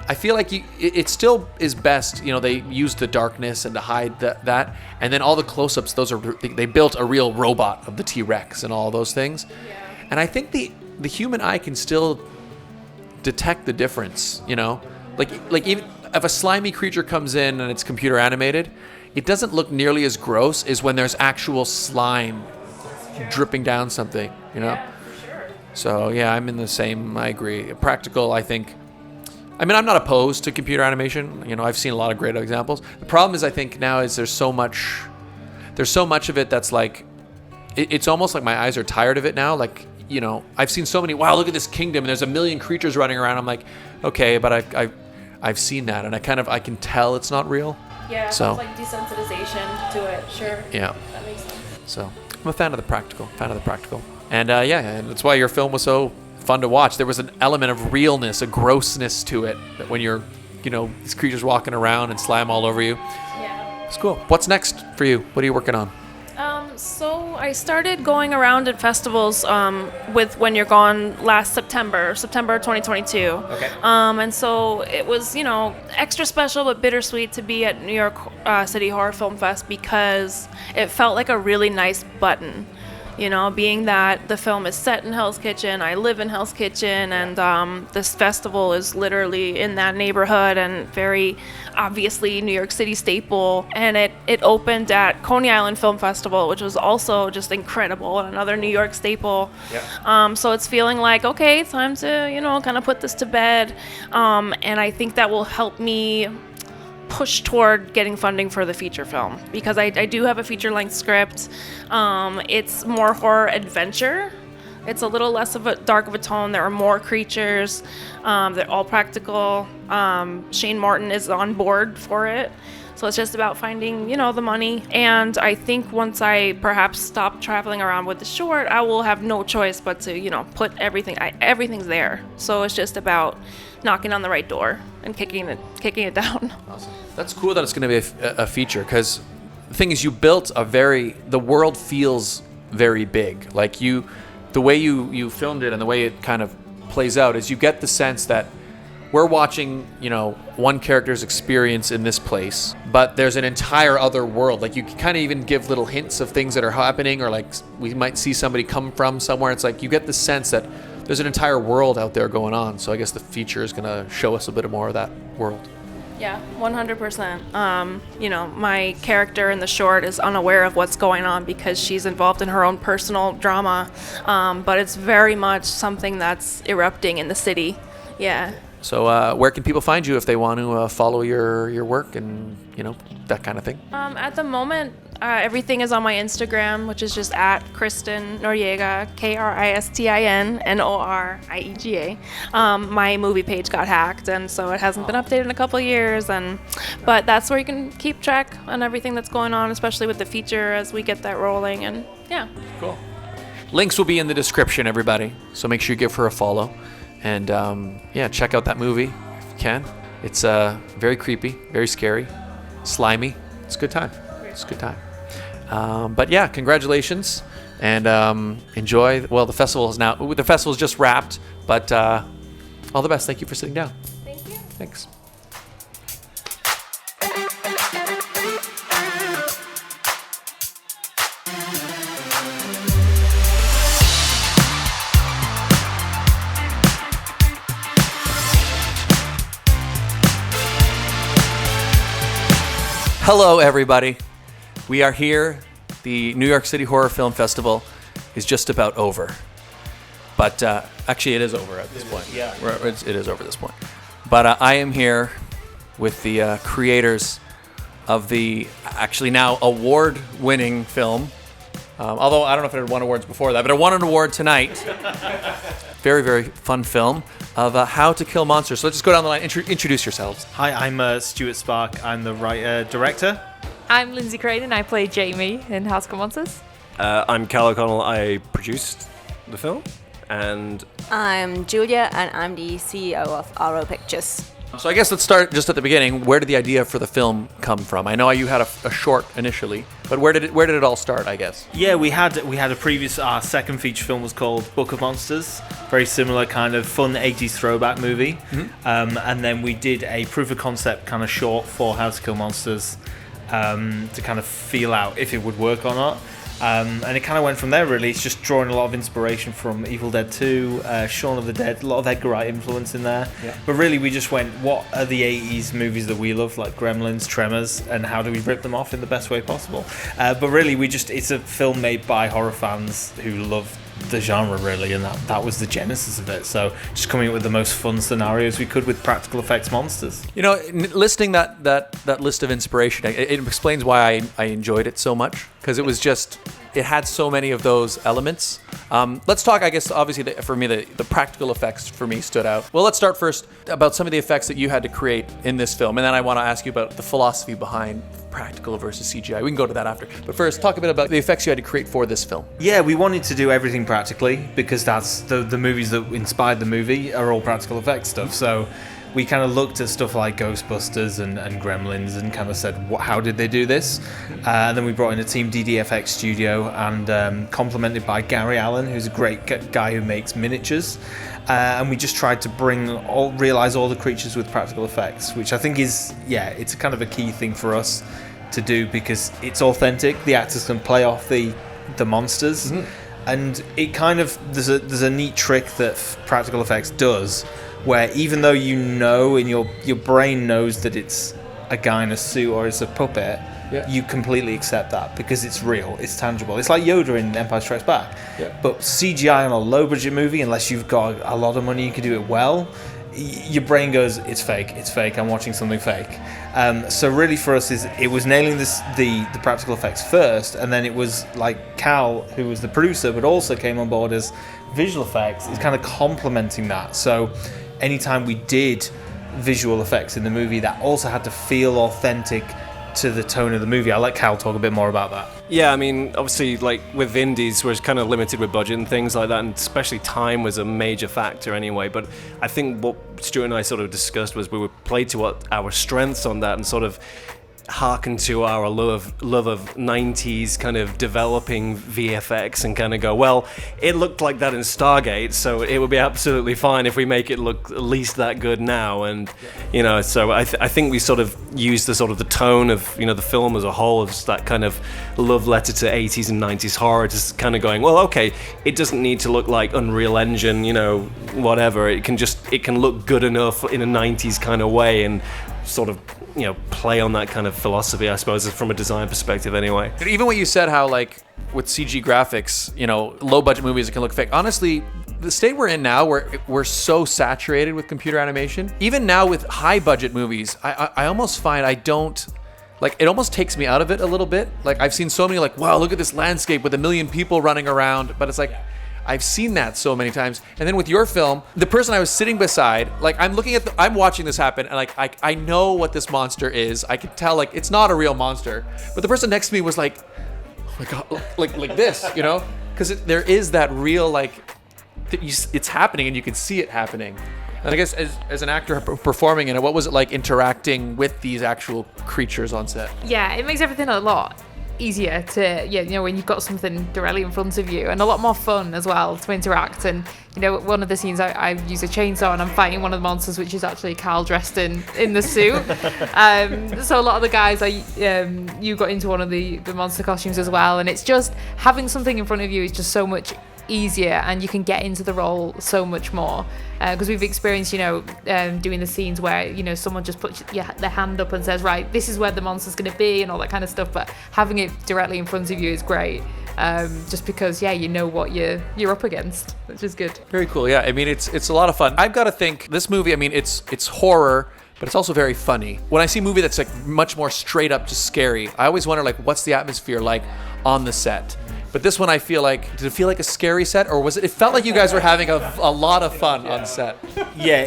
I feel like it still is best, they use the darkness and to hide that, and then all the close-ups, they built a real robot of the T-Rex and all those things. And I think the human eye can still detect the difference, like even if a slimy creature comes in and it's computer animated, it doesn't look nearly as gross as when there's actual slime dripping down something, Yeah, for sure. So yeah, I'm in the same, I agree. Practical, I think. I mean, I'm not opposed to computer animation. I've seen a lot of great examples. The problem is, I think now is there's so much of it that's like, it's almost like my eyes are tired of it now. Like, I've seen so many, wow, look at this kingdom, and there's a million creatures running around. I'm like, okay, but I've seen that, and I can tell it's not real. Yeah, So it's like desensitization to it. Sure. yeah. That makes sense. So I'm a fan of the practical. And and that's why your film was so fun to watch. There was an element of realness, a grossness to it, that when you're, these creatures walking around and slime all over you. Yeah. It's cool. What's next for you? What are you working on? So I started going around at festivals with When You're Gone last September 2022. Okay. And so it was, extra special but bittersweet to be at New York City Horror Film Fest because it felt like a really nice button. Being that the film is set in Hell's Kitchen, I live in Hell's Kitchen, and this festival is literally in that neighborhood and very obviously New York City staple. And it opened at Coney Island Film Festival, which was also just incredible, and another New York staple. Yeah. So it's feeling like, okay, time to, kind of put this to bed. And I think that will help me push toward getting funding for the feature film because I do have a feature-length script. It's more horror adventure. It's a little less of a dark of a tone. There are more creatures. They're all practical. Shane Martin is on board for it. So it's just about finding, the money. And I think once I perhaps stop traveling around with the short, I will have no choice but to, put everything's there. So it's just about knocking on the right door and kicking it down. Awesome. That's cool that it's going to be a feature because the thing is you built the world feels very big. Like the way you filmed it and the way it kind of plays out is you get the sense that we're watching, one character's experience in this place, but there's an entire other world. Like you can kind of even give little hints of things that are happening, or like we might see somebody come from somewhere. It's like you get the sense that there's an entire world out there going on. So I guess the feature is going to show us a bit more of that world. Yeah, 100%. My character in the short is unaware of what's going on because she's involved in her own personal drama, but it's very much something that's erupting in the city. Yeah. So where can people find you if they want to follow your work and, that kind of thing? At the moment, everything is on my Instagram, which is just at Kristin Noriega, Kristin Noriega. My movie page got hacked, and so it hasn't been updated in a couple of years. But that's where you can keep track on everything that's going on, especially with the feature as we get that rolling. And yeah. Cool. Links will be in the description, everybody. So make sure you give her a follow. And check out that movie if you can. It's very creepy, very scary, slimy. It's a good time. But yeah, congratulations and enjoy. Well, the festival's just wrapped, but all the best. Thank you for sitting down. Thank you. Thanks. Hello, everybody. We are here. The New York City Horror Film Festival is just about over. But actually, it is over at this point. Yeah. It is over at this point. But I am here with the creators of the actually now award-winning film. Although I don't know if it had won awards before that, but it won an award tonight. Very, very fun film of How to Kill Monsters. So let's just go down the line. Introduce yourselves. Hi, I'm Stewart Spark. I'm the director. I'm Lindsay Craden. I play Jamie in House of Monsters. I'm Cal O'Connell. I produced the film. And I'm Julia, and I'm the CEO of Outtro Pictures. So I guess let's start just at the beginning. Where did the idea for the film come from? I know you had a short initially, but where did it all start, I guess? Yeah, we had a previous, our second feature film was called Book of Monsters. Very similar kind of fun 80s throwback movie. Mm-hmm. And then we did a proof of concept kind of short for How to Kill Monsters to kind of feel out if it would work or not. And it kind of went from there, really. It's just drawing a lot of inspiration from Evil Dead 2, Shaun of the Dead, a lot of Edgar Wright influence in there. Yeah. But really, we just went, what are the 80s movies that we love, like Gremlins, Tremors, and how do we rip them off in the best way possible? But really, it's a film made by horror fans who love the genre, really, and that was the genesis of it. So just coming up with the most fun scenarios we could with practical effects monsters. Listing that list of inspiration, it explains why I enjoyed it so much, because it was just it had so many of those elements. Let's talk, I guess, obviously, for me, the practical effects for me stood out. Well, let's start first about some of the effects that you had to create in this film. And then I want to ask you about the philosophy behind practical versus CGI. We can go to that after. But first, talk a bit about the effects you had to create for this film. Yeah, we wanted to do everything practically because that's the movies that inspired the movie are all practical effects stuff. So we kind of looked at stuff like Ghostbusters and Gremlins and kind of said, how did they do this? And then we brought in a team, DDFX Studio, and complemented by Gary Allen, who's a great guy who makes miniatures. And we just tried to realize all the creatures with practical effects, which I think is, it's kind of a key thing for us to do because it's authentic. The actors can play off the monsters. Mm-hmm. And it kind of, there's a neat trick that practical effects does, where even though you know in your brain knows that it's a guy in a suit or it's a puppet, you completely accept that because it's real, it's tangible. It's like Yoda in Empire Strikes Back. But CGI on a low budget movie, unless you've got a lot of money, you can do it well, your brain goes, it's fake, I'm watching something fake. So really for us, it was nailing the practical effects first, and then it was like Cal, who was the producer but also came on board as visual effects, is kind of complementing that. So anytime we did visual effects in the movie, that also had to feel authentic to the tone of the movie. I'll let Cal talk a bit more about that. Yeah, I mean, obviously, like with indies, we're kind of limited with budget and things like that, and especially time was a major factor anyway. But I think what Stewart and I sort of discussed was we would play to what our strengths on that and sort of hearken to our love of 90s kind of developing VFX and kind of go, well, it looked like that in Stargate, so it would be absolutely fine if we make it look at least that good now. And you know, so I think we sort of used the tone of, you know, the film as a whole as that kind of love letter to 80s and 90s horror, just kind of going, well, okay, it doesn't need to look like Unreal Engine, you know, whatever. It can look good enough in a 90s kind of way and sort of, you know, play on that kind of philosophy, I suppose, from a design perspective anyway. Even what you said, how like with CG graphics, you know, low budget movies that can look fake. Honestly, the state we're in now, where we're so saturated with computer animation, even now with high budget movies, I almost find I don't, like, it almost takes me out of it a little bit. Like, I've seen so many, like, wow, look at this landscape with 1 million people running around, but it's like, I've seen that so many times. And then with your film, the person I was sitting beside, like, I'm watching this happen, and like, I know what this monster is. I can tell, like, it's not a real monster. But the person next to me was like, oh my God, like this, you know? Because there is that real, like, it's happening and you can see it happening. And I guess as an actor performing in it, what was it like interacting with these actual creatures on set? Yeah, it makes everything a lot easier to, you know, when you've got something directly in front of you, and a lot more fun as well to interact. And you know, one of the scenes I use a chainsaw and I'm fighting one of the monsters, which is actually Cal dressed in the suit. So a lot of the guys, you got into one of the monster costumes as well, and it's just having something in front of you is just so much easier, and you can get into the role so much more, because we've experienced, you know, doing the scenes where, you know, someone just puts their hand up and says, right, this is where the monster's going to be and all that kind of stuff, but having it directly in front of you is great, just because, you know what you're up against, which is good. Very cool. Yeah, I mean, it's a lot of fun. I've got to think this movie, I mean, it's horror, but it's also very funny. When I see a movie that's like much more straight up just scary, I always wonder, like, what's the atmosphere like on the set? But this one, I feel like, did it feel like a scary set, or was it? It felt like you guys were having a lot of fun on set. Yeah,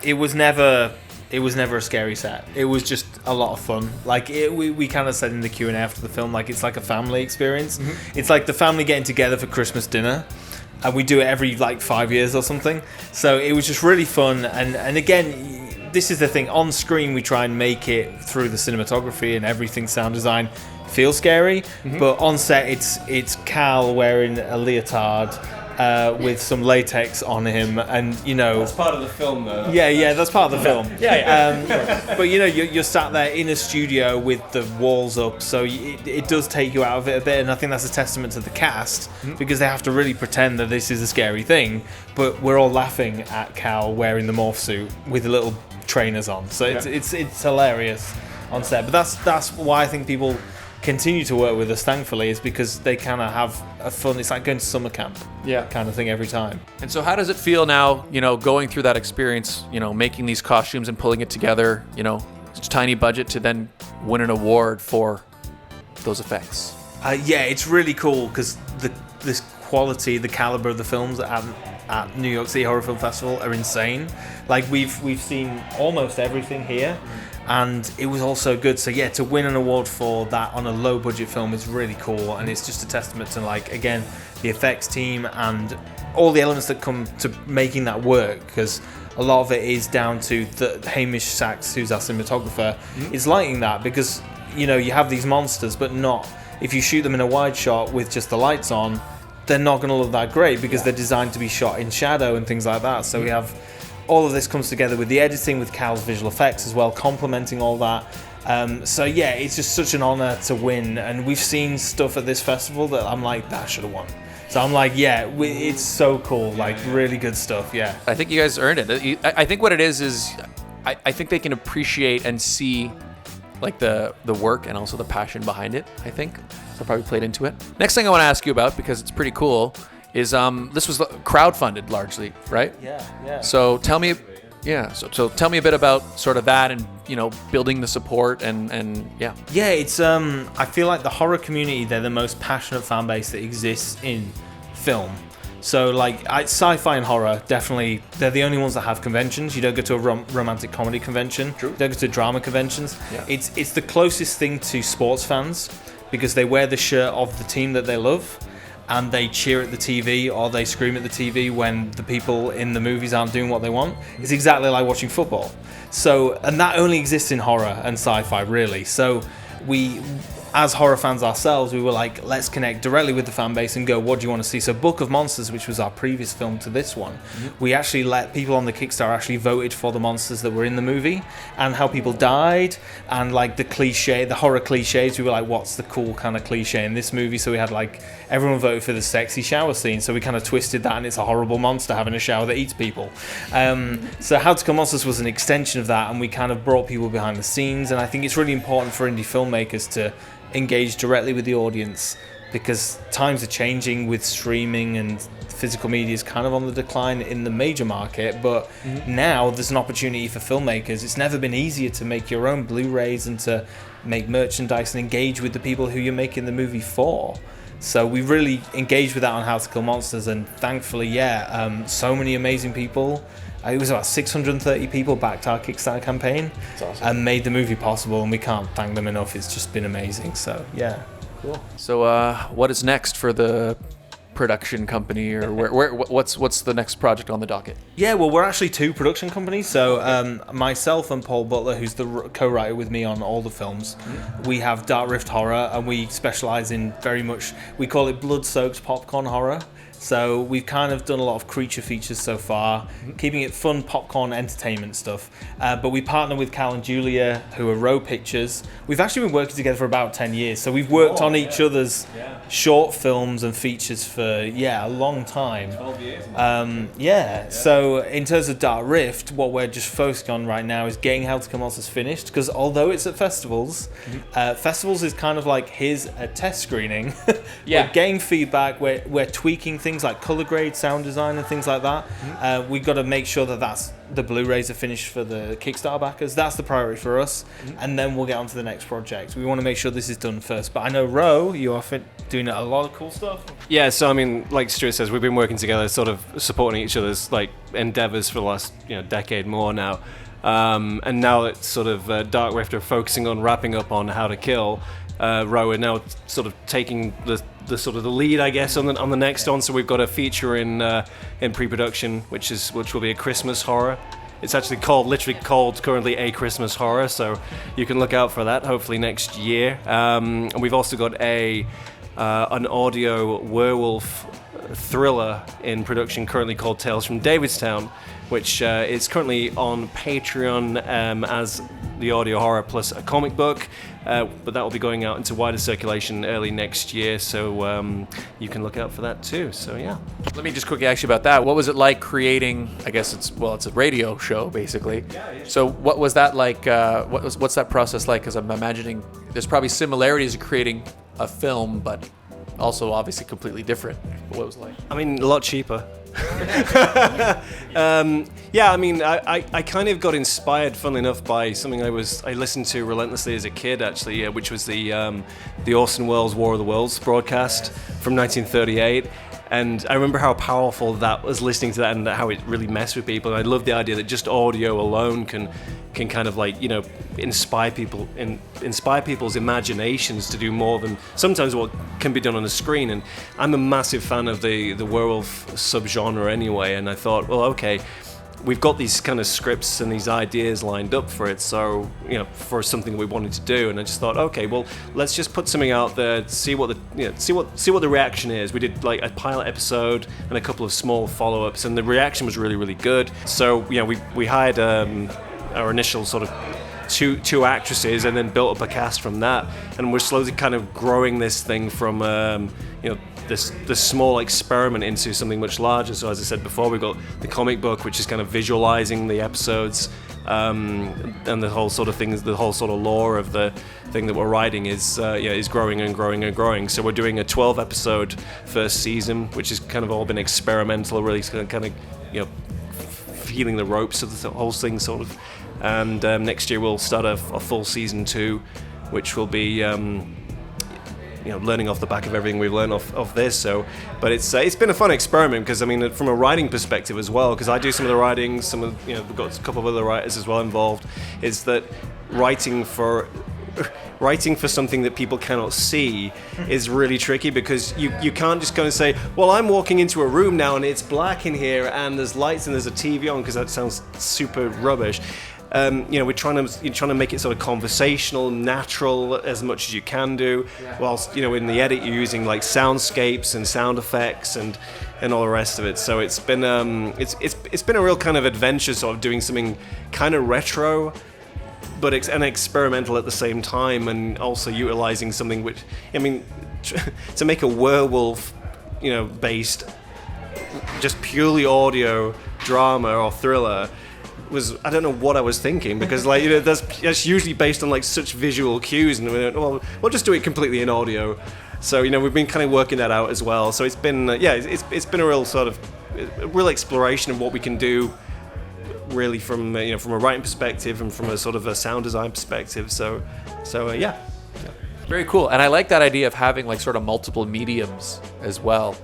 it was never a scary set. It was just a lot of fun. Like we kind of said in the Q&A after the film, like, it's like a family experience. Mm-hmm. It's like the family getting together for Christmas dinner, and we do it every like 5 years or something. So it was just really fun. And again, this is the thing. On screen, we try and make it through the cinematography and everything, sound design, feel scary, but on set it's Cal wearing a leotard with some latex on him, and you know, that's part of the film though. Yeah, that's part of the film. Yeah. But you know, you're sat there in a studio with the walls up, so it does take you out of it a bit, and I think that's a testament to the cast, because they have to really pretend that this is a scary thing, but we're all laughing at Cal wearing the morph suit with the little trainers on, so it's hilarious on set. But that's why I think people continue to work with us, thankfully, is because they kind of have a fun, it's like going to summer camp kind of thing every time. And so how does it feel now, you know, going through that experience, you know, making these costumes and pulling it together, you know, it's a tiny budget to then win an award for those effects? Yeah, it's really cool because this quality, the caliber of the films at New York City Horror Film Festival are insane. Like we've seen almost everything here, and it was all so good. So yeah, to win an award for that on a low budget film is really cool, and it's just a testament to, like, again, the effects team and all the elements that come to making that work, because a lot of it is down to the Hamish Sachs, who's our cinematographer, is lighting that, because you have these monsters, but not if you shoot them in a wide shot with just the lights on, they're not going to look that great because they're designed to be shot in shadow and things like that. So we have all of this comes together with the editing, with Cal's visual effects as well, complementing all that. So yeah, it's just such an honor to win, and we've seen stuff at this festival that I'm like, that should have won. So I'm like, yeah, it's so cool, like really good stuff, yeah. I think you guys earned it. I think what it is I think they can appreciate and see like the work and also the passion behind it, I think. So probably played into it. Next thing I want to ask you about, because it's pretty cool, is this was crowdfunded largely, right? Yeah. So tell me, so tell me a bit about sort of that and, building the support and yeah. Yeah, it's I feel like the horror community, they're the most passionate fan base that exists in film. So like sci-fi and horror, definitely, they're the only ones that have conventions. You don't go to a romantic comedy convention. True. You don't go to drama conventions. Yeah. It's the closest thing to sports fans, because they wear the shirt of the team that they love, and they cheer at the TV or they scream at the TV when the people in the movies aren't doing what they want. It's exactly like watching football. So, and that only exists in horror and sci-fi, really. So we, as horror fans ourselves, we were like, let's connect directly with the fan base and go, what do you want to see? So Book of Monsters, which was our previous film to this one, we actually let people on the Kickstarter actually voted for the monsters that were in the movie and how people died, and like the horror cliches. We were like, what's the cool kind of cliche in this movie? So we had like, everyone voted for the sexy shower scene. So we kind of twisted that, and it's a horrible monster having a shower that eats people. So How to Kill Monsters was an extension of that, and we kind of brought people behind the scenes. And I think it's really important for indie filmmakers to engage directly with the audience, because times are changing with streaming, and physical media is kind of on the decline in the major market, but now there's an opportunity for filmmakers. It's never been easier to make your own Blu-rays and to make merchandise and engage with the people who you're making the movie for. So we really engaged with that on How to Kill Monsters, and thankfully, so many amazing people. It was about 630 people backed our Kickstarter campaign. That's awesome. And made the movie possible, and we can't thank them enough. It's just been amazing. So yeah, cool. So what is next for the production company, or what's the next project on the docket? Yeah, well, we're actually two production companies. So myself and Paul Butler, who's the co-writer with me on all the films, we have Dark Rift Horror, and we specialize in very much, we call it blood-soaked popcorn horror. So we've kind of done a lot of creature features so far, keeping it fun, popcorn, entertainment stuff. But we partner with Cal and Julia, who are Row Pictures. We've actually been working together for about 10 years. So we've worked on each other's short films and features for, a long time. 12 years. So in terms of Dark Rift, what we're just focusing on right now is getting How to Kill Monsters finished. Because although it's at festivals, festivals is kind of like, here's a test screening. We're getting feedback, we're tweaking things like color grade, sound design, and things like that. We've got to make sure that that's the Blu-rays are finished for the Kickstarter backers. That's the priority for us, and then we'll get on to the next project. We want to make sure this is done first. But I know, Ro, you are doing a lot of cool stuff. Yeah, so I mean, like Stuart says, we've been working together, sort of supporting each other's like endeavors for the last decade more now. And now that sort of Dark Rift are focusing on wrapping up on How to Kill, Ro are now sort of taking the sort of the lead, I guess, on the next one. So we've got a feature in pre-production, which will be a Christmas horror. It's actually literally called currently A Christmas Horror, so you can look out for that hopefully next year. And we've also got an audio werewolf thriller in production currently called Tales from Davidstown, which is currently on Patreon as the audio horror plus a comic book, but that will be going out into wider circulation early next year, so you can look out for that too. So yeah. Let me just quickly ask you about that. What was it like creating? I guess it's a radio show basically. So what was that like? What's that process like? Because I'm imagining there's probably similarities to creating a film, but also obviously completely different. What was it like? I mean, a lot cheaper. Yeah, I mean, I kind of got inspired, funnily enough, by something I listened to relentlessly as a kid, actually, which was the Orson Welles' War of the Worlds broadcast from 1938. And I remember how powerful that was, listening to that, and how it really messed with people. And I love the idea that just audio alone can kind of like, inspire people's imaginations to do more than sometimes what can be done on a screen. And I'm a massive fan of the werewolf subgenre anyway. And I thought, well, okay, we've got these kind of scripts and these ideas lined up for it, so for something we wanted to do, and I just thought, okay, well, let's just put something out there, see what the reaction is. We did like a pilot episode and a couple of small follow-ups, and the reaction was really, really good. So we hired our initial sort of two actresses, and then built up a cast from that, and we're slowly kind of growing this thing from this small experiment into something much larger. So as I said before, we've got the comic book, which is kind of visualizing the episodes, and the whole sort of things, the whole sort of lore of the thing that we're writing is growing and growing and growing. So we're doing a 12 episode first season, which has kind of all been experimental, really kind of feeling the ropes of the whole thing sort of. And next year we'll start a full season 2, which will be learning off the back of everything we've learned of this. So, but it's been a fun experiment, because I mean, from a writing perspective as well, because I do some of the writing, we've got a couple of other writers as well involved. Is that writing for something that people cannot see is really tricky, because you can't just go and say, well, I'm walking into a room now and it's black in here and there's lights and there's a TV on, because that sounds super rubbish. We're trying to make it sort of conversational, natural as much as you can do, whilst in the edit you're using like soundscapes and sound effects and all the rest of it. So it's been it's been a real kind of adventure, sort of doing something kind of retro, but and experimental at the same time, and also utilizing something which, I mean, to make a werewolf, based just purely audio drama or thriller. I don't know what I was thinking, because that's usually based on like such visual cues, and we'll just do it completely in audio. So we've been kind of working that out as well. So it's been it's been a real sort of real exploration of what we can do, really, from from a writing perspective and from a sort of a sound design perspective. So yeah. Very cool. And I like that idea of having like sort of multiple mediums as well.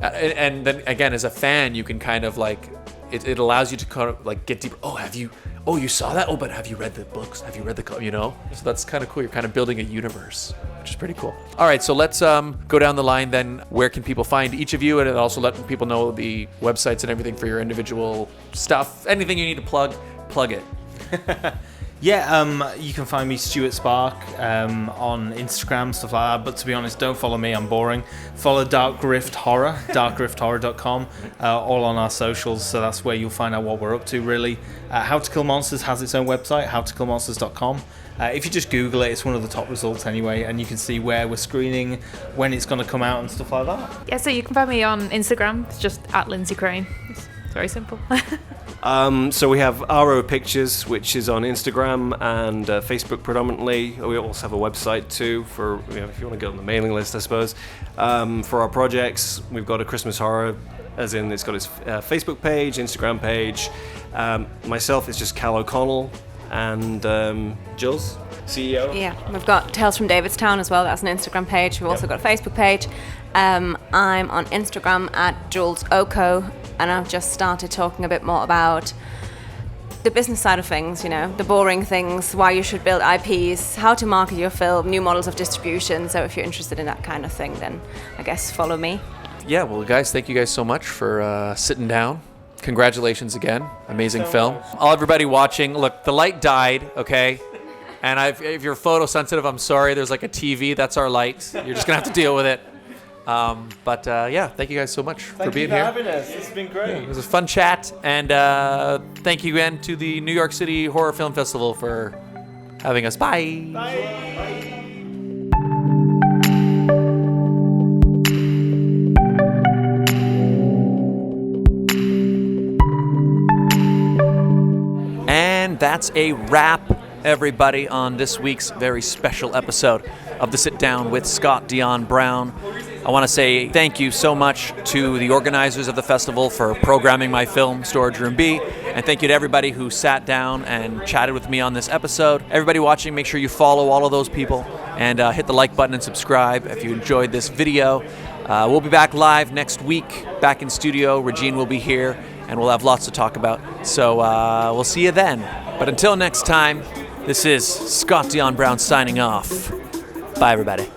And then again, as a fan, you can kind of like, it allows you to kind of like get deeper. Oh, you saw that? Oh, but have you read the books? Have you read So that's kind of cool. You're kind of building a universe, which is pretty cool. All right, so let's go down the line then. Where can people find each of you? And also let people know the websites and everything for your individual stuff. Anything you need to plug it. Yeah, you can find me, Stewart Spark, on Instagram, stuff like that. But to be honest, don't follow me, I'm boring. Follow Dark Rift Horror, darkrifthorror.com, all on our socials. So that's where you'll find out what we're up to, really. How to Kill Monsters has its own website, howtokillmonsters.com. If you just Google it, it's one of the top results anyway, and you can see where we're screening, when it's going to come out, and stuff like that. Yeah, so you can find me on Instagram. It's just @LindsayCrane. It's very simple. So we have RO Pictures, which is on Instagram and Facebook predominantly. We also have a website too, for if you want to get on the mailing list, I suppose. For our projects, we've got a Christmas Horror, as in it's got its Facebook page, Instagram page. Myself, it's just Cal O'Connell, and Jules, CEO. Yeah, we've got Tales from Davidstown as well. That's an Instagram page. We've also got a Facebook page. I'm on Instagram @JulesOco, and I've just started talking a bit more about the business side of things, the boring things, why you should build IPs, how to market your film, new models of distribution. So if you're interested in that kind of thing, then I guess follow me. Yeah, well, guys, thank you guys so much for sitting down. Congratulations again. Amazing film. All everybody watching, look, the light died, okay? And if you're photosensitive, I'm sorry. There's like a TV. That's our light. You're just going to have to deal with it. But thank you guys so much for being here. Thank you for having us. It's been great. Yeah, it was a fun chat. And thank you again to the New York City Horror Film Festival for having us. Bye. Bye. And that's a wrap, everybody, on this week's very special episode of The Sit Down with Scott Dion Brown. I want to say thank you so much to the organizers of the festival for programming my film, Storage Room B, and thank you to everybody who sat down and chatted with me on this episode. Everybody watching, make sure you follow all of those people and hit the like button and subscribe if you enjoyed this video. We'll be back live next week, back in studio. Regine will be here, and we'll have lots to talk about. So we'll see you then. But until next time, this is Scott Dion Brown signing off. Bye, everybody.